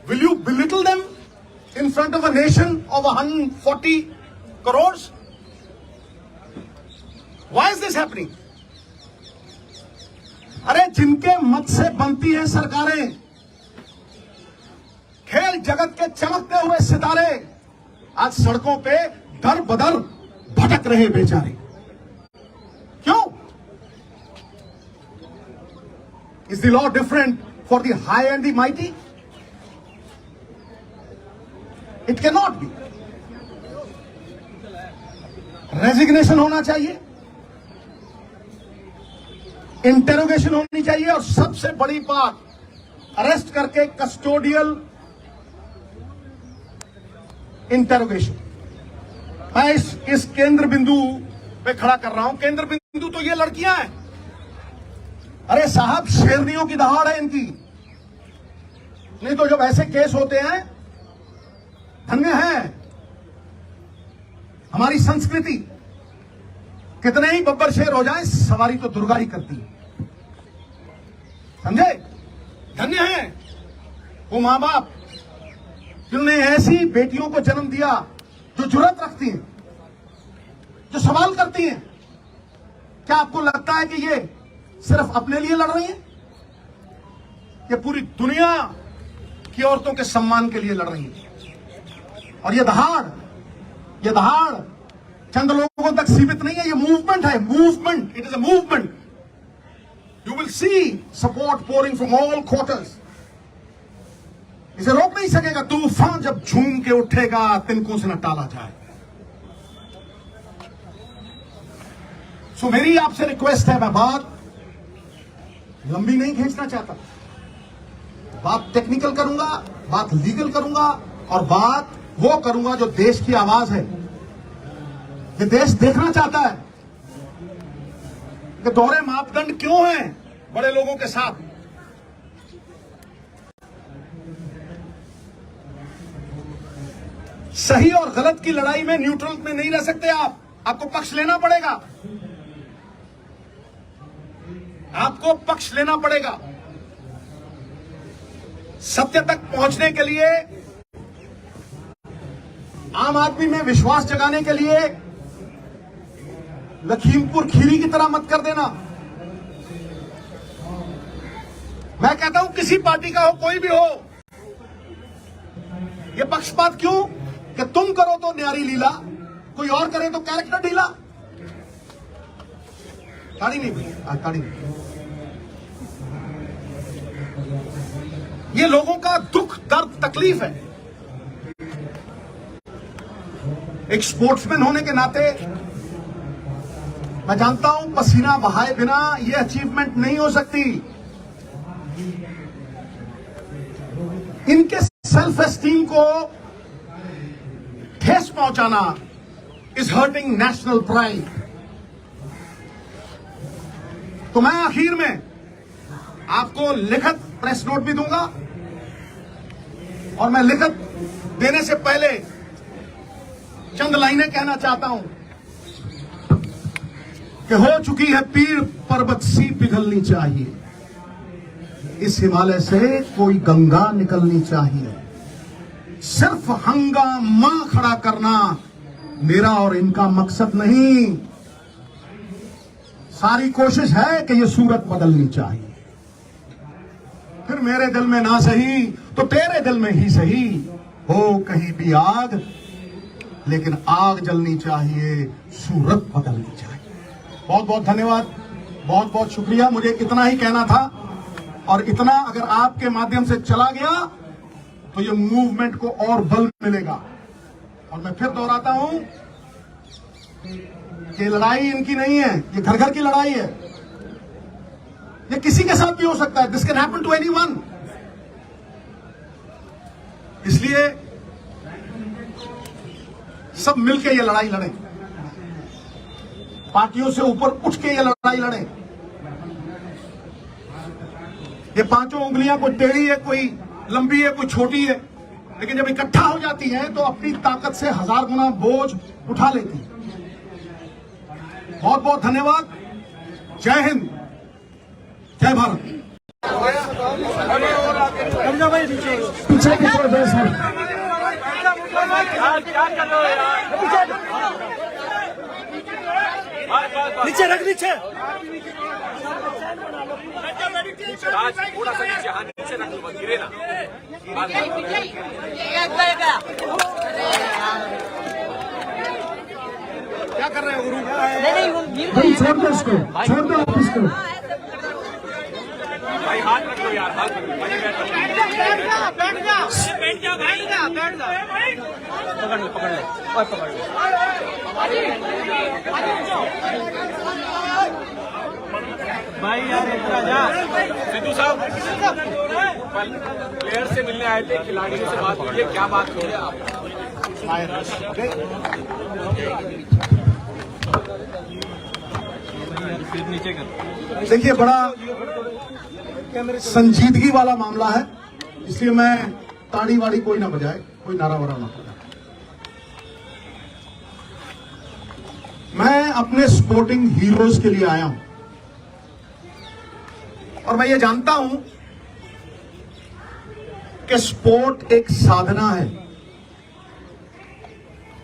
will you belittle them in front of a nation of 140 crore? Why is this happening? अरे जिनके मत से बनती हैं सरकारें, खेल जगत के चमकते हुए सितारे, आज सड़कों पे दर बदर भटक रहे बेचारे। क्यों? Is the law different for the high and the mighty? It can not be. Resignation होना चाहिए, इंटेरोगेशन होनी चाहिए, और सबसे बड़ी बात, अरेस्ट करके कस्टोडियल इंटेरोगेशन। मैं इस केंद्र बिंदु पे खड़ा कर रहा हूं। केंद्र बिंदु तो ये लड़कियां हैं। अरे साहब, शेरनियों की दहाड़ है इनकी। नहीं तो जब ऐसे केस होते हैं, धन्य है हमारी संस्कृति। कितने ही बब्बर शेर हो जाए, सवारी तो दुर्गा ही करती है, समझे? धन्य है वो मां बाप जिन्होंने ऐसी बेटियों को जन्म दिया जो जुर्रत रखती हैं, जो सवाल करती हैं। क्या आपको लगता है कि ये सिर्फ अपने लिए लड़ रही हैं? ये पूरी दुनिया की औरतों के सम्मान के लिए लड़ रही हैं। और ये दहाड़ चंद लोगों तक सीमित नहीं है, ये मूवमेंट है। Movement, it is a movement. You will see support pouring from all quarters. इसे रोक नहीं सकेगा तूफान, जब झूम के उठेगा तिनकों से न टाला जाए। सो मेरी आपसे रिक्वेस्ट है, मैं बात लंबी नहीं खींचना चाहता, बात टेक्निकल करूंगा, बात लीगल करूंगा, और बात वो करूंगा जो देश की आवाज है। ये देश देखना चाहता है कि दोहरे मापदंड क्यों हैं बड़े लोगों के साथ। सही और गलत की लड़ाई में न्यूट्रल में नहीं रह सकते आपको पक्ष लेना पड़ेगा। आपको पक्ष लेना पड़ेगा। सत्य तक पहुंचने के लिए, आम आदमी में विश्वास जगाने के लिए लखीमपुर खीरी की तरह मत कर देना। मैं कहता हूं किसी पार्टी का हो, कोई भी हो, ये पक्षपात क्यों कि तुम करो तो न्यारी लीला, कोई और करे तो कैरेक्टर ढीला। ताड़ी नहीं भाई, ताड़ी नहीं। ये लोगों का दुख, दर्द, तकलीफ है। एक स्पोर्ट्समैन होने के नाते मैं जानता हूं पसीना बहाए बिना यह अचीवमेंट नहीं हो सकती। इनके सेल्फ एस्टीम को ठेस पहुंचाना इज हर्टिंग नेशनल प्राइड। तो मैं आखिर में आपको लिखित प्रेस नोट भी दूंगा, और मैं लिखित देने से पहले चंद लाइनें कहना चाहता हूं कि हो चुकी है पीर पर्वत सी पिघलनी चाहिए, इस हिमालय से कोई गंगा निकलनी चाहिए। सिर्फ हंगामा खड़ा करना मेरा और इनका मकसद नहीं, सारी कोशिश है कि यह सूरत बदलनी चाहिए। फिर मेरे दिल में ना सही तो तेरे दिल में ही सही, हो कहीं भी आग, लेकिन आग जलनी चाहिए, सूरत बदलनी चाहिए। बहुत बहुत धन्यवाद, बहुत बहुत शुक्रिया। मुझे इतना ही कहना था, और इतना अगर आपके माध्यम से चला गया तो ये मूवमेंट को और बल मिलेगा। और मैं फिर दोहराता हूं कि लड़ाई इनकी नहीं है, ये घर घर की लड़ाई है। ये किसी के साथ भी हो सकता है, this can happen to anyone. इसलिए सब मिलकर ये लड़ाई लड़ें, पार्टियों से ऊपर उठ के ये लड़ाई लड़ें। ये पांचों उंगलियां कोई टेढ़ी है, कोई लंबी है, कोई छोटी है, लेकिन जब इकट्ठा हो जाती हैं तो अपनी ताकत से 1000 गुना बोझ उठा लेती हैं। बहुत बहुत धन्यवाद। जय हिंद, जय भारत। पीछे की तरफ है सर। नीचे रख, नीचे राज थोड़ा सा नीचे, हाँ नीचे रख लो, गिरे ना। क्या कर रहे हो गुरु? भाई छोड़ दो इसको, छोड़ दो आप इसको। भाई हाथ रख लो यार, हाथ रख लो। भाई बैठ जाओ, बैठ जाओ, बैठ जाओ, बैठ जाओ, बैठ जाओ। पकड़ लो, पकड़ लो, और पकड़ लो। भाई यार सिद्धू साहब, प्लेयर से मिलने आए थे, खिलाड़ियों से बात कीजिए, क्या बात हुई है आप? देखिए, बड़ा संजीदगी वाला मामला है, इसलिए मैं ताड़ी वाड़ी कोई ना बजाए, कोई नारा वारा ना बजाए। मैं अपने स्पोर्टिंग हीरोज के लिए आया हूं, और मैं ये जानता हूं कि स्पोर्ट एक साधना है।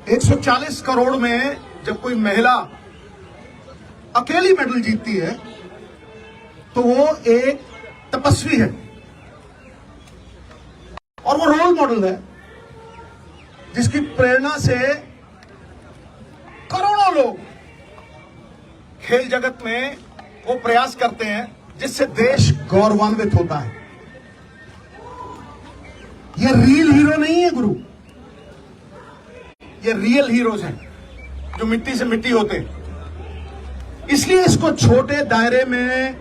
140 करोड़ में जब कोई महिला अकेली मेडल जीतती है तो वो एक तपस्वी है, और वो रोल मॉडल है जिसकी प्रेरणा से करोड़ों लोग खेल जगत में वो प्रयास करते हैं जिससे देश गौरवान्वित होता है। ये रियल हीरो नहीं है गुरु, ये रियल हीरोज हैं जो मिट्टी से मिट्टी होते हैं। इसलिए इसको छोटे दायरे में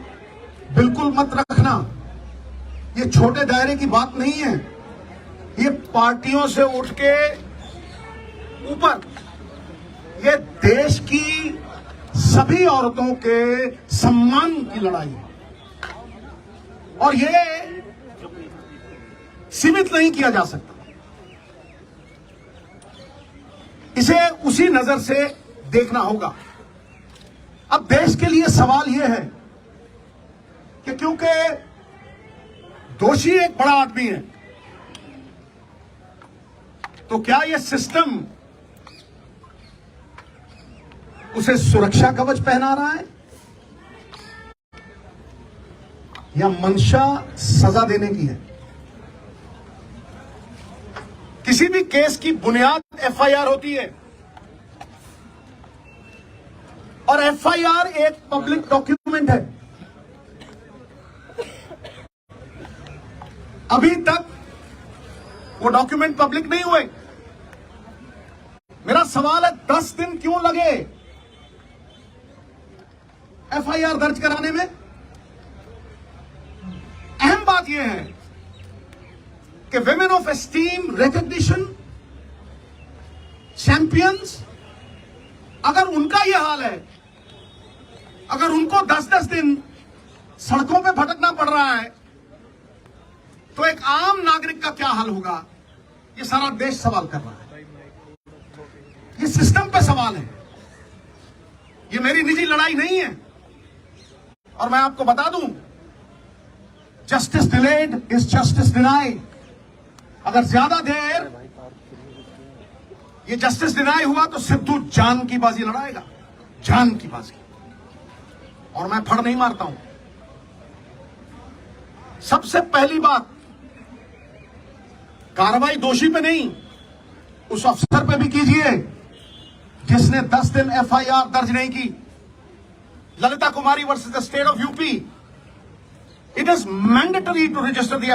बिल्कुल मत रखना। ये छोटे दायरे की बात नहीं है, ये पार्टियों से उठ के ऊपर ये देश की सभी औरतों के सम्मान की लड़ाई है, और ये सीमित नहीं किया जा सकता। इसे उसी नजर से देखना होगा। अब देश के लिए सवाल यह है कि क्योंकि दोषी एक बड़ा आदमी है, तो क्या यह सिस्टम उसे सुरक्षा कवच पहना रहा है या मंशा सजा देने की है? किसी भी केस की बुनियाद एफआईआर होती है और एफआईआर एक पब्लिक डॉक्यूमेंट है। अभी तक वो डॉक्यूमेंट पब्लिक नहीं हुए। मेरा सवाल है 10 दिन क्यों लगे एफआईआर दर्ज कराने में? अहम बात यह है कि women of esteem, recognition, champions, अगर उनका यह हाल है, अगर उनको 10-10 दिन सड़कों पे भटकना पड़ रहा है, तो एक आम नागरिक का क्या हाल होगा? ये सारा देश सवाल कर रहा है। ये सिस्टम पे सवाल है। ये मेरी निजी लड़ाई नहीं है। और मैं आपको बता दूं, justice delayed is justice denied. अगर ज्यादा देर ये जस्टिस डिनाई हुआ तो सिद्धू जान की बाजी लड़ाएगा, जान की बाजी। और मैं फड़ नहीं मारता हूं। सबसे पहली बात, कार्रवाई दोषी पे नहीं, उस अफसर पे भी कीजिए जिसने 10 दिन एफआईआर दर्ज नहीं की। Lalita Kumari versus the state of UP, it is mandatory to register the